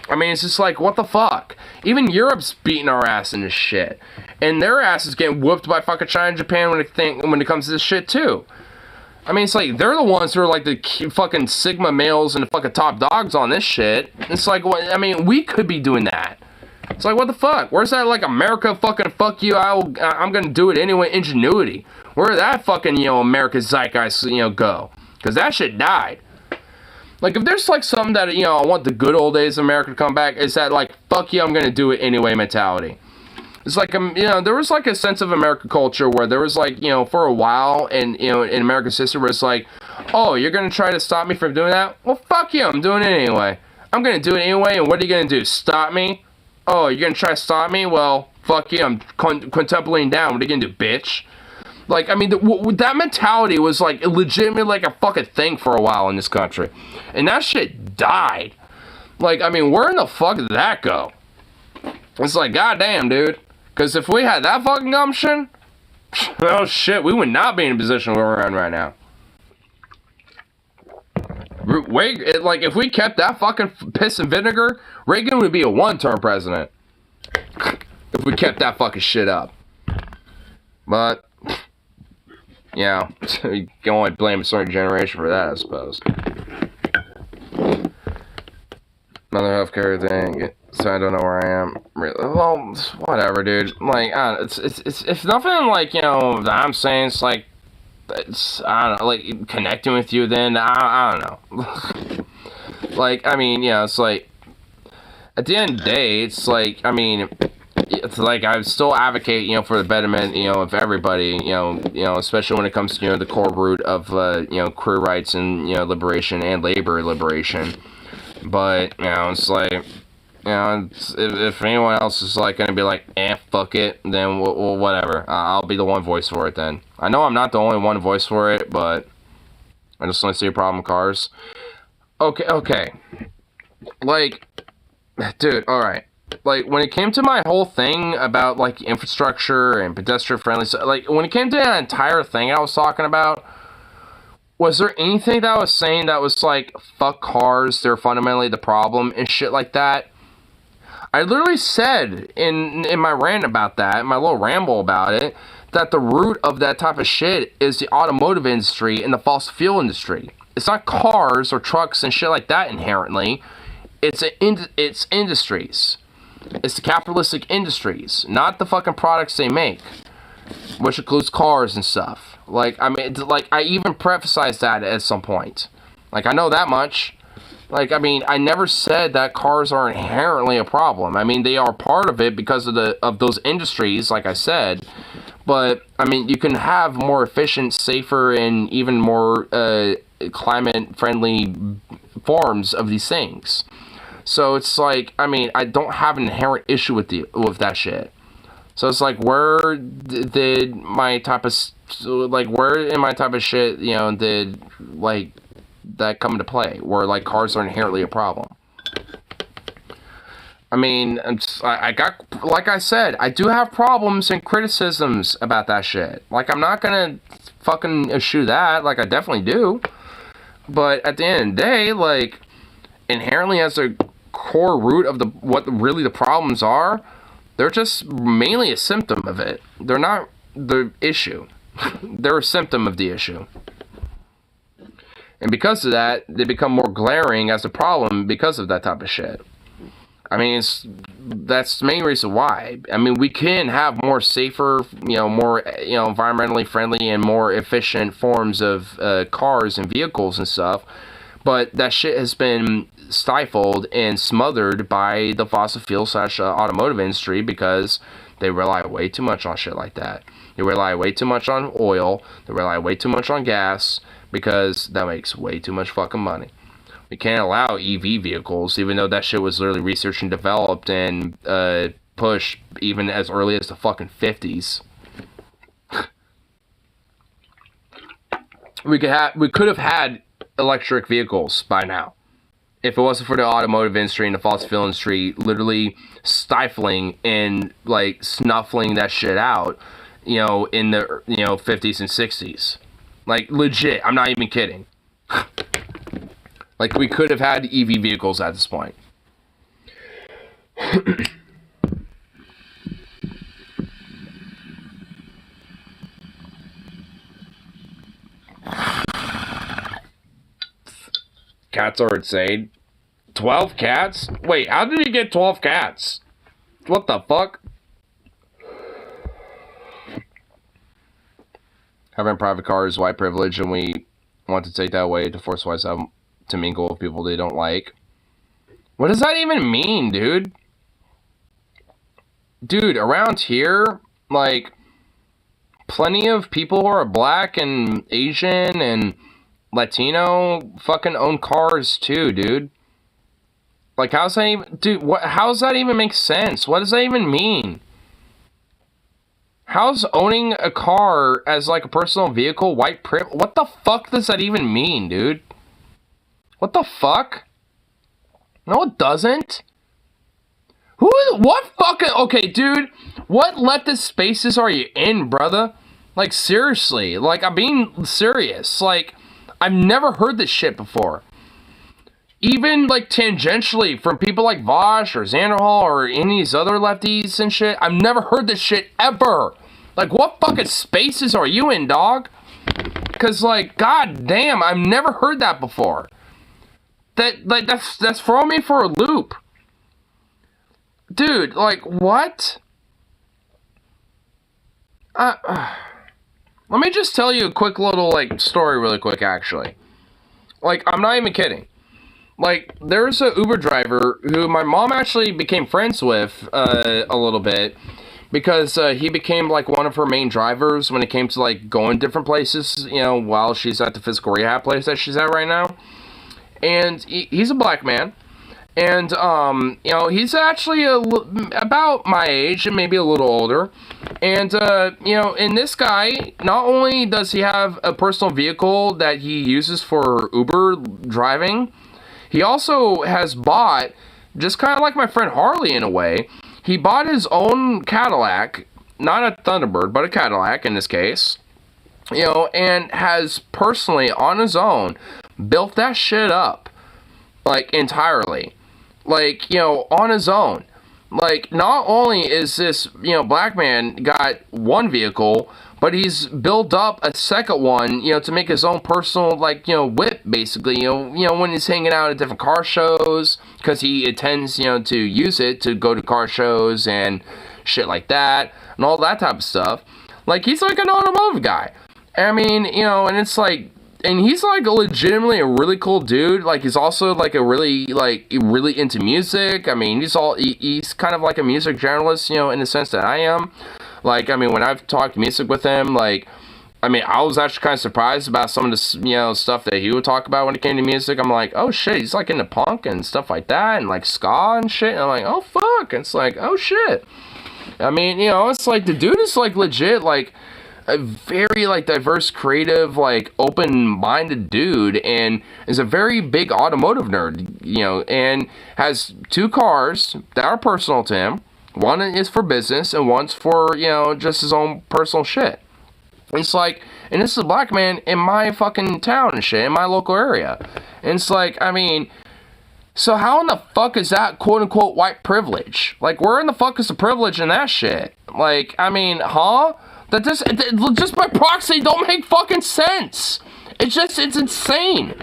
I mean, it's just like, what the fuck? Even Europe's beating our ass in this shit. And their ass is getting whooped by fucking China and Japan when it comes to this shit, too. I mean, it's like, they're the ones who are, like, the fucking Sigma males and the fucking top dogs on this shit. It's like, what? I mean, we could be doing that. It's like, what the fuck? Where's that, like, America fucking fuck you, I'm gonna do it anyway ingenuity? Where did that fucking, America's zeitgeist, go? Because that shit died. Like, if there's, like, something that, I want the good old days of America to come back, it's that, like, fuck you, I'm gonna do it anyway mentality. It's like, there was, like, a sense of American culture where there was, like, for a while, and, in America's history, where it's like, oh, you're gonna try to stop me from doing that? Well, fuck you, I'm doing it anyway. I'm gonna do it anyway, and what are you gonna do, stop me? Oh, you're gonna try to stop me? Well, fuck you, I'm quintupling down. What are you gonna do, bitch? Like, I mean, that mentality was, like, legitimately, like, a fucking thing for a while in this country. And that shit died. Like, I mean, where in the fuck did that go? It's like, goddamn, dude. Because if we had that fucking gumption, oh shit, we would not be in a position where we're in right now. Like, if we kept that fucking piss and vinegar, Reagan would be a one-term president. If we kept that fucking shit up. But... yeah, you can only blame a certain generation for that, I suppose. Another healthcare thing, so I don't know where I am. Well, whatever, dude. Like, it's nothing like, that I'm saying. It's like, I don't know, like, connecting with you then, I don't know. Like, I mean, it's like, at the end of the day, it's like, I mean... it's like, I would still advocate, for the betterment, of everybody, especially when it comes to, the core root of, career rights and, liberation and labor liberation. But, it's like, if anyone else is, like, gonna be like, fuck it, then, well, whatever. I'll be the one voice for it then. I know I'm not the only one voice for it, but I just don't see a problem with cars. Okay. Like, dude, alright. Like, when it came to my whole thing about, like, infrastructure and pedestrian-friendly stuff, like, when it came to that entire thing I was talking about, was there anything that I was saying that was, like, fuck cars, they're fundamentally the problem, and shit like that? I literally said in my rant about that, my little ramble about it, that the root of that type of shit is the automotive industry and the fossil fuel industry. It's not cars or trucks and shit like that inherently. It's industries. It's the capitalistic industries, not the fucking products they make, which includes cars and stuff. Like, I mean, like, I even prefaced that at some point. Like, I know that much. Like, I mean, I never said that cars are inherently a problem. I mean, they are part of it because of those industries, like I said. But, I mean, you can have more efficient, safer, and even more climate-friendly forms of these things. So it's like, I mean, I don't have an inherent issue with that shit. So it's like, where did my type of, like, where in my type of shit, did, like, that come into play? Where, like, cars are inherently a problem? I mean, I got, like I said, I do have problems and criticisms about that shit. Like, I'm not gonna fucking eschew that. Like, I definitely do. But at the end of the day, like, inherently as a core root of what really the problems are, they're just mainly a symptom of it. They're not the issue. They're a symptom of the issue. And because of that, they become more glaring as a problem because of that type of shit. I mean, that's the main reason why. I mean, we can have more safer, more, environmentally friendly and more efficient forms of cars and vehicles and stuff. But that shit has been stifled and smothered by the fossil fuel / automotive industry because they rely way too much on shit like that. They rely way too much on oil. They rely way too much on gas because that makes way too much fucking money. We can't allow EV vehicles, even though that shit was literally researched and developed and pushed even as early as the fucking 50s. We could have had electric vehicles by now if it wasn't for the automotive industry and the fossil fuel industry literally stifling and like snuffling that shit out, in the 50s and 60s. Like, legit, I'm not even kidding. Like, we could have had EV vehicles at this point. Cats are insane. 12 cats? Wait, how did he get 12 cats? What the fuck? Having a private car is white privilege, and we want to take that away to force whites to mingle with people they don't like. What does that even mean, dude? Dude, around here, like, plenty of people who are black and Asian and Latino fucking own cars too, dude. Like, how's that even, dude, how's that even make sense? What does that even mean? How's owning a car as like a personal vehicle white privilege? What the fuck does that even mean, dude? What the fuck? No, it doesn't. What fucking, okay, dude, what leftist spaces are you in, brother? Like, seriously, like, I'm being serious. Like, I've never heard this shit before. Even, like, tangentially from people like Vosh or Xanderhall or any of these other lefties and shit, I've never heard this shit ever. Like, what fucking spaces are you in, dog? Because, like, god damn, I've never heard that before. That's throwing me for a loop. Dude, like, what? Let me just tell you a quick little, like, story really quick, actually. Like, I'm not even kidding. Like, there's a Uber driver who my mom actually became friends with a little bit because he became, like, one of her main drivers when it came to, like, going different places, while she's at the physical rehab place that she's at right now. And he's a black man. And, he's actually about my age and maybe a little older. And, and this guy, not only does he have a personal vehicle that he uses for Uber driving, he also has bought, just kind of like my friend Harley in a way, he bought his own Cadillac, not a Thunderbird, but a Cadillac in this case, and has personally, on his own, built that shit up, like, entirely. Like, on his own. Like, not only is this, black man got one vehicle, but he's built up a second one, to make his own personal, like, whip, basically, when he's hanging out at different car shows, because he intends, to use it to go to car shows and shit like that, and all that type of stuff. Like, he's like an automotive guy. I mean, and it's like, and he's, like, legitimately a really cool dude. Like, he's also, like, really into music. I mean, he's kind of like a music journalist, in the sense that I am. Like, I mean, when I've talked music with him, like, I mean, I was actually kind of surprised about some of the, stuff that he would talk about when it came to music. I'm like, oh, shit, he's, like, into punk and stuff like that, and, like, ska and shit. And I'm like, oh, fuck. And it's like, oh, shit. I mean, it's like, the dude is, like, legit, like, a very, like, diverse, creative, like, open-minded dude, and is a very big automotive nerd, you know, and has 2 cars that are personal to him. One is for business, and one's for, you know, just his own personal shit. It's like, and this is a black man in my fucking town and shit, in my local area. And it's like, I mean, so how in the fuck is that quote-unquote white privilege? Like, where in the fuck is the privilege in that shit? Like, I mean, huh? That just by proxy don't make fucking sense. It's insane.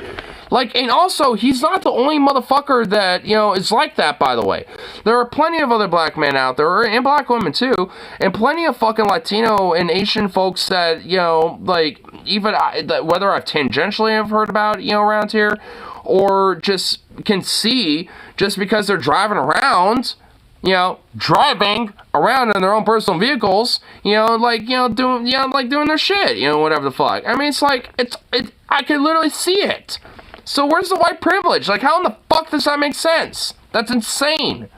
Like, and also, he's not the only motherfucker that, you know, is like that, by the way. There are plenty of other black men out there, and black women too, and plenty of fucking Latino and Asian folks that, you know, like, even whether I've tangentially have heard about, you know, around here, or just can see just because they're driving around, you know, driving around in their own personal vehicles, you know, like, you know, doing their shit, you know, whatever the fuck. I mean, it's like, I can literally see it. So where's the white privilege? Like, how in the fuck does that make sense? That's insane.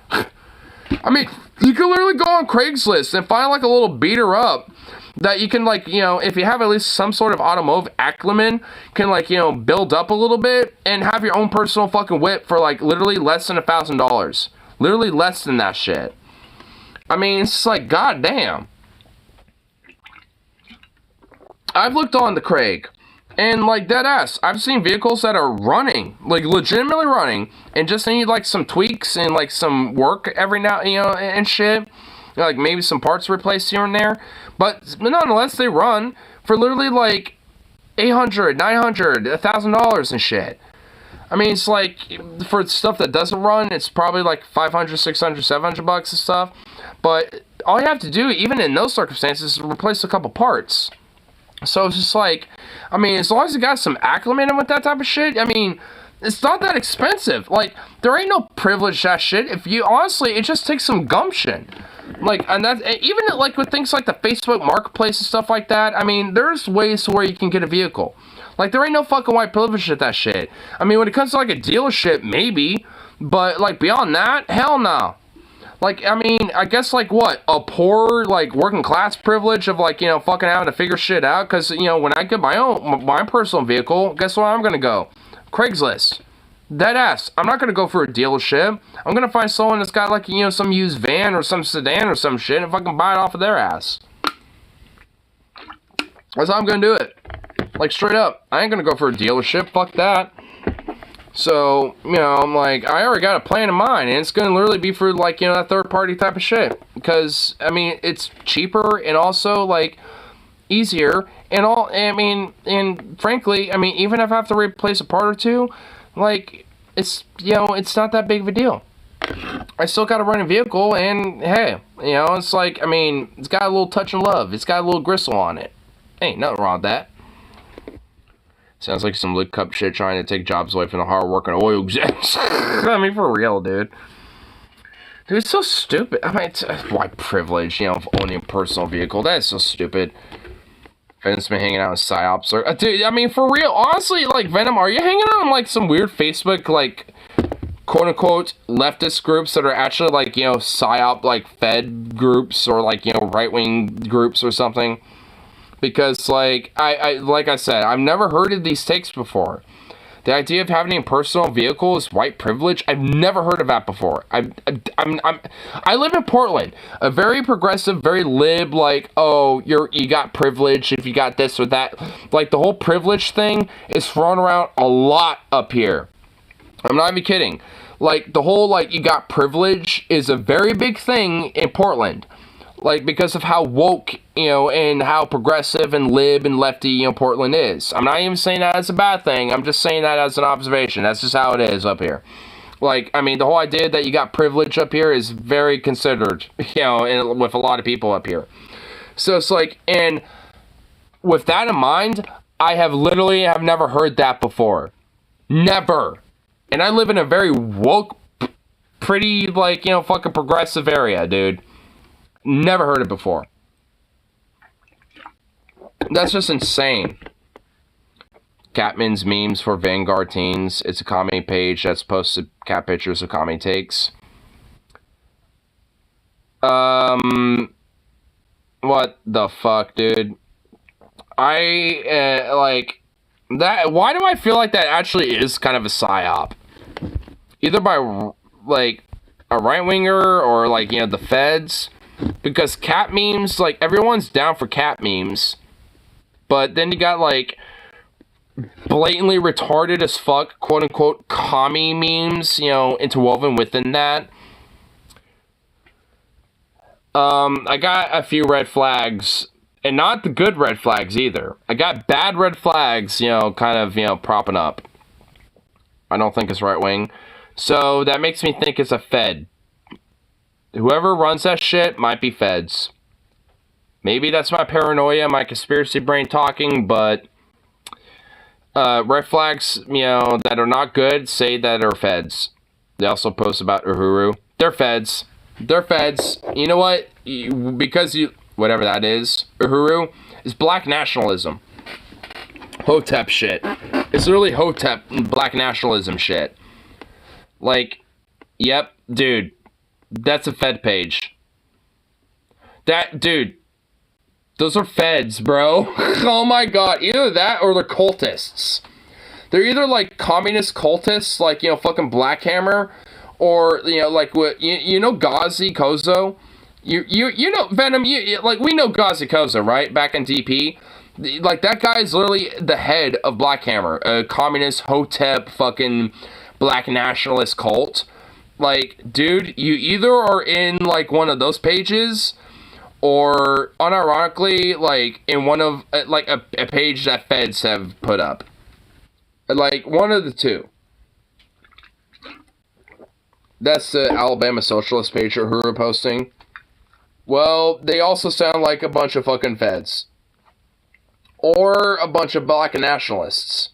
I mean, you can literally go on Craigslist and find, like, a little beater up that you can, like, you know, if you have at least some sort of automotive acumen, can, like, you know, build up a little bit and have your own personal fucking whip for, like, literally less than $1,000. Literally less than that shit. I mean, it's like, goddamn. I've looked on the Craig, and, like, dead ass, I've seen vehicles that are running, like, legitimately running, and just need, like, some tweaks and, like, some work every now, you know, and shit. You know, like, maybe some parts replaced here and there. But nonetheless, they run for literally, like, $800, $900, $1,000 and shit. I mean, it's like, for stuff that doesn't run, it's probably like $500, $600, $700 and stuff. But all you have to do, even in those circumstances, is replace a couple parts. So it's just like, I mean, as long as you got some acumen with that type of shit, I mean, it's not that expensive. Like, there ain't no privilege to that shit. If you, honestly, it just takes some gumption. Like, and that, even like with things like the Facebook Marketplace and stuff like that, I mean, there's ways to where you can get a vehicle. Like, there ain't no fucking white privilege at that shit. I mean, when it comes to, like, a dealership, maybe. But, like, beyond that, hell no. Like, I mean, I guess, like, what? A poor, like, working class privilege of, like, you know, fucking having to figure shit out? Because, you know, when I get my personal vehicle, guess where I'm gonna go? Craigslist. Dead ass. I'm not gonna go for a dealership. I'm gonna find someone that's got, like, you know, some used van or some sedan or some shit and fucking buy it off of their ass. That's how I'm gonna do it. Like, straight up. I ain't gonna go for a dealership. Fuck that. So, you know, I'm like, I already got a plan in mind, and it's gonna literally be for, like, you know, that third-party type of shit. Because, I mean, it's cheaper and also, like, easier. And all, I mean, and frankly, I mean, even if I have to replace a part or two, like, it's, you know, it's not that big of a deal. I still got a running vehicle, and hey, you know, it's like, I mean, it's got a little touch of love. It's got a little gristle on it. Ain't nothing wrong with that. Sounds like some lid cup shit trying to take jobs away from the hard-working oil execs. I mean, for real, dude. Dude, it's so stupid. I mean, it's white privilege, you know, of owning a personal vehicle. That is so stupid. Venom's been hanging out in PsyOps. Or, dude, I mean, for real, honestly, like, Venom, are you hanging out in, like, some weird Facebook, like, quote-unquote leftist groups that are actually, like, you know, PsyOp, like, Fed groups or, like, you know, right-wing groups or something? Because, like, like I said, I've never heard of these takes before. The idea of having a personal vehicle is white privilege. I've never heard of that before. I live in Portland, a very progressive, very lib, like, oh, you got privilege if you got this or that. Like, the whole privilege thing is thrown around a lot up here. I'm not even kidding. Like, the whole, like, you got privilege is a very big thing in Portland. Like, because of how woke, you know, and how progressive and lib and lefty, you know, Portland is. I'm not even saying that as a bad thing. I'm just saying that as an observation. That's just how it is up here. Like, I mean, the whole idea that you got privilege up here is very considered, you know, with a lot of people up here. So it's like, and with that in mind, I have never heard that before. Never. And I live in a very woke, pretty, like, you know, fucking progressive area, dude. Never heard it before. That's just insane. Catman's memes for Vanguard teens. It's a comedy page that's posted cat pictures of comedy takes. What What the fuck, dude? Like, that, why do I feel like that actually is kind of a psyop? Either by, like, a right-winger or, like, you know, the feds. Because cat memes, like, everyone's down for cat memes. But then you got, like, blatantly retarded as fuck, quote-unquote, commie memes, you know, interwoven within that. I got a few red flags, and not the good red flags either. I got bad red flags, you know, kind of, you know, propping up. I don't think it's right-wing. So that makes me think it's a Fed. Whoever runs that shit might be feds. Maybe that's my paranoia, my conspiracy brain talking, but red flags, you know, that are not good say that are feds. They also post about Uhuru. They're feds. They're feds. You know what? Because you, whatever that is, Uhuru is black nationalism. Hotep shit. It's literally Hotep black nationalism shit. Like, yep, dude. That's a Fed page. That, dude. Those are feds, bro. Oh my god. Either that or they're cultists. They're either like communist cultists, like, you know, fucking Black Hammer, or, you know, like what, you know Ghazi Kozo? You know, Venom, like, we know Ghazi Kozo, right? Back in DP. Like, that guy is literally the head of Black Hammer, a communist, Hotep, fucking black nationalist cult. Like, dude, you either are in, like, one of those pages, or, unironically, like, in one of, like, a page that feds have put up. Like, one of the two. That's the Alabama Socialist page who are posting. Well, they also sound like a bunch of fucking feds. Or a bunch of black nationalists.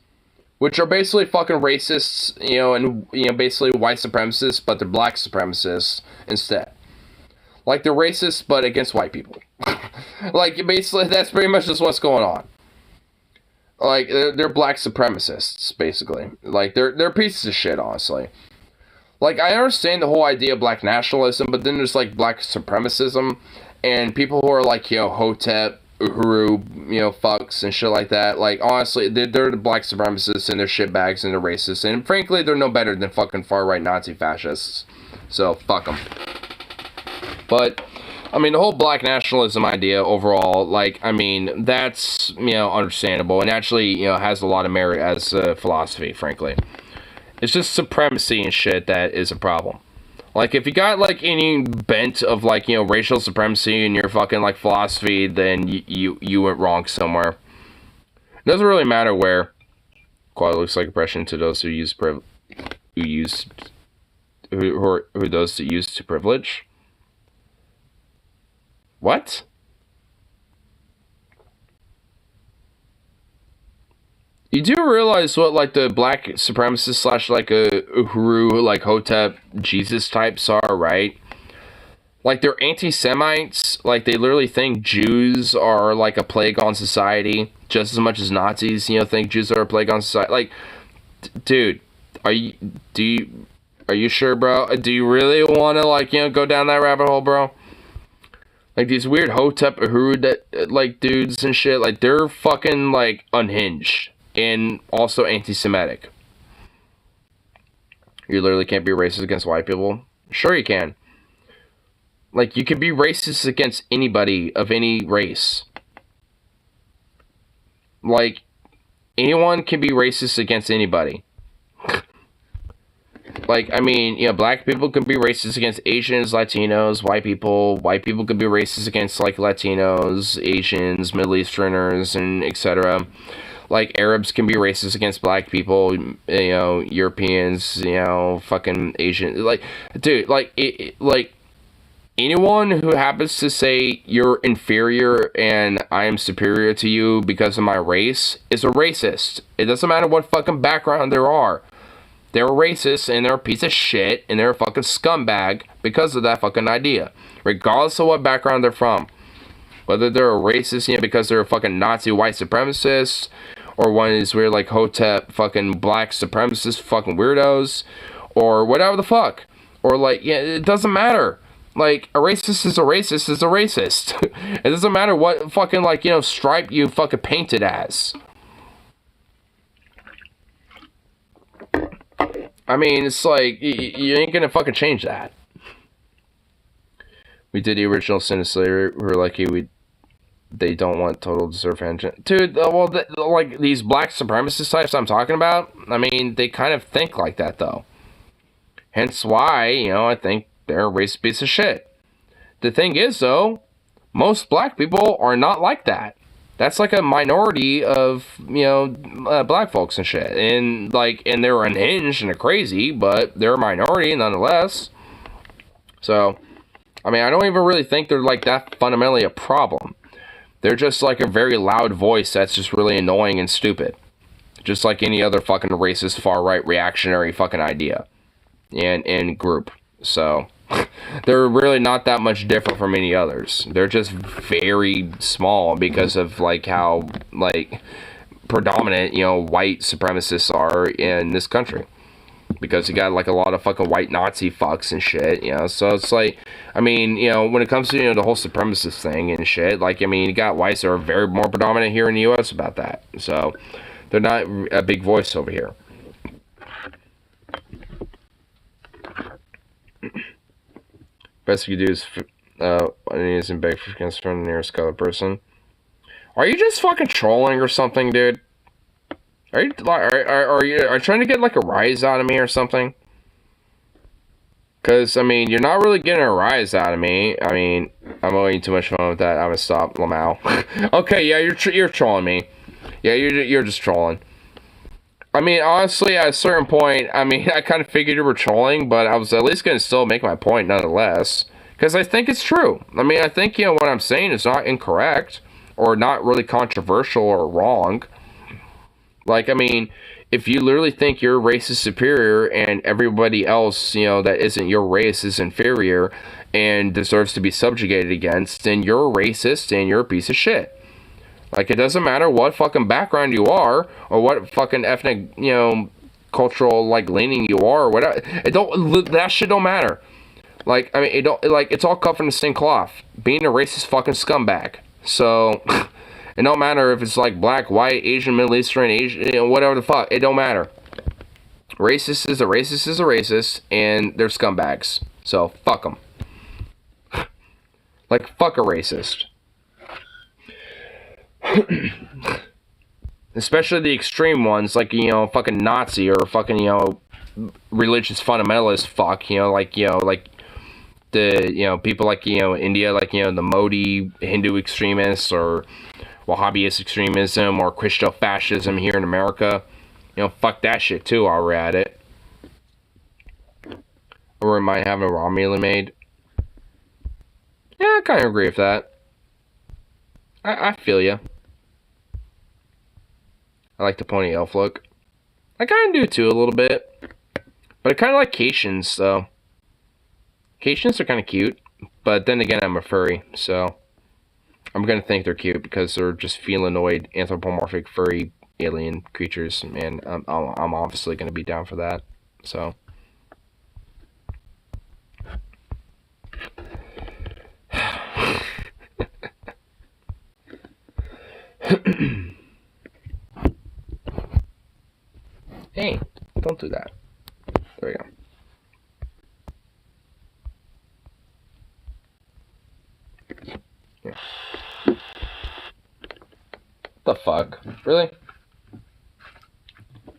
Which are basically fucking racists, you know, and, you know, basically white supremacists, but they're black supremacists instead. Like, they're racist, but against white people. Like, basically, that's pretty much just what's going on. Like, they're black supremacists, basically. Like, they're pieces of shit, honestly. Like, I understand the whole idea of black nationalism, but then there's, like, black supremacism, and people who are, like, you know, Hotep, Uhuru, you know, fucks, and shit like that. Like, honestly, they're the black supremacists, and they're shitbags, and they're racist, and frankly, they're no better than fucking far-right Nazi fascists. So, fuck them. But, I mean, the whole black nationalism idea overall, like, I mean, that's, you know, understandable, and actually, you know, has a lot of merit as a philosophy, frankly. It's just supremacy and shit that is a problem. Like, if you got, like, any bent of, like, you know, racial supremacy in your fucking, like, philosophy, then you went wrong somewhere. It doesn't really matter where. Quality looks like oppression to those who use who those that use to privilege. What? You do realize what, like, the black supremacists slash, like, a Uhuru, like, Hotep, Jesus types are, right? Like, they're anti-Semites. Like, they literally think Jews are, like, a plague on society. Just as much as Nazis, you know, think Jews are a plague on society. Like, dude, are you sure, bro? Do you really want to, like, you know, go down that rabbit hole, bro? Like, these weird Hotep, Uhuru, that, like, dudes and shit, like, they're fucking, like, unhinged. And also anti-Semitic. You literally can't be racist against white people. Sure you can. Like, you can be racist against anybody of any race. Like, anyone can be racist against anybody. Like, I mean, you know, black people can be racist against Asians, Latinos, white people. White people can be racist against, like, Latinos, Asians, Middle Easterners, and etc. Like, Arabs can be racist against black people, you know, Europeans, you know, fucking Asian. Like, dude, like, like, anyone who happens to say you're inferior and I am superior to you because of my race is a racist. It doesn't matter what fucking background there are. They're racist and they're a piece of shit and they're a fucking scumbag because of that fucking idea. Regardless of what background they're from. Whether they're a racist, you know, because they're a fucking Nazi white supremacist, or one of these weird, like, Hotep fucking black supremacist fucking weirdos, or whatever the fuck. Or, like, yeah, it doesn't matter. Like, a racist is a racist is a racist. It doesn't matter what fucking, like, you know, stripe you fucking paint it as. I mean, it's like, you ain't gonna fucking change that. We did the original Sin of Slavery. We're lucky they don't want total deserve engine. Dude, well, like, these black supremacist types I'm talking about, I mean, they kind of think like that, though. Hence why, you know, I think they're a racist piece of shit. The thing is, though, most black people are not like that. That's like a minority of, you know, black folks and shit. And, like, and they're unhinged and they're crazy, but they're a minority nonetheless. So, I mean, I don't even really think they're, like, that fundamentally a problem. They're just, like, a very loud voice that's just really annoying and stupid. Just like any other fucking racist, far-right, reactionary fucking idea and group. So, they're really not that much different from any others. They're just very small because of, like, how, like, predominant, you know, white supremacists are in this country. Because you got, like, a lot of fucking white Nazi fucks and shit, you know, so it's like, I mean, you know, when it comes to, you know, the whole supremacist thing and shit, like, I mean, you got whites that are very more predominant here in the U.S. about that, so they're not a big voice over here. Best you can do is, and beg for forgiveness from the nearest colored person. Are you just fucking trolling or something, dude? Are you trying to get, like, a rise out of me or something? Because, I mean, you're not really getting a rise out of me. I mean, I'm owing you too much fun with that. I'm gonna stop, Lamau. Okay, yeah, you're trolling me. Yeah, you're just trolling. I mean, honestly, at a certain point, I mean, I kind of figured you were trolling, but I was at least gonna still make my point nonetheless. Because I think it's true. I mean, I think, you know, what I'm saying is not incorrect, or not really controversial or wrong. Like, I mean, if you literally think your race is superior and everybody else, you know, that isn't your race is inferior and deserves to be subjugated against, then you're a racist and you're a piece of shit. Like, it doesn't matter what fucking background you are or what fucking ethnic, you know, cultural, like, leaning you are or whatever. That shit don't matter. Like, I mean, it's all cut from the same cloth. Being a racist fucking scumbag. So... It don't matter if it's like black, white, Asian, Middle Eastern, Asian, you know, whatever the fuck. It don't matter. Racist is a racist is a racist, and they're scumbags. So, fuck them. Like, fuck a racist. Especially the extreme ones, like, you know, fucking Nazi or fucking, you know, religious fundamentalist fuck, you know, like the, you know, people like, you know, India, like, you know, the Modi Hindu extremists or Wahhabist extremism or Christo-fascism here in America. You know, fuck that shit too while we're at it. Or we might have a raw meal made. Yeah, I kind of agree with that. I feel ya. I like the pony elf look. I kind of do too, a little bit. But I kind of like Caitians, though. Caitians are kind of cute. But then again, I'm a furry, so... I'm gonna think they're cute because they're just felinoid, anthropomorphic, furry alien creatures, and I'm obviously gonna be down for that. So, hey, don't do that. There we go. Yeah. The fuck? Really?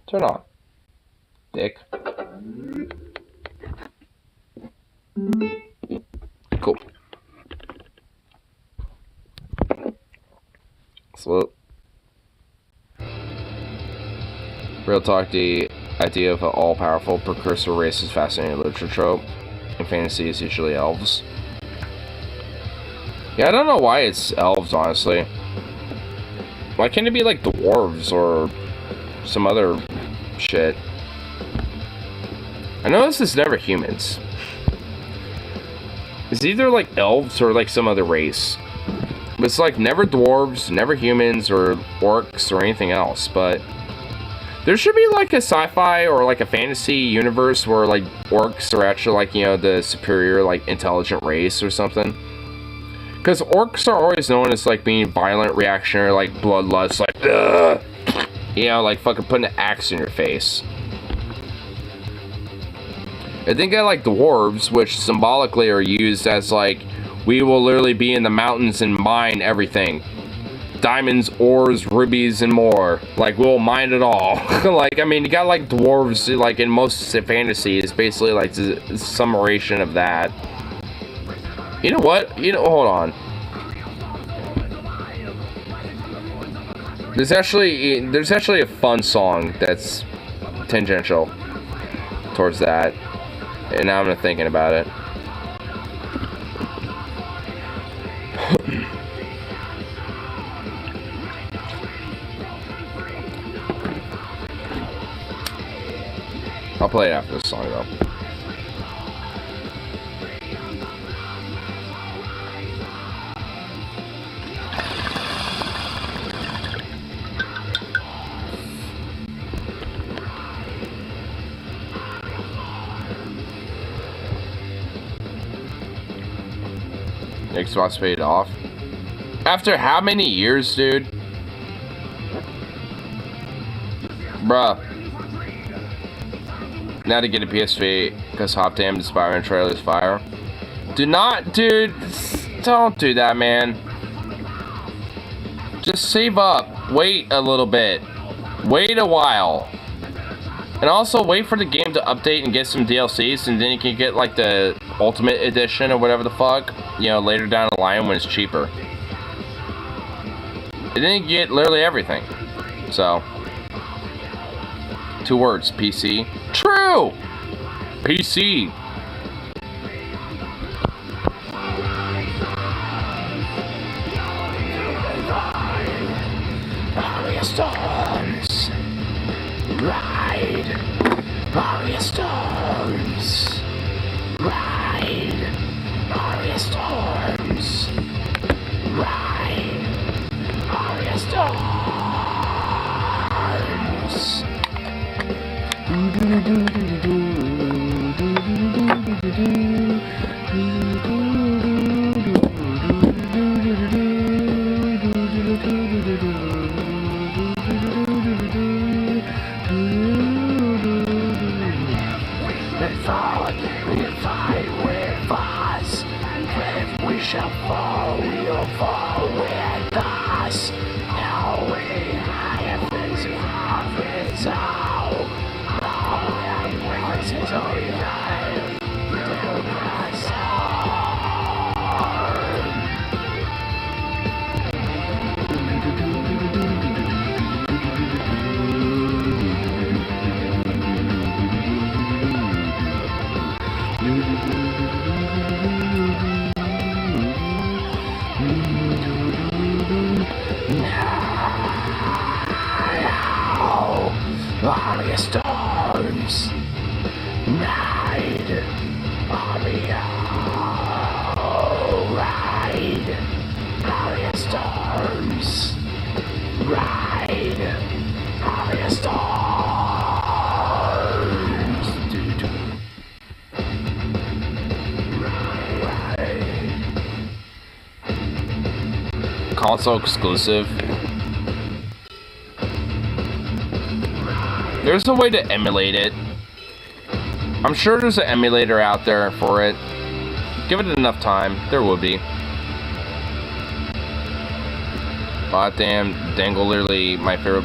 Turn on. Dick. Cool. So, real talk, the idea of an all-powerful precursor race is fascinating literature trope. In fantasy, it's usually elves. Yeah, I don't know why it's elves, honestly. Why can't it be like dwarves or some other shit? I know this is never humans. It's either like elves or like some other race. It's like never dwarves, never humans or orcs or anything else, but There should be like a sci-fi or like a fantasy universe where like orcs are actually like, you know, the superior like intelligent race or something. Because orcs are always known as like being violent, reactionary, like bloodlust, like ugh! You know, like fucking putting an axe in your face. And then got like dwarves, which symbolically are used as like, we will literally be in the mountains and mine everything. Diamonds, ores, rubies, and more. Like, we'll mine it all. Like, I mean, you got like dwarves, like in most fantasy, it's basically like a summation of that. You know what? You know, hold on. There's actually a fun song that's tangential towards that. And now I'm thinking about it. I'll play it after this song though. Xbox paid off. After how many years, dude? Bruh. Now to get a PS3 because Hop Damn the Spider-Man trailer's fire. Do not, dude. Don't do that, man. Just save up. Wait a little bit. Wait a while. And also wait for the game to update and get some DLCs, and then you can get like the Ultimate Edition or whatever the fuck, you know, later down the line when it's cheaper. And then you get literally everything. So, 2 words, PC. True! PC. Storms. Ride. Mario Storms. Ride. Mario Storms. Ride. Mario Storms. We shall fall, we'll fall with us. Now we have this prophets out. Now we have voices of life to press Mario Storms. Ride. Mario. Ride. Mario Storms. Ride. Mario Storms. Dude. Ride. Console exclusive. There's a way to emulate it. I'm sure there's an emulator out there for it. Give it enough time, there will be. God damn, Dangle literally my favorite.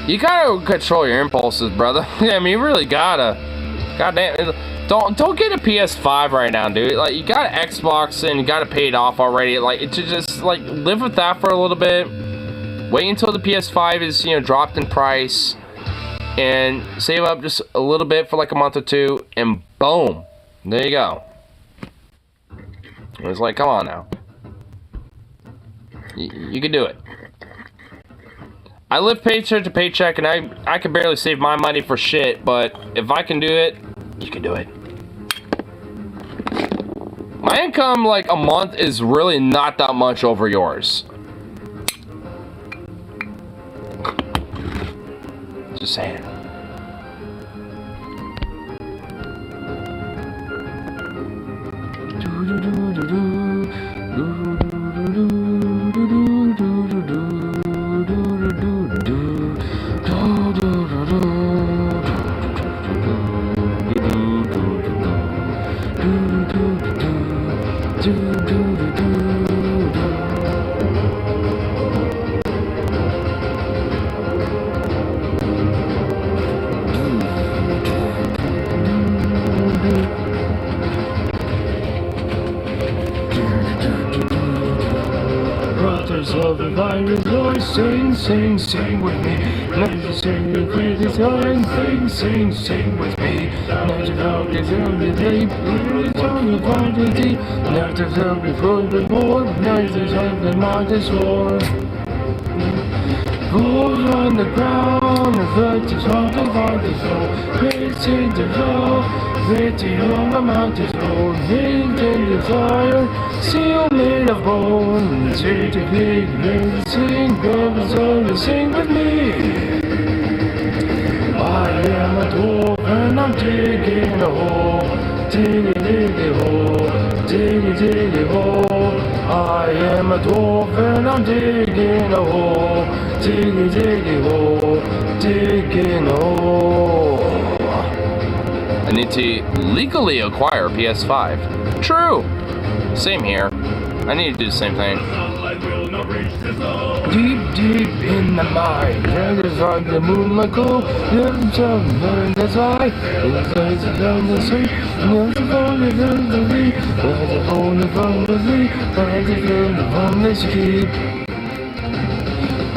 You gotta control your impulses, brother. Yeah, I mean, you really gotta. God damn, don't get a PS5 right now, dude. Like, you got an Xbox and you got it paid off already. Like, to just like live with that for a little bit. Wait until the PS5 is, you know, dropped in price. And save up just a little bit for like a month or two, and boom, there you go. It's like, come on now, you can do it. I live paycheck to paycheck, and I can barely save my money for shit. But if I can do it, you can do it. My income like a month is really not that much over yours. Just saying. Brothers of the virus, Lord, sing, sing, sing with me. Never sing the greatest time, sing, sing with me. Never felt this early day, it's on the quantity. Never felt before before, never felt the modest war. Fools on the ground, the virtues of the body flow. Praise in the flow, victory on the mountain flow. Hidden in the fire, seal made of bone. Say to big, big, sing, brothers only sing with me. I am a dwarf and I'm digging a hole. Diggy, diggy hole, diggy, diggy hole. I am a dwarf and I'm digging a hole. Diggy, diggy hole, digging a hole. I need to legally acquire a PS5. True. Same here. I need to do the same thing. Deep, deep in the mind, dragons on the moonlight glow. Limbs of the sky, there's a down the sea. There's a phone from the sea, there's a phone from the sea, there's a phone from the sea.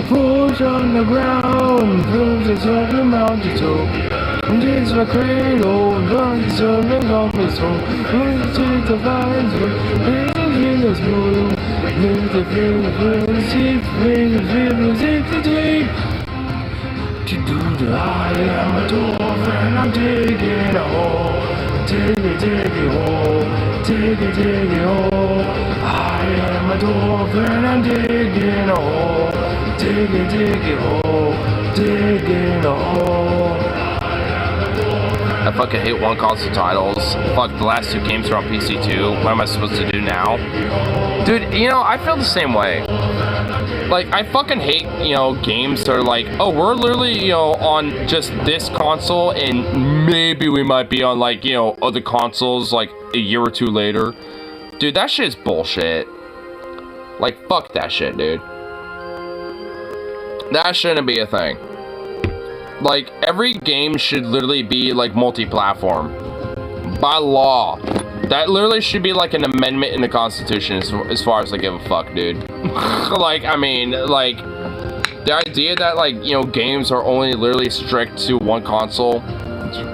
Falls on the ground, fills us off the mountain top. It's my cradle, runs on the compass home. Runs to the vines, in the blue. Live the field, see, the deep. To do the I am a dwarf and I'm digging a hole. Diggy, diggy hole, diggy, diggy hole. I am a dwarf and I'm digging a hole. Diggy, diggy hole, digging a hole. I fucking hate one console titles. Fuck, the last two games are on PC too. What am I supposed to do now? Dude, you know, I feel the same way. Like, I fucking hate, you know, games that are like, oh, we're literally, you know, on just this console and maybe we might be on, like, you know, other consoles, like, a year or two later. Dude, that shit's bullshit. Like, fuck that shit, dude. That shouldn't be a thing. Like, every game should literally be, like, multi-platform. By law. That literally should be, like, an amendment in the Constitution as far as I give a fuck, dude. Like, I mean, like, the idea that, like, you know, games are only literally strict to one console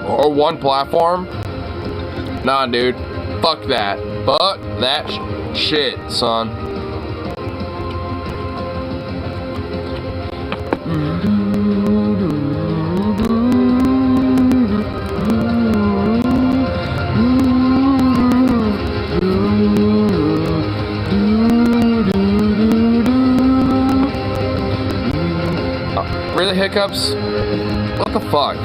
or one platform. Nah, dude. Fuck that. Fuck that shit, son. Really, hiccups? What the fuck?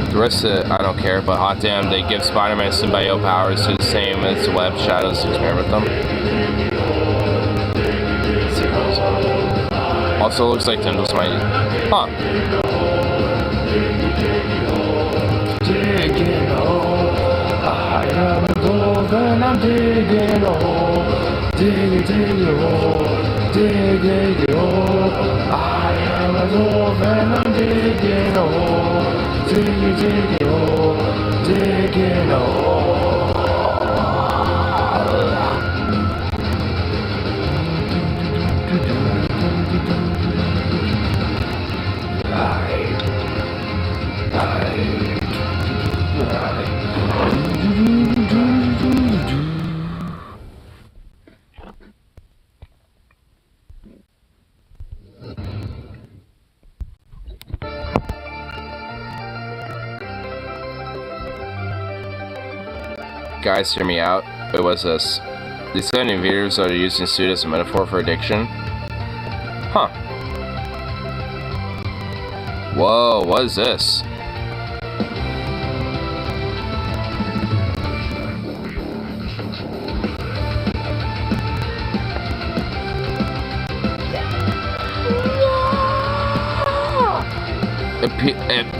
The rest of it, I don't care, but hot damn, they give Spider-Man symbiote powers to the same as Web Shadows to experiment with them. Also, looks like Tendrils might. Huh. Digging a hole. I am a dwarf and I'm digging a hole. Dig a hole. Dig a hole. I am a dwarf and I'm digging a hole. Dig a hole. Digging a hole. guys, hear me out. Wait, what's this? These kind of videos are using suit as a metaphor for addiction. Huh. Whoa, what is this? A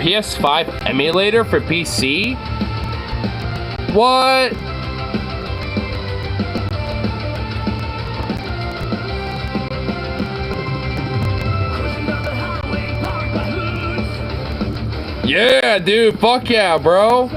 PS5 emulator for PC? What? Yeah, dude, fuck yeah, bro.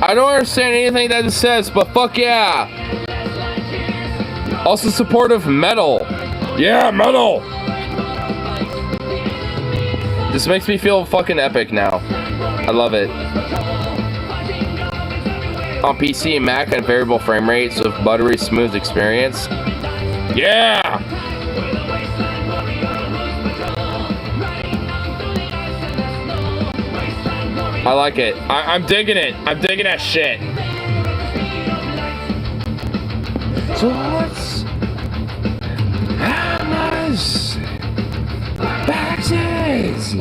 I don't understand anything that it says, but fuck yeah. Also supportive metal. Yeah, metal. This makes me feel fucking epic now. I love it. On PC and Mac at variable frame rates with buttery smooth experience. Yeah! I like it. I'm digging it. I'm digging that shit. Swords, hammers, axes.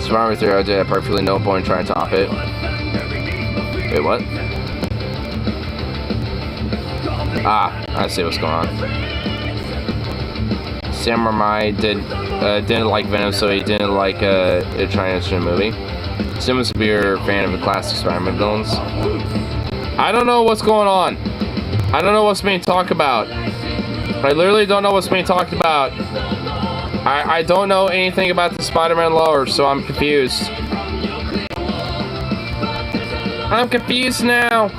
Survivor 3, I did a perfectly no point trying to top it. Wait, what? Ah, I see what's going on. Samurai didn't like Venom, so he didn't like a Chinese movie. Sim was a bigger fan of the classic Spider-Man villains. I don't know what's going on. I don't know what's being talked about. I literally don't know what's being talked about. I don't know anything about the Spider-Man lore, so I'm confused. I'm confused now.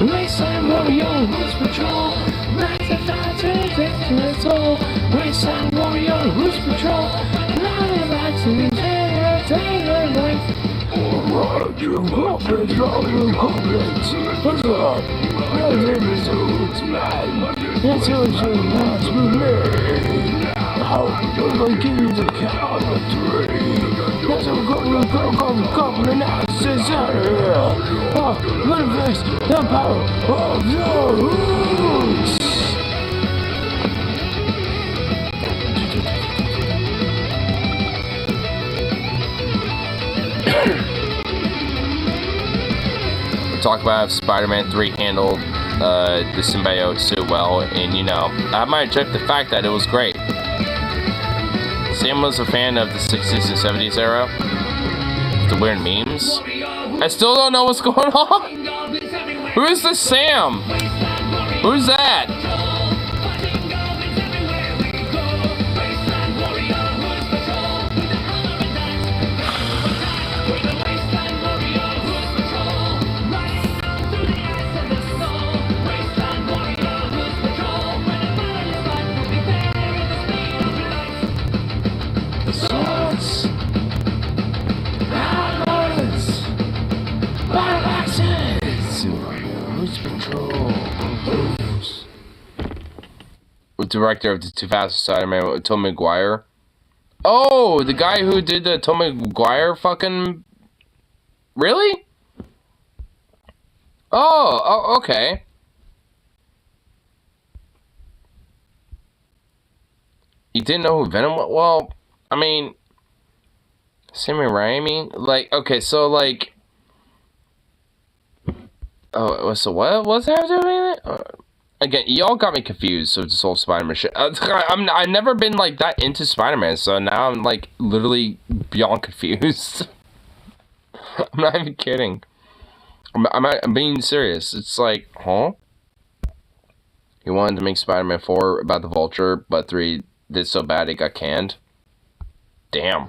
Wasteland warrior, who's patrol? Nights and nights and victory soul. Wasteland warrior, who's patrol? Night and nights and victory life. You complete, you complete. What's up? My name is Oots Man. That's how you want to be. How do I give you the count of 3? That's a couple of nazis out here. Oh, manifest the power of the roots. Talk about if Spider-Man 3 handled the symbiote so well, and you know, I might reject the fact that it was great. Sam was a fan of the 60s and 70s era, the weird memes. I still don't know what's going on. Who is this Sam? Who's that? Director of the 2000 Spider-Man, Tom Maguire. Oh, the guy who did the Tom Maguire fucking... Really? Oh, okay. You didn't know who Venom was? Well, I mean... Sam Raimi? Like, okay, so like... Oh, so what? What's that doing? Again, y'all got me confused with this whole Spider-Man shit. I've never been like that into Spider-Man, so now I'm like literally beyond confused. I'm not even kidding. I'm being serious. It's like, huh? He wanted to make Spider-Man 4 about the Vulture, but 3 did so bad it got canned. Damn.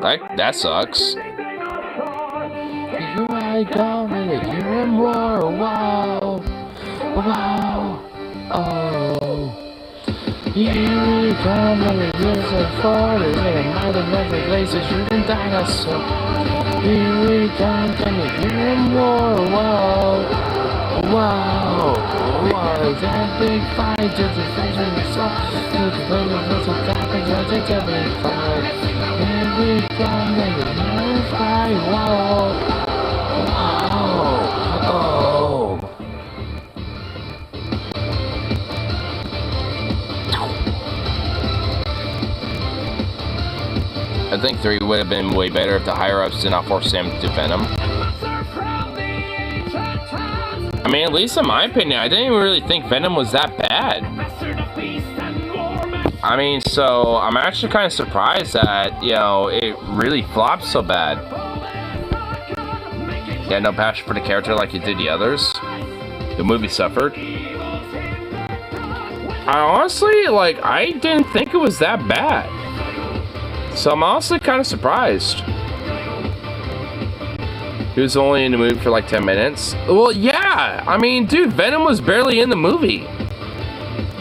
That sucks. Here I go, and here and more. Wow. Wow. Oh. Here we come, and the years are forward, and mighty never laser shooting dinosaur. Here we come, and here and more. Wow. Wow. Wow. That big fight, just a face when you saw. Look at the little take every fight. Here we come, and here we fight. Wow. Wow. Oh. I think 3 would have been way better if the higher-ups did not force Sam to do Venom. I mean, at least in my opinion, I didn't even really think Venom was that bad. I mean, so I'm actually kind of surprised that, you know, it really flopped so bad. You had no passion for the character like you did the others. The movie suffered. I honestly, like, I didn't think it was that bad. So I'm honestly kind of surprised. He was only in the movie for like 10 minutes. Well, yeah. I mean, dude, Venom was barely in the movie.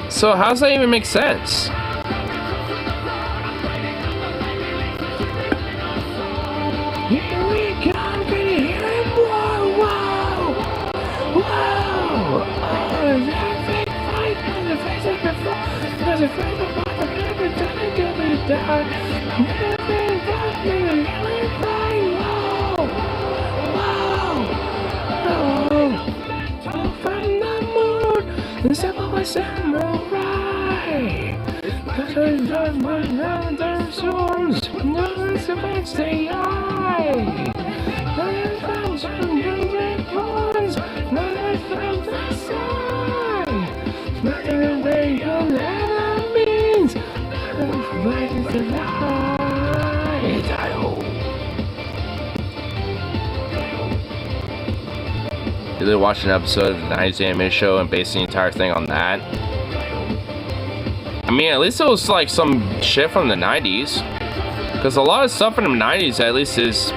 So how does that even make sense? Here we come, can you hear it? Whoa, whoa, whoa. Oh, that big fight on the face of the floor. There's a fight of the never done to me down. Never done to me, hear it fight. Whoa, whoa, oh. From the moon, the simple was samurai. Cause I love my other swords. No, it's against the eye. None from some red ones. None from the side. Nothing they don't have means. But it's a lie. I hope. Did they watch an episode of the 90s anime show and base the entire thing on that? I mean, at least it was like some shit from the 90s. Because a lot of stuff from the 90s at least is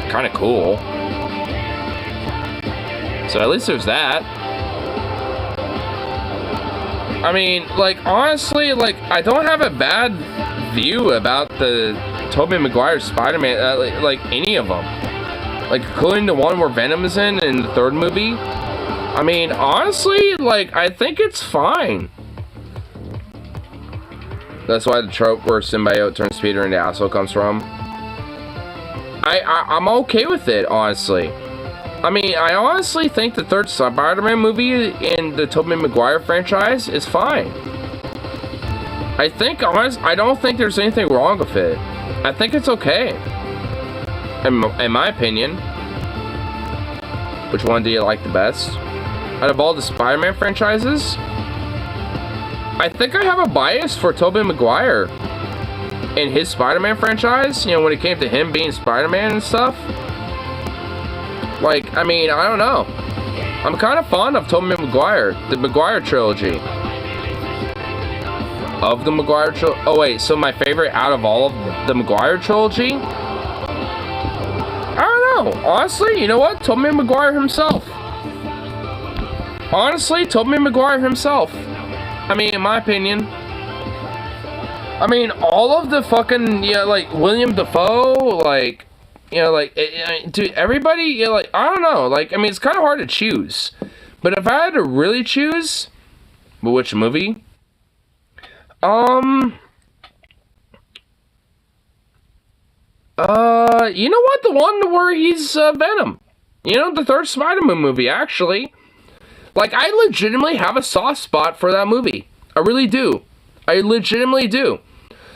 kind of cool. So at least there's that. I mean, like, honestly, like, I don't have a bad view about the Tobey Maguire Spider-Man, like any of them. Like, including the one where Venom is in the 3rd movie. I mean, honestly, like, I think it's fine. That's why the trope where symbiote turns Peter into asshole comes from. I'm okay with it, honestly. I mean, I honestly think the 3rd Spider-Man movie in the Tobey Maguire franchise is fine. I don't think there's anything wrong with it. I think it's okay. In my opinion. Which one do you like the best? Out of all the Spider-Man franchises, I think I have a bias for Tobey Maguire in his Spider-Man franchise, you know, when it came to him being Spider-Man and stuff. Like, I mean, I don't know. I'm kind of fond of Tobey Maguire, the Maguire trilogy. Of the Maguire trilogy? Oh wait, so my favorite out of all of the Maguire trilogy? I don't know. Honestly, you know what? Tobey Maguire himself. Honestly, Tobey Maguire himself. I mean, in my opinion. I mean, all of the fucking, you know, like, William Dafoe, like, you know, like, dude, everybody, you know, like, I don't know. Like, I mean, it's kind of hard to choose. But if I had to really choose, but which movie? You know what? The one where he's, Venom. You know, the 3rd Spider-Man movie, actually. Like, I legitimately have a soft spot for that movie. I really do. I legitimately do.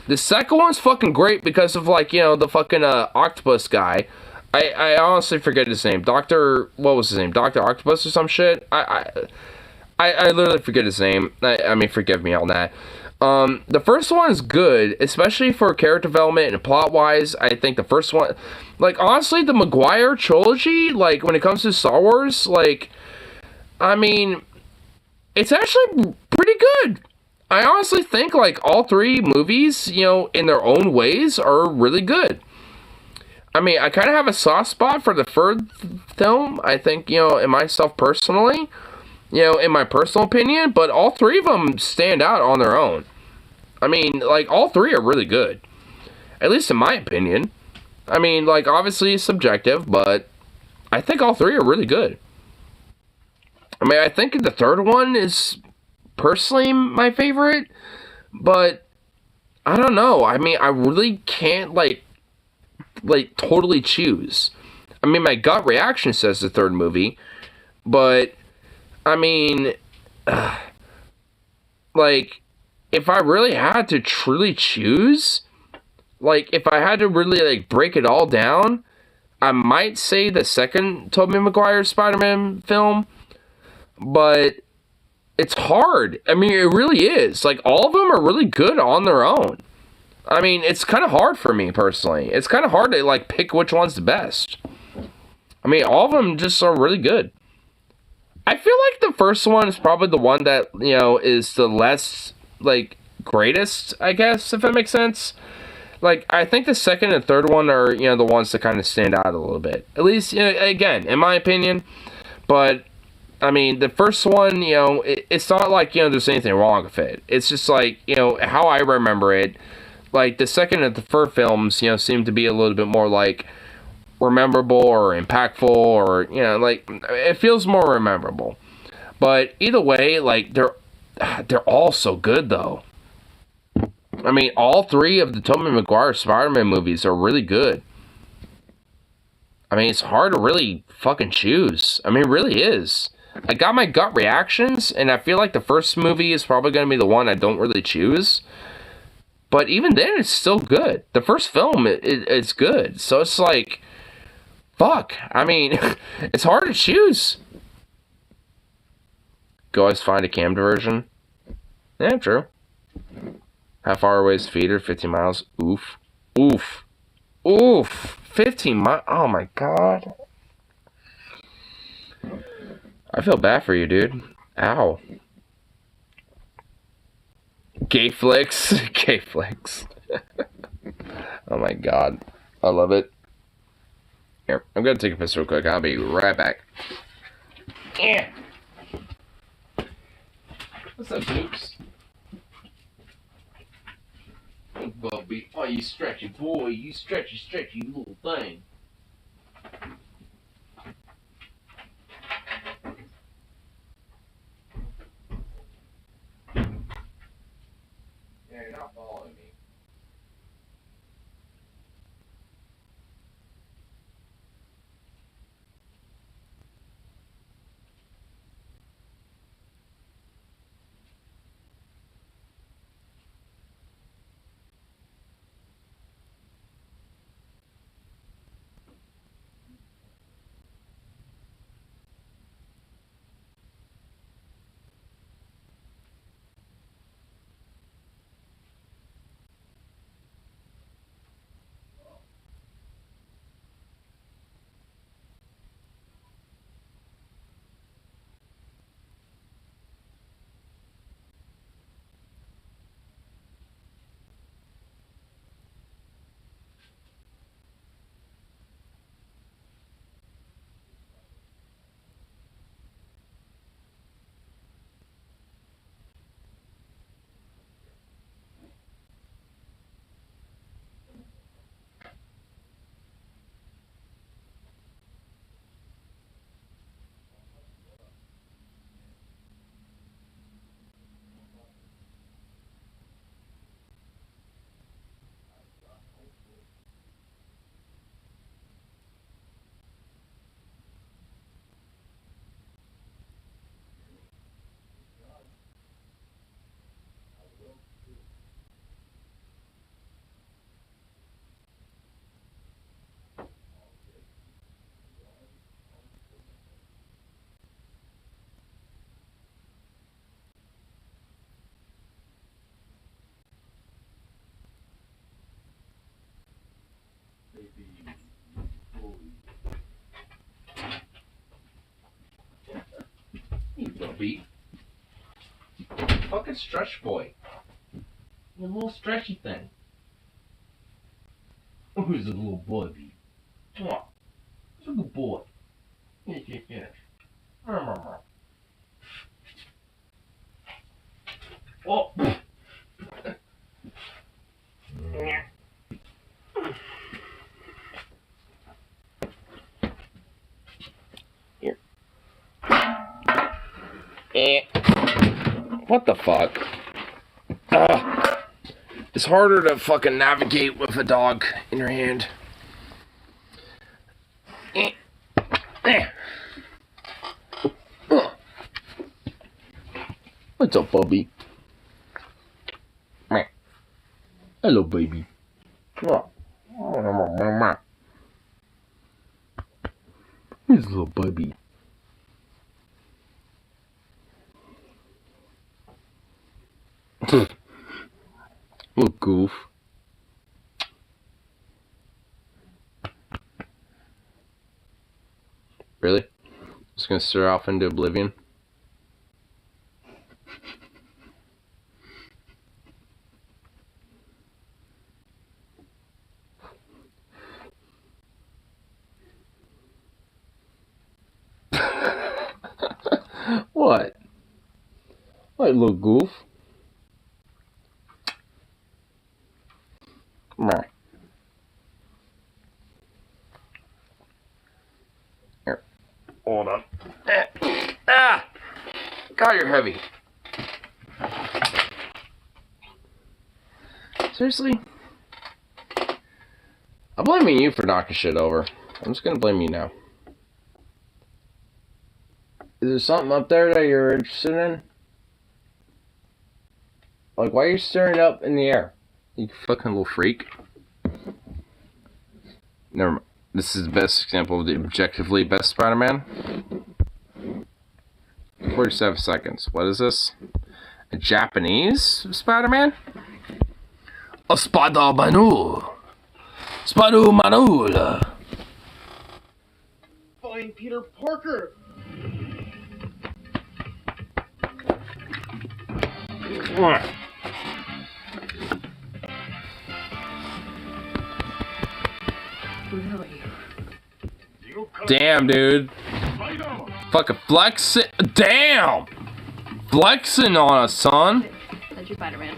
The second one's fucking great because of, like, you know, the fucking, octopus guy. I honestly forget his name. What was his name? Dr. Octopus or some shit? I literally forget his name. I mean, forgive me on that. The first one is good, especially for character development and plot-wise. I think the first one, like, honestly, the Maguire trilogy, like, when it comes to Star Wars, like, I mean, it's actually pretty good. I honestly think, like, all three movies, you know, in their own ways, are really good. I mean, I kind of have a soft spot for the third film, I think, you know, in myself personally, you know, in my personal opinion, but all three of them stand out on their own. I mean, like, all three are really good. At least in my opinion. I mean, like, obviously it's subjective, but I think all three are really good. I mean, I think the third one is personally my favorite, but I don't know. I mean, I really can't, like totally choose. I mean, my gut reaction says the third movie, but, I mean, like, if I really had to truly choose, like, if I had to really, like, break it all down, I might say the second Tobey Maguire Spider-Man film, but it's hard. I mean, it really is. Like, all of them are really good on their own. I mean, it's kind of hard for me, personally. It's kind of hard to, like, pick which one's the best. I mean, all of them just are really good. I feel like the first one is probably the one that, you know, is the less, like, greatest, I guess, if that makes sense. Like, I think the second and third one are, you know, the ones that kind of stand out a little bit. At least, you know, again, in my opinion. But, I mean, the first one, you know, it's not like, you know, there's anything wrong with it. It's just like, you know, how I remember it. Like, the second and the third films, you know, seem to be a little bit more, like, memorable or impactful or, you know, like, it feels more memorable. But either way, like, they're all so good, though. I mean, all three of the Tobey Maguire Spider-Man movies are really good. I mean, it's hard to really fucking choose. I mean, it really is. I got my gut reactions, and I feel like the first movie is probably going to be the one I don't really choose. But even then, it's still good. The first film, it's good. So it's like, fuck. I mean, it's hard to choose. Go always find a cam diversion. Yeah, true. How far away is Feeder? 15 miles. Oof. Oof. Oof. 15 miles. Oh my god. I feel bad for you, dude. Ow. Gay flicks. Gay flicks. Oh my god. I love it. Here, I'm gonna take a piss real quick. I'll be right back. Yeah. What's up, Dukes? Hey, Bubby. Oh, you stretchy boy. You stretchy little thing. Yeah, you're not following me. Beat. Fucking stretch boy. You little stretchy thing. Who's a little boy, Beat? Come on. Who's a good boy? Yeah. Oh. Here. What the fuck? It's harder to fucking navigate with a dog in your hand. What's up, Bubby? Hello, baby. Here's a little baby. Little goof. Really? Just gonna stare off into oblivion? What? What, little goof? Come on. Here. Hold on. God, you're heavy. Seriously? I'm blaming you for knocking shit over. I'm just gonna blame you now. Is there something up there that you're interested in? Like, why are you staring up in the air? You fucking little freak. Never mind. This is the best example of the objectively best Spider-Man. 47 seconds. What is this? A Japanese Spider-Man? A Spider-Manu. Spider-Manu. Find Peter Parker. Damn, dude. Fucking flexing. Damn! Flexing on us, son. That's your Spider-Man.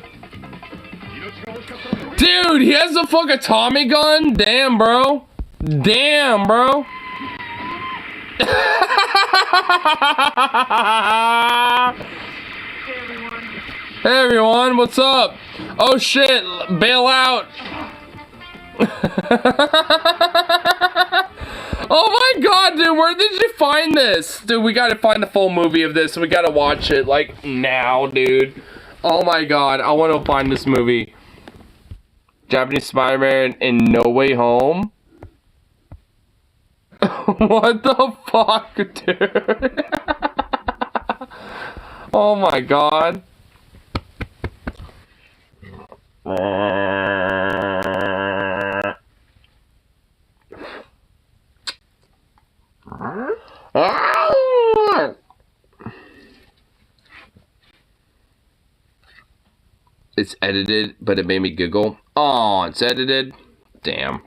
Dude, he has a fucking Tommy gun? Damn, bro. Damn, bro. Hey everyone, what's up? Oh shit, bail out. Oh my god, dude, where did you find this? Dude, we gotta find the full movie of this. We gotta watch it, like, now, dude. Oh my god, I wanna find this movie. Japanese Spider-Man in No Way Home? What the fuck, dude? Oh my god. It's edited, but it made me giggle. Oh, it's edited. Damn.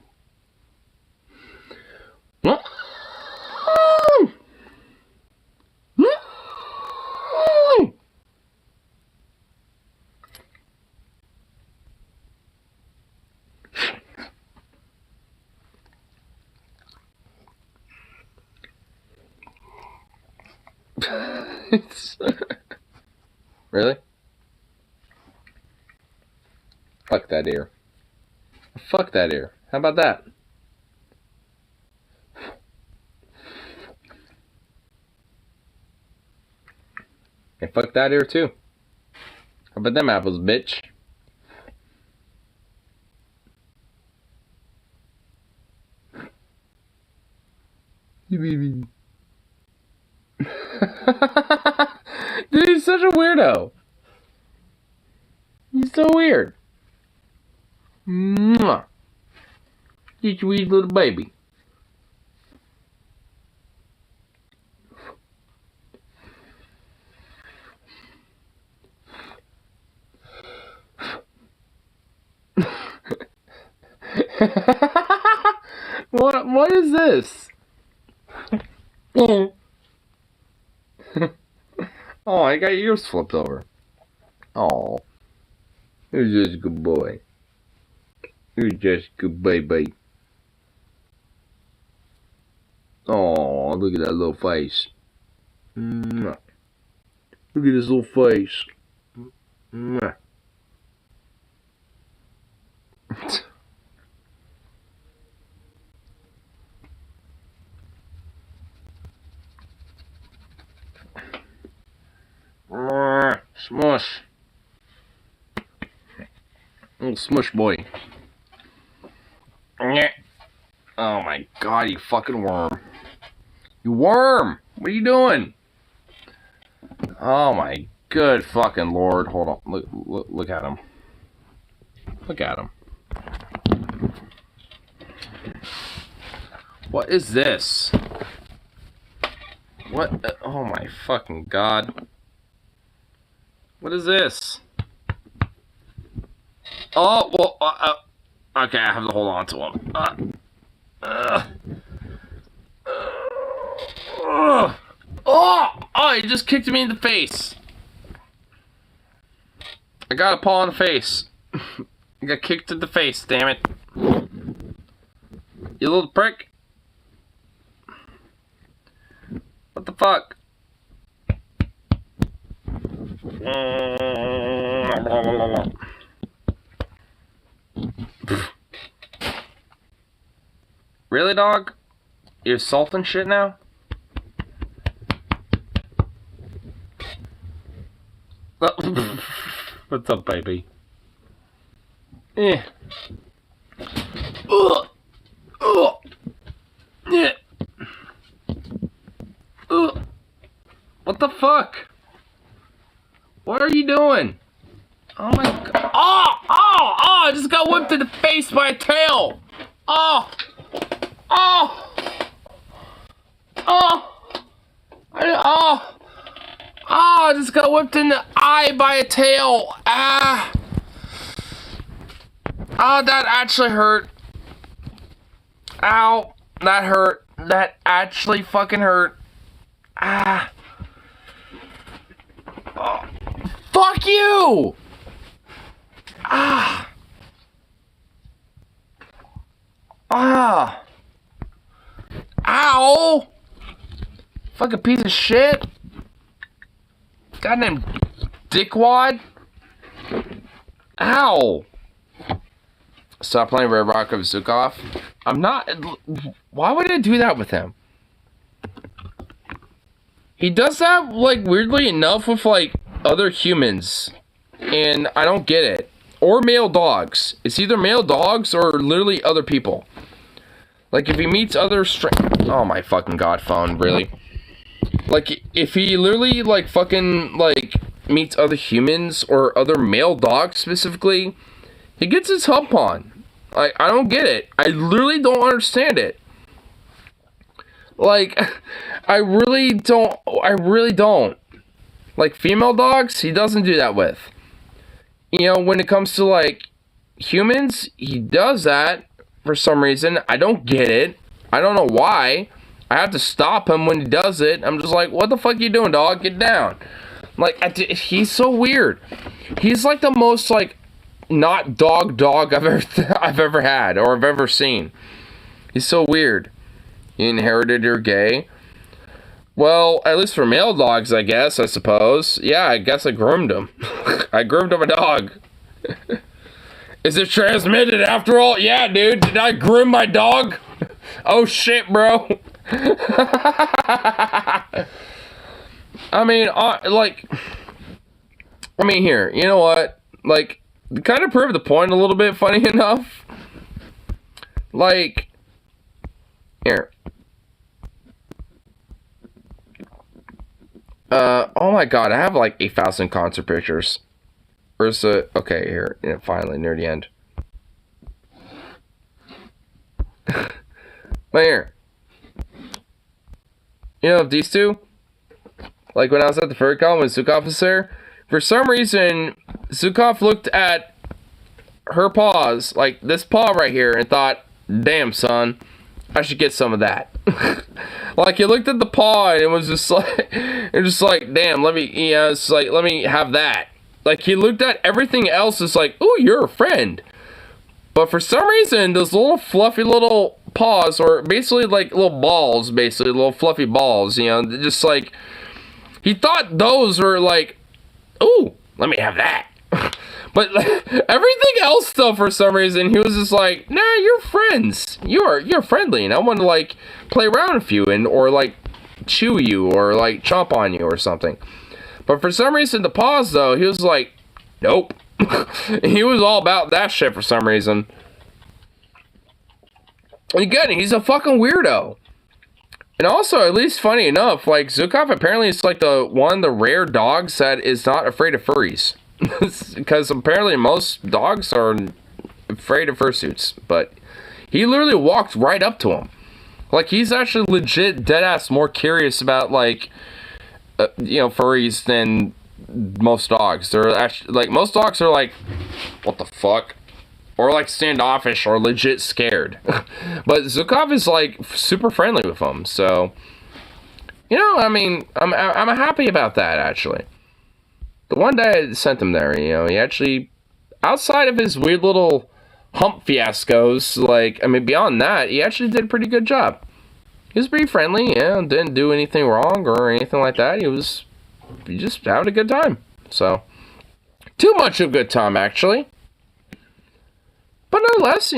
Really? Fuck that ear. Fuck that ear. How about that? And fuck that ear too. How about them apples, bitch? Dude, he's such a weirdo. He's so weird. Mwah. You sweet little baby. What is this? Oh, I got your ears flipped over. Oh. You're just a good boy. You're just a good baby. Oh, look at that little face. Look at his little face. Smush. Little smush boy. Oh my god, you fucking worm. You worm! What are you doing? Oh my good fucking lord. Hold on. Look at him. Look at him. What is this? What? Oh my fucking god. What is this? Oh, well, okay, I have to hold on to him. Oh, he just kicked me in the face. I got a paw in the face. I got kicked in the face, damn it. You little prick. What the fuck? Really, dog? You're salting shit now? What's up, baby? Yeah. Yeah. What the fuck? What are you doing? Oh my god. Oh, I just got whipped in the face by a tail. Oh, I just got whipped in the eye by a tail. Oh, that actually hurt. Ow, that hurt. That actually fucking hurt. Oh, fuck you! Ow! Fucking piece of shit. Goddamn dickwad. Ow! Stop playing Red Rock of Zukov. I'm not. Why would I do that with him? He does that, like, weirdly enough with, like, other humans. And I don't get it. Or male dogs. It's either male dogs or literally other people. Like, if he meets other oh my fucking god, phone, really? Like, if he literally, like, fucking, like, meets other humans or other male dogs specifically, he gets his hump on. Like, I don't get it. I literally don't understand it. Like, I really don't. Like, female dogs, he doesn't do that with. You know, when it comes to, like, humans, he does that for some reason. I don't get it. I don't know why. I have to stop him when he does it. I'm just like, what the fuck you doing, dog? Get down. Like, he's so weird. He's like the most, like, not dog I've ever had or I've ever seen. He's so weird. You inherited your gay. Well, at least for male dogs, I guess, I suppose. Yeah, I guess I groomed him. I groomed him a dog. Is it transmitted after all? Yeah, dude. Did I groom my dog? Oh, shit, bro. I mean, here. You know what? Like, kind of prove the point a little bit, funny enough. Like, here. Oh my god, I have like 8,000 concert pictures. Where's the... Okay, here. Yeah, finally, near the end. Right here. You know, these two? Like, when I was at the furry con when Zukov was there, for some reason, Zukov looked at her paws, like this paw right here, and thought, damn, son, I should get some of that. Like, he looked at the paw and it was just like, damn, let me, it's like, let me have that. Like, he looked at everything else, it's like, ooh, you're a friend. But for some reason, those little fluffy little paws, or basically like little balls, basically little fluffy balls, just like, he thought those were like, ooh, let me have that. But like, everything else though, for some reason, he was just like, nah, you're friends. You're friendly, and I want to like play around with you, and or like chew you, or like chomp on you or something. But for some reason, the paws though, he was like, nope. He was all about that shit for some reason. And again, he's a fucking weirdo. And also, at least funny enough, like, Zukov apparently is like the rare dogs that is not afraid of furries. Because apparently most dogs are afraid of fursuits. But he literally walked right up to him. Like, he's actually legit deadass more curious about, like, furries than most dogs. They're actually, like, most dogs are like, what the fuck? Or like standoffish or legit scared. But Zukov is like super friendly with them. So, I mean, I'm happy about that actually. The one day I sent him there, he actually, outside of his weird little hump fiascos, like, I mean, beyond that, he actually did a pretty good job. He was pretty friendly, didn't do anything wrong or anything like that. He just having a good time. So, too much of a good time, actually. But nonetheless,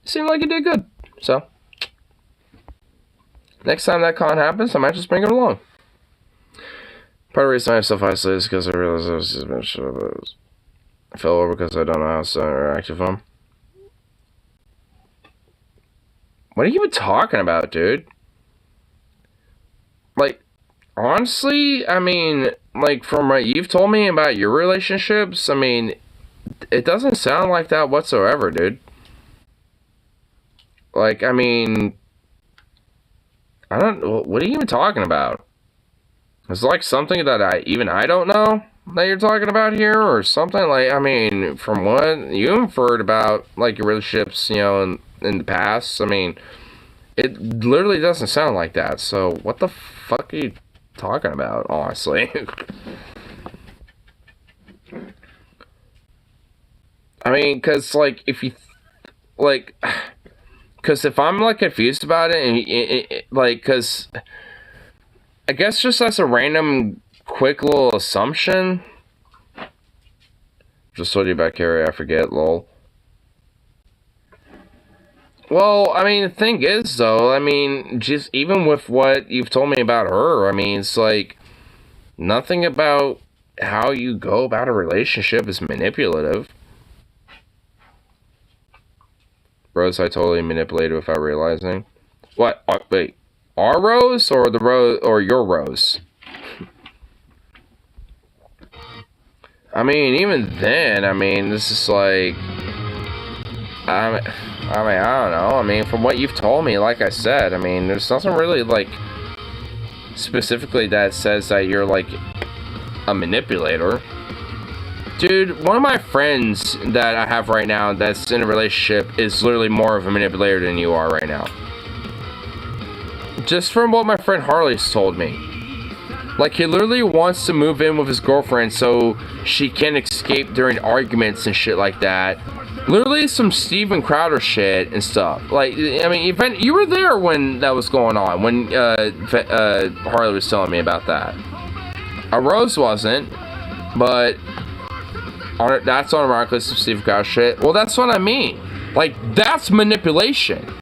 seemed like he did good. So, next time that con happens, I might just bring it along. Part of the reason I have self-isolated is because I realized I was just been sure about it. I fell over because I don't know how to interact with them. What are you even talking about, dude? Like, honestly, I mean, like, from what you've told me about your relationships, I mean, it doesn't sound like that whatsoever, dude. Like, I mean, I don't, what are you even talking about? It's like something that I don't know that you're talking about here, or something like, I mean, from what you inferred about, like, your relationships, in the past, I mean, it literally doesn't sound like that, so what the fuck are you talking about, honestly? I mean, because, like, if you, like, because if I'm, like, confused about it, and like, because, I guess just as a random, quick little assumption, just told you about Carrie, I forget, lol. Well, I mean, the thing is, though, I mean, just even with what you've told me about her, I mean, it's like, nothing about how you go about a relationship is manipulative. Rose, I totally manipulated without realizing. What? Wait, our Rose or the Rose or your Rose? I mean, even then, I mean, this is like, I mean, I don't know. I mean, from what you've told me, like I said, I mean, there's nothing really like specifically that says that you're like a manipulator. Dude, one of my friends that I have right now that's in a relationship is literally more of a manipulator than you are right now. Just from what my friend Harley's told me. Like, he literally wants to move in with his girlfriend so she can escape during arguments and shit like that. Literally some Steven Crowder shit and stuff. Like, I mean, you were there when that was going on, when Harley was telling me about that. Rose wasn't, but that's unironically some Steven Crowder shit. Well, that's what I mean. Like, that's manipulation.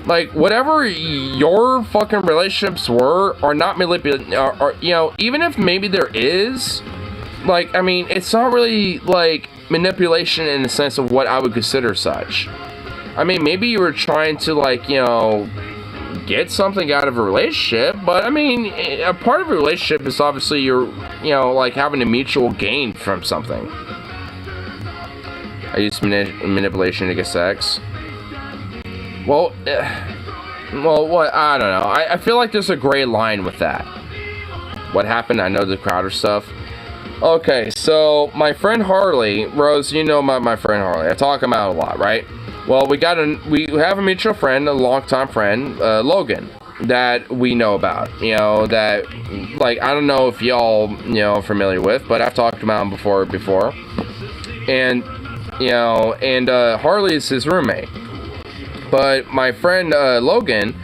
Like, whatever your fucking relationships were are not manipulative, or, even if maybe there is, like, I mean, it's not really, like, manipulation in the sense of what I would consider such. I mean, maybe you were trying to, like, get something out of a relationship, but, I mean, a part of a relationship is obviously you're, like, having a mutual gain from something. I use manipulation to get sex. Well, what? I don't know. I feel like there's a gray line with that. What happened? I know the Crowder stuff. Okay, so my friend Harley, Rose, you know my friend Harley. I talk him out a lot, right? Well, we have a mutual friend, a longtime friend, Logan, that we know about. You know, that, like, I don't know if y'all, you know, are familiar with, but I've talked about him before. And, you know, and Harley is his roommate. But my friend Logan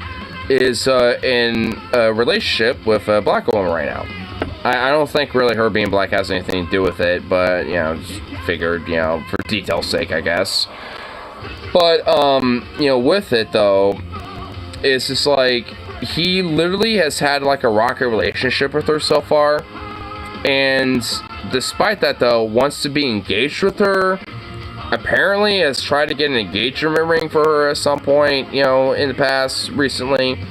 is in a relationship with a black woman right now. I don't think really her being black has anything to do with it, but, you know, just figured, you know, for detail's sake, I guess. But, you know, with it, though, it's just like, he literally has had, like, a rocky relationship with her so far, and despite that, though, wants to be engaged with her, apparently has tried to get an engagement ring for her at some point, you know, in the past, recently,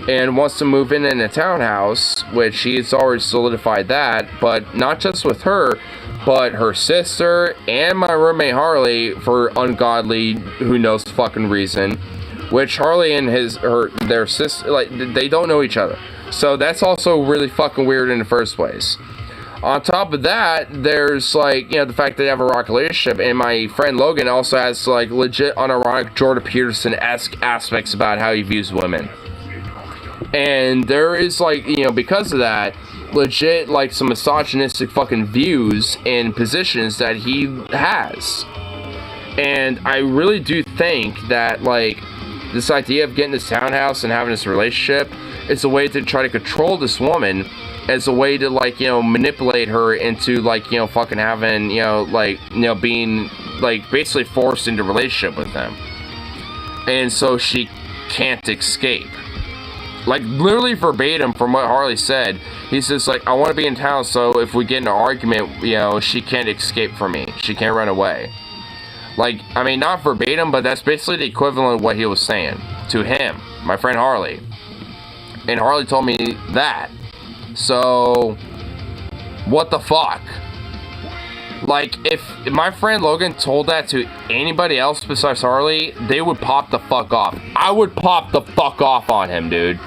and wants to move in a townhouse, which he's already solidified that, but not just with her, but her sister and my roommate Harley, for ungodly, who knows fucking reason, which Harley and their sister, like, they don't know each other, so that's also really fucking weird in the first place. On top of that, there's, like, you know, the fact that they have a rock relationship, and my friend Logan also has, like, legit unironic Jordan Peterson-esque aspects about how he views women. And there is, like, you know, because of that, legit, like, some misogynistic fucking views and positions that he has. And I really do think that, like, this idea of getting this townhouse and having this relationship is a way to try to control this woman, as a way to, like, you know, manipulate her into, like, you know, fucking having, you know, like, you know, being, like, basically forced into a relationship with them. And so she can't escape. Like, literally verbatim from what Harley said, he says, like, I want to be in town, so if we get in an argument, you know, she can't escape from me. She can't run away. Like, I mean, not verbatim, but that's basically the equivalent of what he was saying to him, my friend Harley. And Harley told me that. So, what the fuck? Like, if my friend Logan told that to anybody else besides Harley, they would pop the fuck off. I would pop the fuck off on him, dude.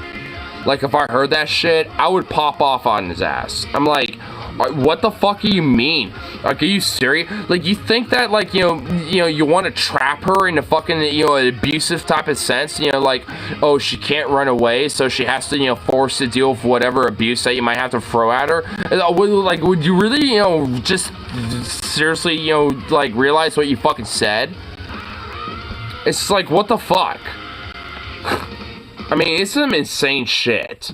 Like, if I heard that shit, I would pop off on his ass. I'm like, what the fuck do you mean? Like, are you serious? Like, you think that, like, you know, you want to trap her in a fucking, you know, an abusive type of sense? You know, like, oh, she can't run away, so she has to, you know, force to deal with whatever abuse that you might have to throw at her. Like, would you really, you know, just seriously, you know, like, realize what you fucking said? It's like, what the fuck? I mean, it's some insane shit.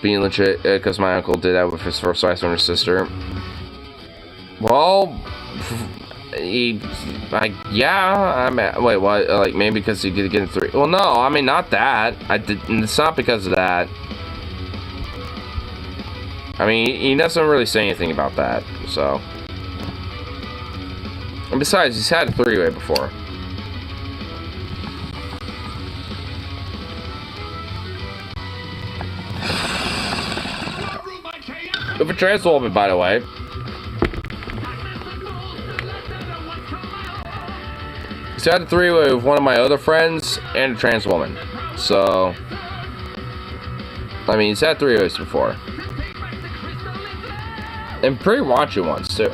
Being legit, because my uncle did that with his first wife and her sister. Well, wait, what? Like, maybe because he could get in 3. Well, no, I mean, not that. It's not because of that. I mean, he doesn't really say anything about that, so. And besides, he's had a 3-way before. With a trans woman, by the way. He's had a 3-way with one of my other friends and a trans woman. So, I mean, he's had 3-ways before. And pretty raunchy ones, too.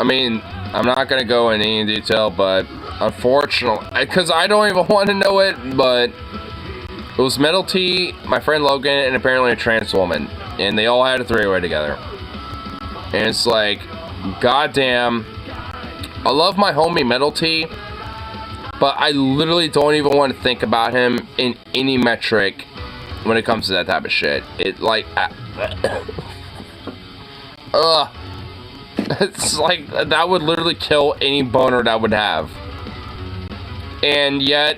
I mean, I'm not gonna go into any detail, but unfortunately, because I don't even want to know it, but it was Metal T, my friend Logan, and apparently a trans woman, and they all had a 3-way together. And it's like, goddamn, I love my homie Metal T, but I literally don't even want to think about him in any metric when it comes to that type of shit. It, like, it's like, that would literally kill any boner that I would have. And yet,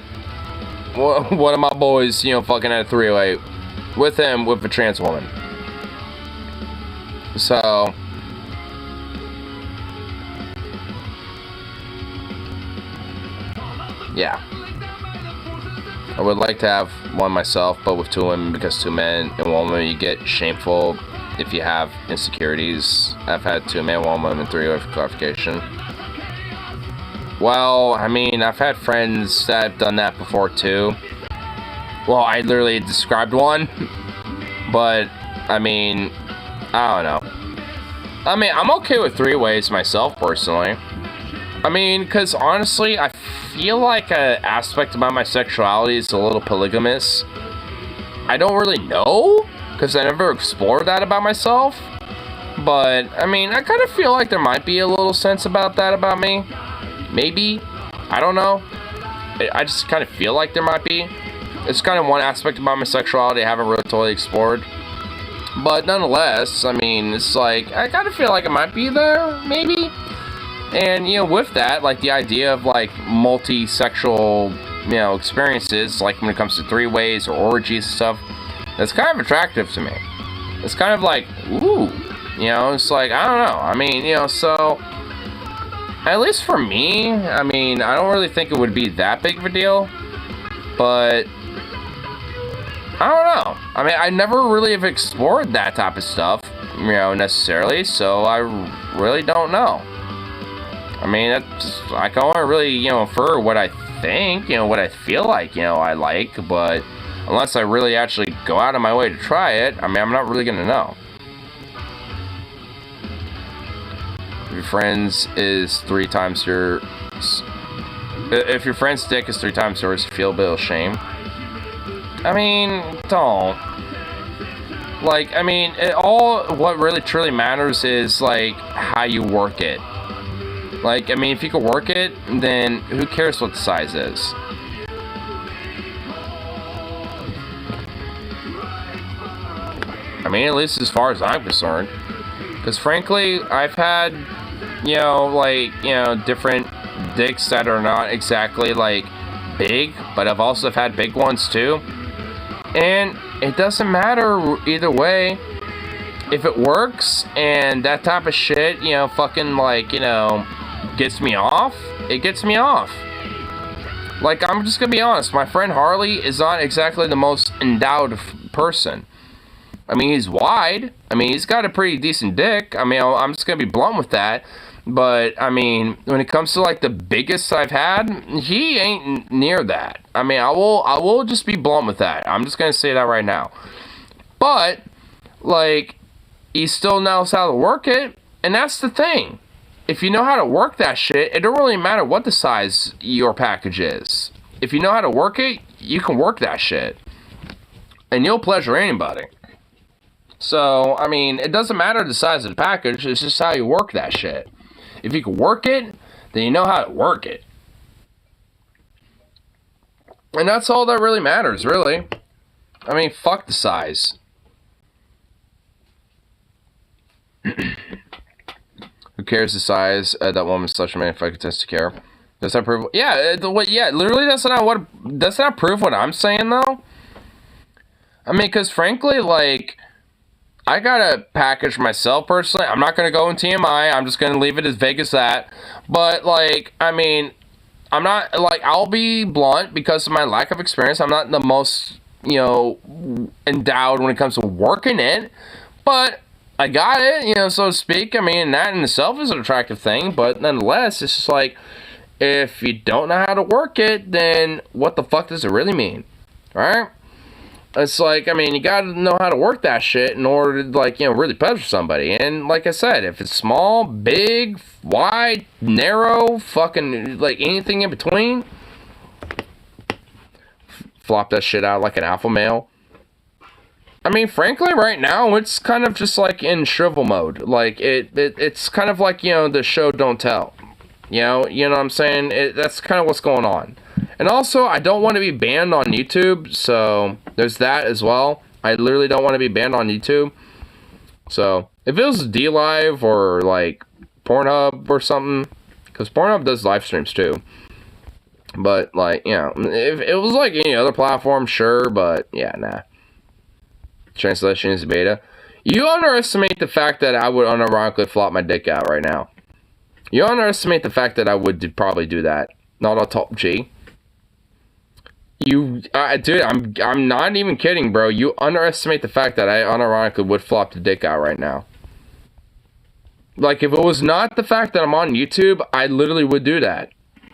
one of my boys, you know, fucking had a 3-way with him, with a trans woman. So, yeah. I would like to have one myself, but with 2 women, because 2 men and 1 woman, you get shameful if you have insecurities. I've had 2 men, 1 woman, 3-way for clarification. Well, I mean, I've had friends that have done that before too. Well, I literally described one, but I mean, I don't know. I mean, I'm okay with 3-ways myself personally. I mean, because honestly, I feel like an aspect about my sexuality is a little polygamous. I don't really know, because I never explored that about myself. But, I mean, I kind of feel like there might be a little sense about that about me. Maybe. I don't know. I just kind of feel like there might be. It's kind of one aspect about my sexuality I haven't really totally explored. But nonetheless, I mean, it's like, I kind of feel like it might be there, maybe. And, you know, with that, like, the idea of, like, multi-sexual, you know, experiences, like, when it comes to 3-ways or orgies and stuff, that's kind of attractive to me. It's kind of like, ooh, you know, it's like, I don't know. I mean, you know, so, at least for me, I mean, I don't really think it would be that big of a deal, but I don't know. I mean, I never really have explored that type of stuff, you know, necessarily, so I really don't know. I mean, that's, I can only really, you know, infer what I think, you know, what I feel like, you know, I like, but unless I really actually go out of my way to try it, I mean, I'm not really gonna know. If your friend's is 3 times your... If your friend's dick is 3 times yours, you feel a bit of shame. I mean, don't. Like, I mean, what really truly matters is, like, how you work it. Like, I mean, if you can work it, then who cares what the size is? I mean, at least as far as I'm concerned. Because frankly, I've had, you know, like, you know, different dicks that are not exactly, like, big, but I've also had big ones too. And it doesn't matter either way. If it works and that type of shit, you know, fucking, like, you know, gets me off, it gets me off. Like, I'm just gonna be honest, my friend Harley is not exactly the most endowed person. I mean, he's wide. I mean, he's got a pretty decent dick. I mean, I'm just gonna be blunt with that. But, I mean, when it comes to, like, the biggest I've had, he ain't near that. I mean, I will just be blunt with that. I'm just gonna say that right now. But, like, he still knows how to work it, and that's the thing. If you know how to work that shit, it don't really matter what the size your package is. If you know how to work it, you can work that shit. And you'll pleasure anybody. So, I mean, it doesn't matter the size of the package, it's just how you work that shit. If you can work it, then you know how to work it. And that's all that really matters, really. I mean, fuck the size. Who cares the size? That woman's such a manufacturer tends to care. Does that prove? Yeah, literally, that's not prove what I'm saying though. I mean, because frankly, like, I got a package myself personally. I'm not gonna go in TMI. I'm just gonna leave it as vague as that. But like, I mean, I'm not like, I'll be blunt because of my lack of experience. I'm not the most, you know, endowed when it comes to working it, but I got it, you know, so to speak. I mean, that in itself is an attractive thing, but nonetheless, it's just like, if you don't know how to work it, then what the fuck does it really mean? Right? It's like, I mean, you gotta know how to work that shit in order to, like, you know, really pleasure somebody. And like I said, if it's small, big, wide, narrow, fucking, like, anything in between, flop that shit out like an alpha male. I mean, frankly, right now, it's kind of just, like, in shrivel mode. Like, it's kind of like, you know, the show Don't Tell. You know what I'm saying? That's kind of what's going on. And also, I don't want to be banned on YouTube, so there's that as well. I literally don't want to be banned on YouTube. So, if it was DLive or, like, Pornhub or something, because Pornhub does live streams too. But, like, you know, if it was like any other platform, sure, but, yeah, nah. Translation is beta. You underestimate the fact that I would unironically flop my dick out right now. You underestimate the fact that I would probably do that. Not on top G. Dude, I'm not even kidding, bro. You underestimate the fact that I unironically would flop the dick out right now. Like, if it was not the fact that I'm on YouTube, I literally would do that.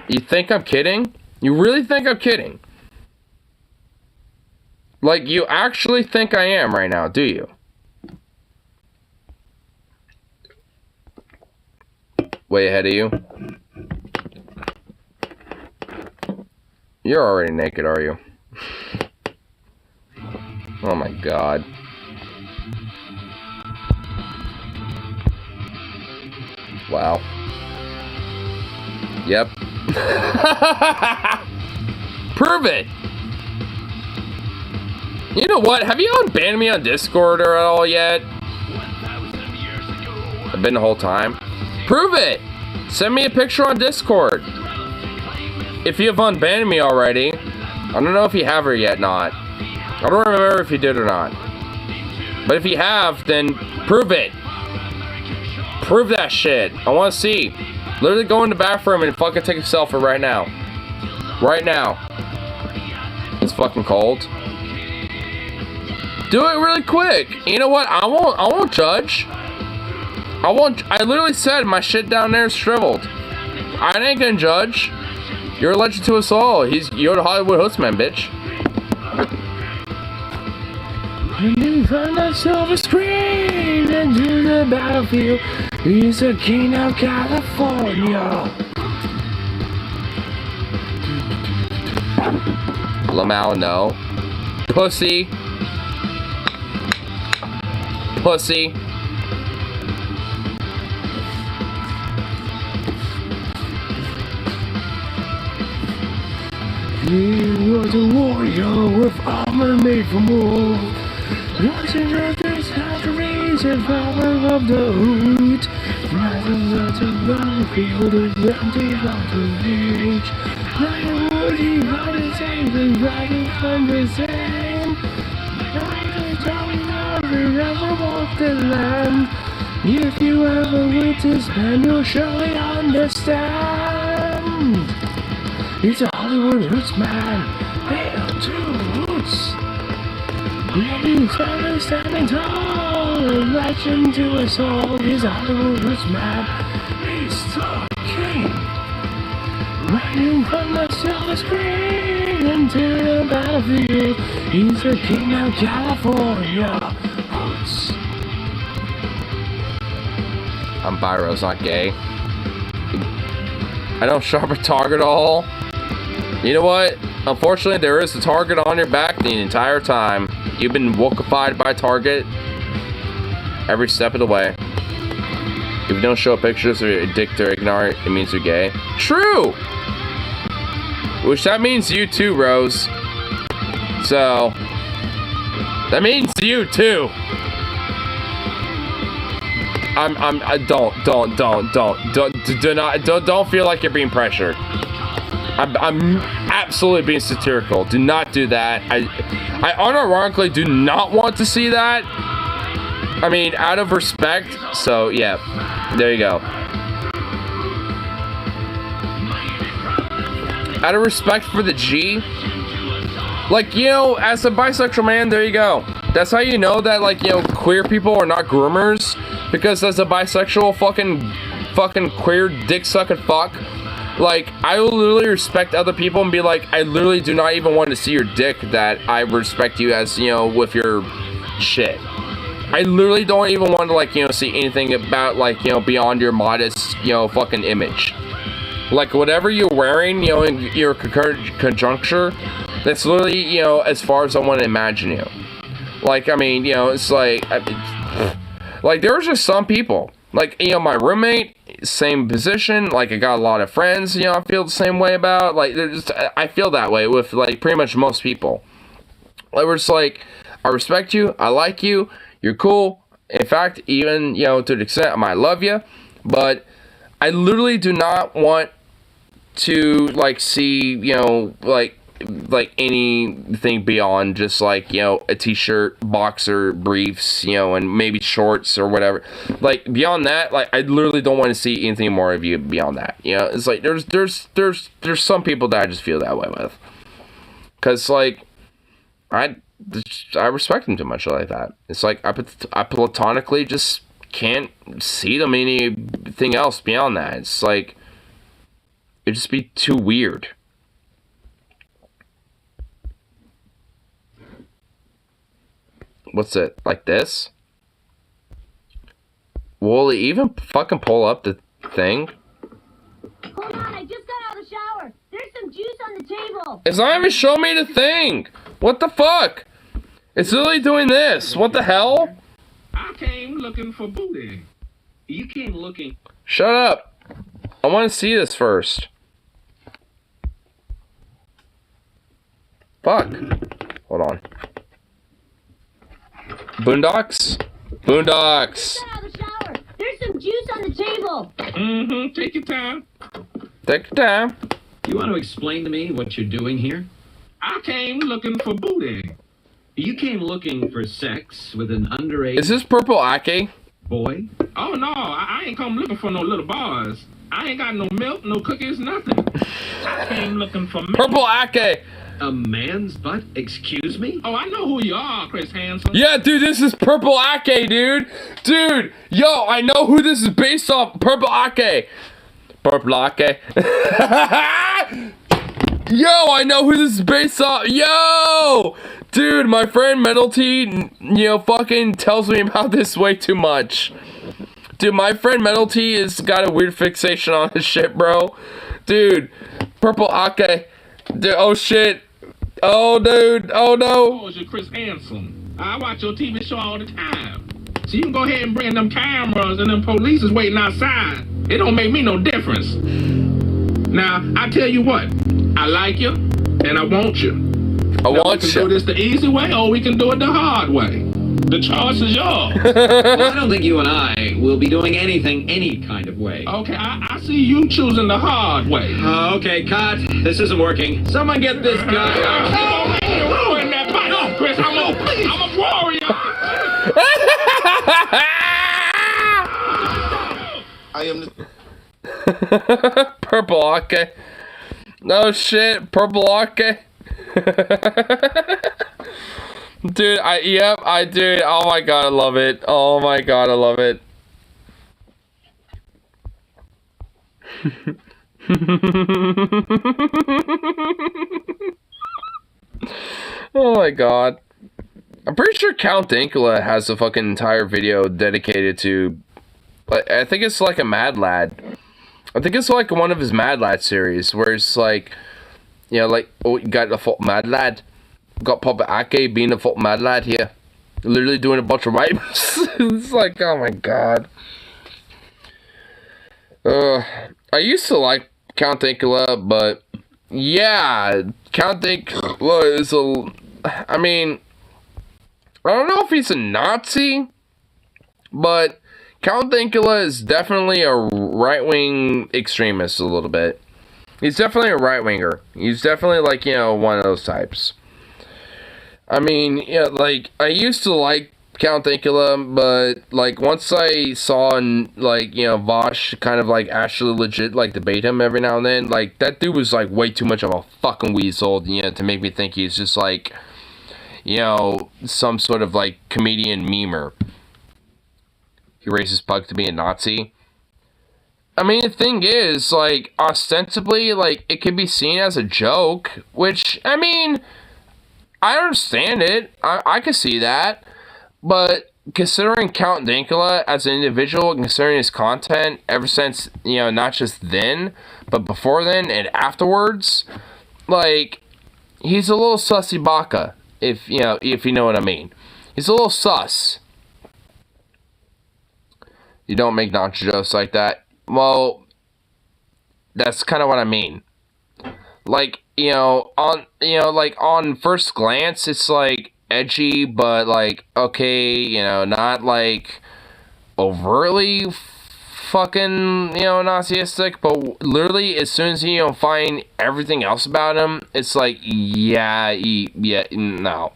You think I'm kidding? You really think I'm kidding? Like, you actually think I am right now, do you? Way ahead of you. You're already naked, are you? Oh my god. Wow. Yep. Prove it! You know what? Have you unbanned me on Discord or at all yet? I've been the whole time. Prove it! Send me a picture on Discord. If you have unbanned me already. I don't know if you have or yet not. I don't remember if you did or not. But if you have, then prove it. Prove that shit. I want to see. Literally go in the bathroom and fucking take a selfie right now. Right now. It's fucking cold. Do it really quick. You know what? I won't judge. I literally said my shit down there is shriveled. I ain't gonna judge. You're a legend to us all. You're the Hollywood Hootsman, bitch. Running from the silver screen into the battlefield. He's the king of California. Lamau, no. Pussy. Pussy. He was a warrior with armor made from wool. Watching others have to raise the power of the hood. Rising out of the field of empty out of age. Like would he ride his aim and riding from the same. Like a telling every ever walked the land. If you ever witness man, you'll surely understand. He's a Hollywood roots man, hail to roots. He's standing tall, a legend to us all. He's a Hollywood roots man, he's the king. Riding from the silver screen into the battlefield. He's the king of California roots. I'm Byro's not gay. I don't sharp a target at all. You know what? Unfortunately, there is a target on your back the entire time. You've been wokeified by target every step of the way. If you don't show pictures or you're dick or ignorant, it means you're gay. True! Which that means you too, Rose. So, that means you too. Don't feel like you're being pressured. I'm absolutely being satirical. Do not do that. I unironically do not want to see that. I mean, out of respect. So, yeah. There you go. Out of respect for the G. Like, you know, as a bisexual man, there you go. That's how you know that, like, you know, queer people are not groomers. Because as a bisexual fucking queer dick sucking fuck, like, I will literally respect other people and be like, I literally do not even want to see your dick, that I respect you as, you know, with your shit. I literally don't even want to, like, you know, see anything about, like, you know, beyond your modest, you know, fucking image. Like, whatever you're wearing, you know, in your conjuncture, that's literally, you know, as far as I want to imagine you. Like, I mean, you know, it's like, like, there's just some people. Like, you know, my roommate, same position. Like, I got a lot of friends, you know, I feel the same way about. Like, I feel that way with, like, pretty much most people. Like, we're just like, I respect you, I like you, you're cool. In fact, even, you know, to the extent I might love you. But I literally do not want to, like, see, you know, like anything beyond just, like, you know, a t-shirt, boxer, briefs, you know, and maybe shorts or whatever. Like, beyond that, like, I literally don't want to see anything more of you beyond that. You know, it's like, there's some people that I just feel that way with. Because, like, I respect them too much like that. It's like, I platonically just can't see them anything else beyond that. It's like, It'd just be too weird. What's it? Like this? Will it even fucking pull up the thing? Hold on, I just got out of the shower. There's some juice on the table. It's not even showing me the thing. What the fuck? It's literally doing this. What the hell? I came looking for booty. You came looking. Shut up. I want to see this first. Fuck. Hold on. Boondocks? Boondocks. Get out of the shower. There's some juice on the table. Mm-hmm. Take your time. Take your time. You want to explain to me what you're doing here? I came looking for booty. You came looking for sex with an underage... Is this Purple Ake? Boy? Oh, no. I ain't come looking for no little bars. I ain't got no milk, no cookies, nothing. I came looking for... Purple Ake! A man's butt? Excuse me? Oh, I know who you are, Chris Hansen. Yeah, dude, this is Purple Ake, dude. Dude, yo, I know who this is based off. Purple Ake. Purple Ake. Yo, I know who this is based off. Yo! Dude, my friend Metal-T, fucking tells me about this way too much. Dude, my friend Metal-T has got a weird fixation on this shit, bro. Dude, Purple Ake. Dude, oh shit. Oh, dude. Oh, no. Oh, it's your Chris Hansen. I watch your TV show all the time. So you can go ahead and bring them cameras and them police is waiting outside. It don't make me no difference. Now, I tell you what. I like you, and I want you. We can do this the easy way, or we can do it the hard way. The choice is yours. Well, I don't think you and I will be doing anything any kind of way. Okay, I see you choosing the hard way. Okay, cut. This isn't working. Someone get this guy out. Oh, man, ruin that bike. No, Chris, I'm a warrior. I am the... Purple Ake. No shit, Purple Ake. Dude, dude, oh my god, I love it. Oh my god, I love it. Oh my god. I'm pretty sure Count Dankula has a fucking entire video dedicated to, I think it's like a Mad Lad. I think it's like one of his Mad Lad series where it's like, like, oh, you got the full Mad Lad. Got Papa Ake being a full Mad Lad here. Literally doing a bunch of rhymes. It's like, oh my god. I used to like Count Dankula, but yeah, Count Dankula is I mean, I don't know if he's a Nazi, but Count Dankula is definitely a right-wing extremist a little bit. He's definitely a right-winger. He's definitely like, one of those types. I mean, yeah, like, I used to like Count Dankula, but, like, once I saw, like, Vosh kind of, like, actually legit, like, debate him every now and then, like, that dude was, like, way too much of a fucking weasel, to make me think he's just, like, some sort of, like, comedian memer. He raised his pug to be a Nazi. I mean, the thing is, like, ostensibly, like, it can be seen as a joke, which, I mean, I understand it. I can see that. But considering Count Dankula as an individual, considering his content ever since, not just then, but before then and afterwards, like, he's a little sussy baka, if you know what I mean. He's a little sus. You don't make nacho jokes like that. Well, that's kind of what I mean. Like, on first glance, it's, like, edgy, but, like, okay, not, like, overtly fucking, Nazistic, but literally, as soon as you, find everything else about him, it's like, yeah, no.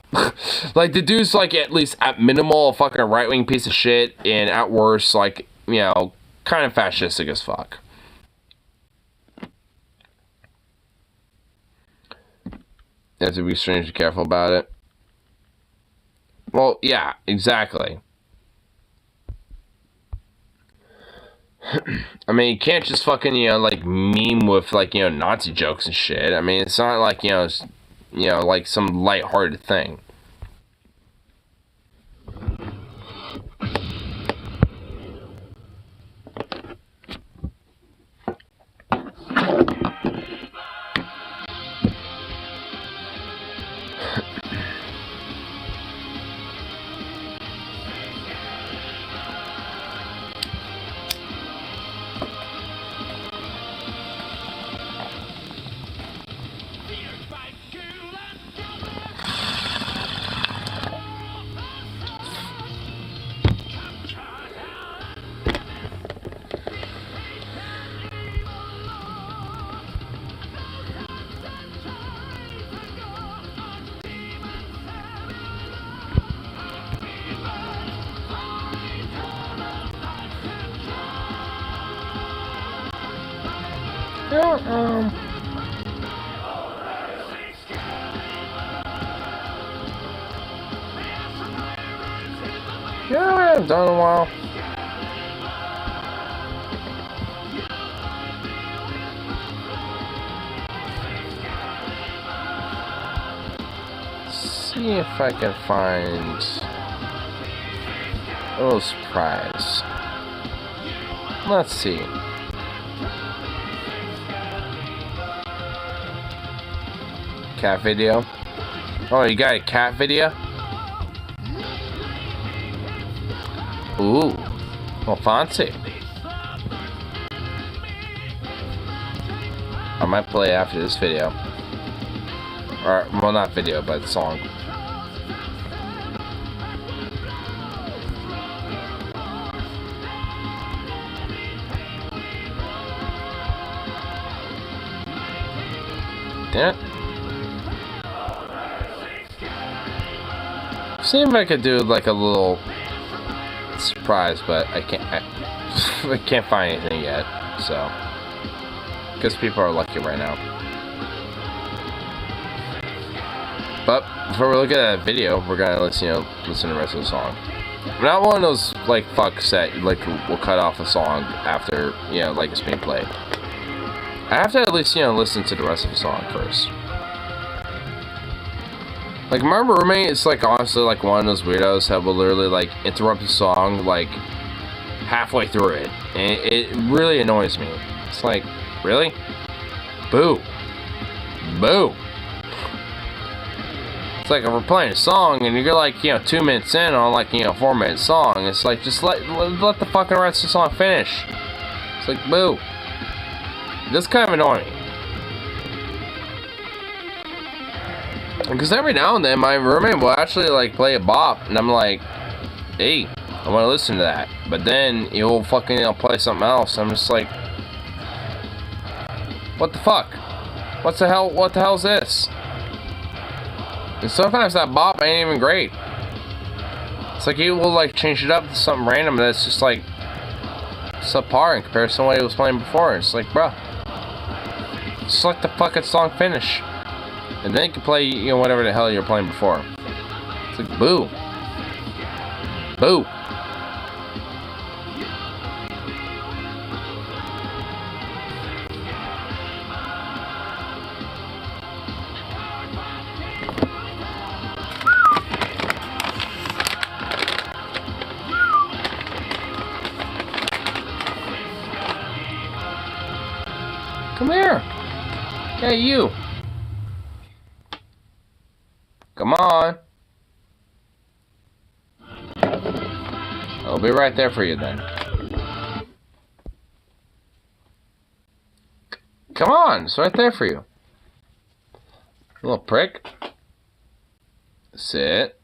Like, the dude's, like, at least at minimal, a fucking right-wing piece of shit, and at worst, like, kind of fascistic as fuck. You have to be strangely careful about it. Well, yeah, exactly. I mean, you can't just fucking, you know, like, meme with, like, you know, Nazi jokes and shit. I mean, it's not like, you know, it's, you know, like some lighthearted thing. Yeah, I haven't done in a while. See if I can find a little surprise. Let's see. Cat video. Oh, you got a cat video? Ooh. Well, fancy. I might play after this video. Or, well, not video, but song. Damn it. See if I could do like a little surprise, but I can't. I can't find anything yet. So, because people are lucky right now. But before we look at that video, we're gonna listen to the rest of the song. I'm not one of those like fucks that like will cut off a song after like it's being played. I have to at least listen to the rest of the song first. Like, my roommate is, like, honestly, like, one of those weirdos that will literally, like, interrupt the song, like, halfway through it. And it really annoys me. It's like, really? Boo. Boo. It's like, if we're playing a song and you're, like, 2 minutes in on, like, 4-minute song, it's like, just let the fucking rest of the song finish. It's like, boo. This kind of annoying me. Because every now and then, my roommate will actually, like, play a bop, and I'm like, hey, I want to listen to that. But then, he'll fucking, play something else. I'm just like, what the fuck? What the hell's this? And sometimes that bop ain't even great. It's like, he will, like, change it up to something random that's just, like, subpar in comparison to what he was playing before. It's like, bruh, just let the fucking song finish. And then you can play, whatever the hell you were playing before. It's like, boo. Boo. Come here. Hey, you. Come on. I'll be right there for you then. Come on, it's right there for you. Little prick. Sit.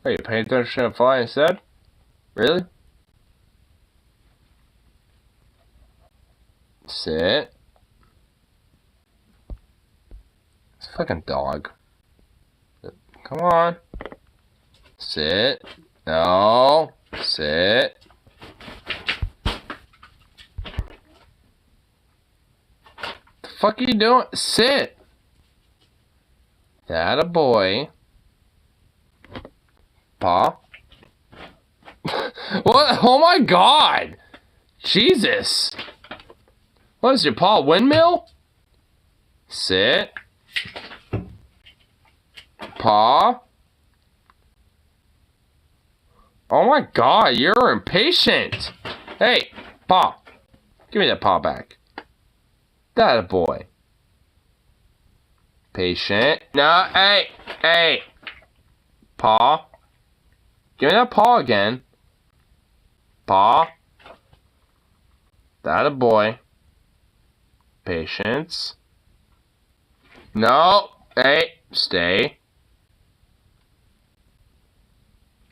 Are you paying attention to fly instead? Really? Sit. It's a fucking dog. Come on. Sit. No. Sit. The fuck are you doing? Sit. That a boy. Paw. What? Oh my god! Jesus! What is your paw? Windmill? Sit. Paw. Oh my god, you're impatient. Hey, paw. Give me that paw back. That a boy. Patient. No, hey, hey. Paw. Give me that paw again. Paw. That a boy. Patience. No. Hey, stay.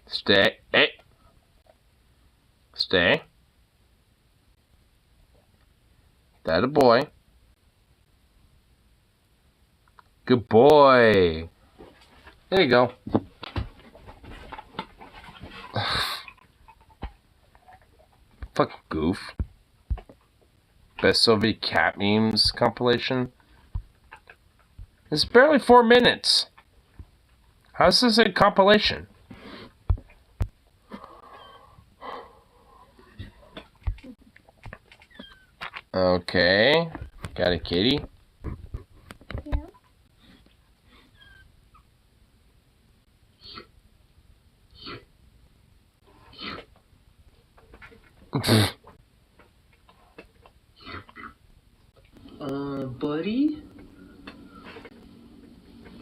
Stay. Hey. Stay. That a boy. Good boy. There you go. Fuck goof. Best Soviet cat memes compilation. It's barely 4 minutes. How's this a compilation? Okay. Got a kitty. Buddy?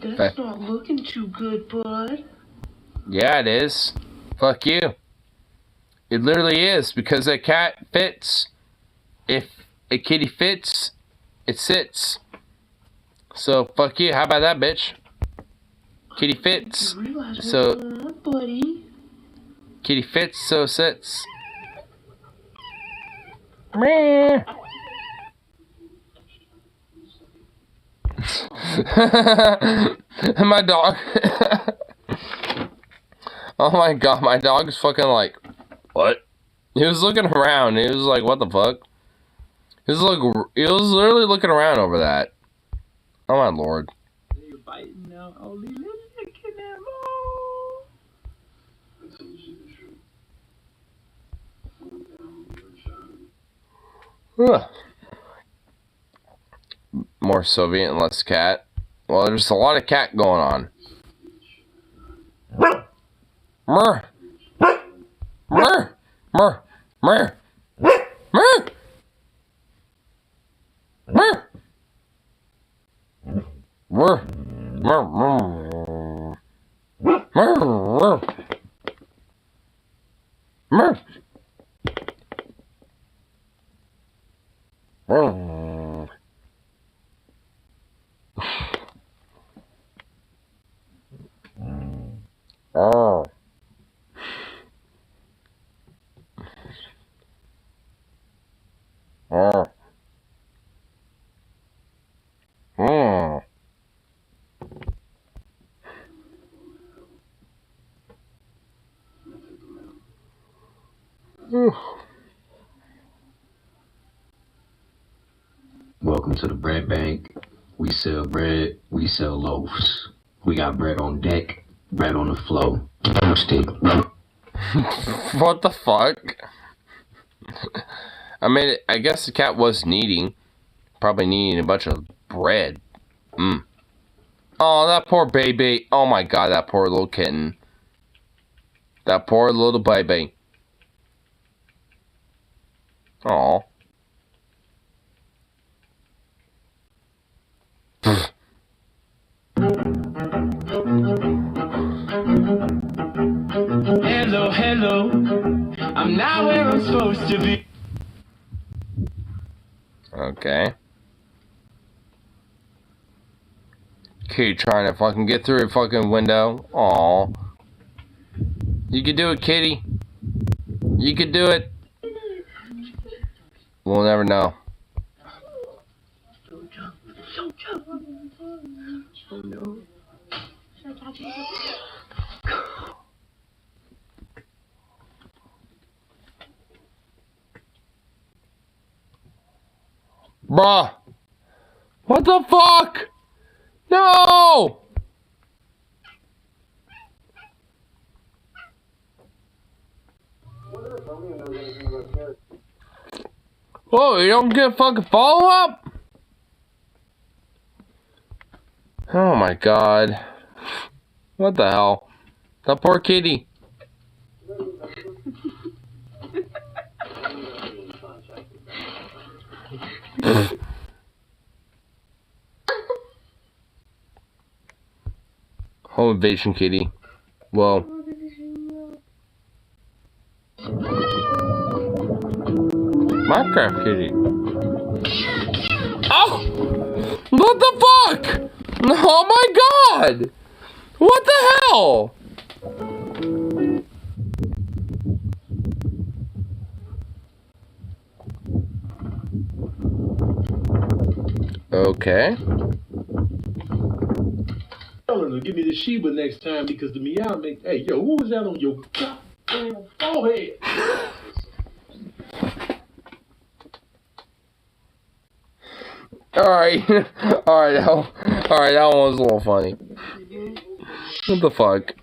That's not looking too good, bud. Yeah, it is. Fuck you. It literally is, because a cat fits. If a kitty fits, it sits. So, fuck you. How about that, bitch? Kitty fits. So, buddy. kitty fits, so sits. Meh. My dog. Oh my god, my dog is fucking like, what? He was looking around. He was like, what the fuck? He was literally looking around over that. Oh my lord. You're biting now. Oh, leave it. More Soviet and less cat. Well, there's a lot of cat going on. Murr. Murr. Murr. Murr. Murr. Murr. Murr. Murr. Murr. Murr. Murr. Murr. Oh. Oh. Oh. Welcome to the bread bank. We sell bread, we sell loaves. We got bread on deck, bread on the floor. Stick. What the fuck? I mean, I guess the cat was needing, probably needing a bunch of bread. Oh, that poor baby. Oh my god, that poor little kitten. That poor little baby. Aw. Hello, hello. I'm not where I'm supposed to be. Okay. Kitty trying to fucking get through a fucking window. Aw. You can do it, kitty. You can do it. We'll never know. Oh no. Bruh. What the fuck? No! Whoa, you don't get a fucking follow-up? Oh my god. What the hell? That poor kitty. Home invasion kitty. Whoa. Minecraft kitty. Oh! What the fuck? Oh my god! What the hell? Okay. Tell her to give me the Sheba next time because the meow make. Hey, yo, who was that on your goddamn forehead? Alright. Alright, that one was a little funny. What the fuck?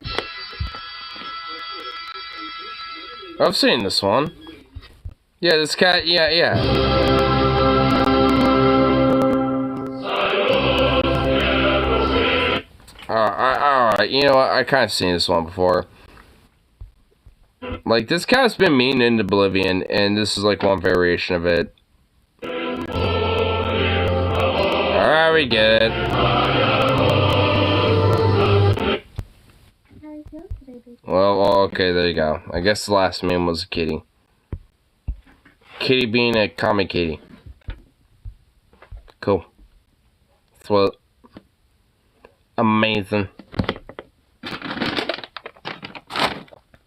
I've seen this one. Yeah, this cat, yeah. Alright, you know what? I kind of seen this one before. Like, this cat's been mean in Oblivion, and this is like one variation of it. Alright, we get it. Well, okay, there you go. I guess the last meme was a kitty. Kitty being a comic kitty. Cool. That's what. Amazing.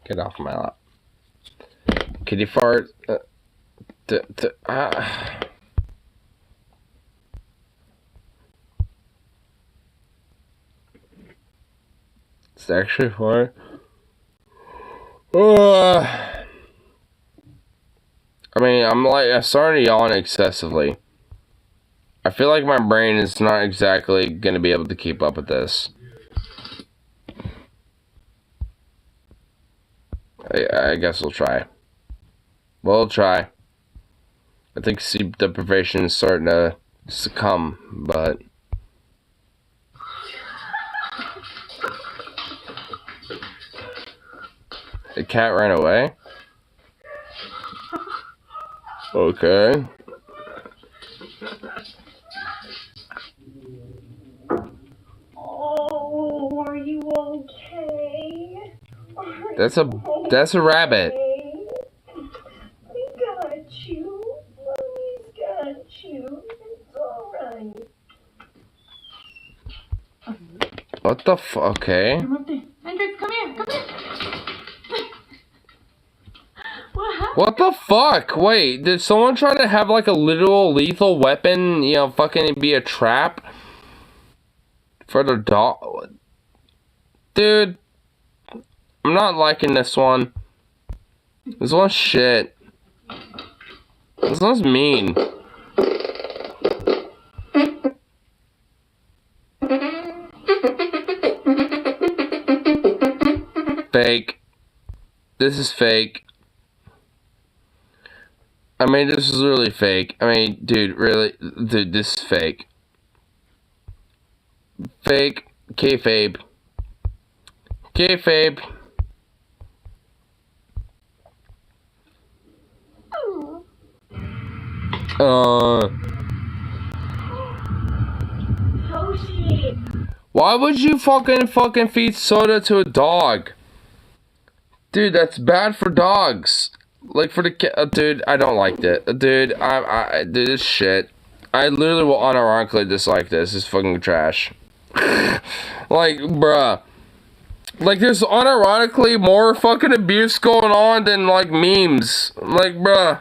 Get off my lap. Kitty fart. It's actually fart. I mean, I'm starting to yawn excessively. I feel like my brain is not exactly gonna be able to keep up with this. I guess we'll try. We'll try. I think sleep deprivation is starting to succumb, but... The cat ran away? Okay. Oh, are you okay? That's a rabbit. We got you. Mommy's got you. It's alright. What the f? Okay. Hendrix, come here. Come here. What happened? What the fuck? Wait, did someone try to have like a literal lethal weapon, you know, fucking be a trap? For the dog? Dude. I'm not liking this one. This one's shit. This one's mean. Fake. This is fake. I mean, this is really fake. I mean, dude, really? Dude, this is fake. Fake. Kayfabe. Kayfabe. Why would you fucking feed soda to a dog? Dude, that's bad for dogs. Like for the cat, dude, I don't like that. Dude, dude, this shit. I literally will unironically dislike this. It's fucking trash. Like, bruh. Like, there's unironically more fucking abuse going on than, like, memes. Like, bruh.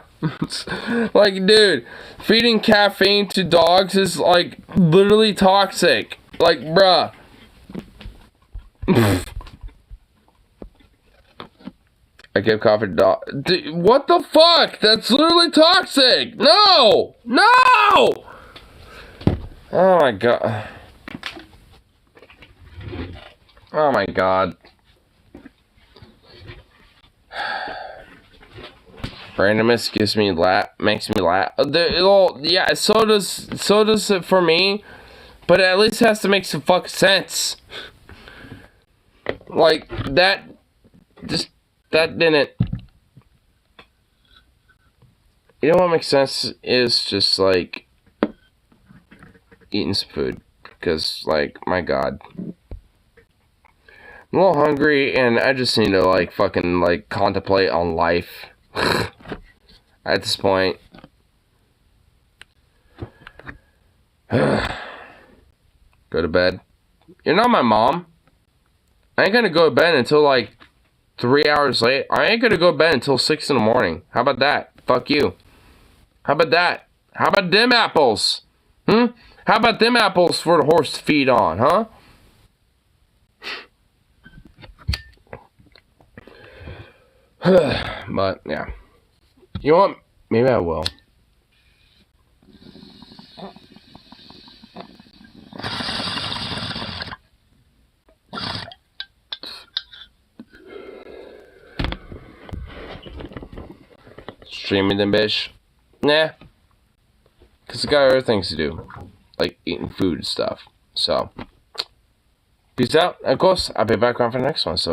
Like, dude, feeding caffeine to dogs is, like, literally toxic. Like, bruh. I give coffee to dog. Dude, what the fuck? That's literally toxic. No! No! Oh my god. Oh my god. Randomness makes me laugh. Yeah, so does it for me. But it at least has to make some fucking sense. Like, that didn't. You know what makes sense is just, like, eating some food. Because, like, my God. I'm a little hungry, and I just need to, like, fucking, like, contemplate on life. At this point. Go to bed. You're not my mom. I ain't gonna go to bed until like 3 hours late. I ain't gonna go to bed until 6 in the morning. How about that? Fuck you. How about that? How about them apples? How about them apples for the horse to feed on, huh? But yeah. You know what? Maybe I will. Streaming them, bitch? Nah. Because I got other things to do. Like eating food and stuff. So, peace out. Of course, I'll be back on for the next one, so.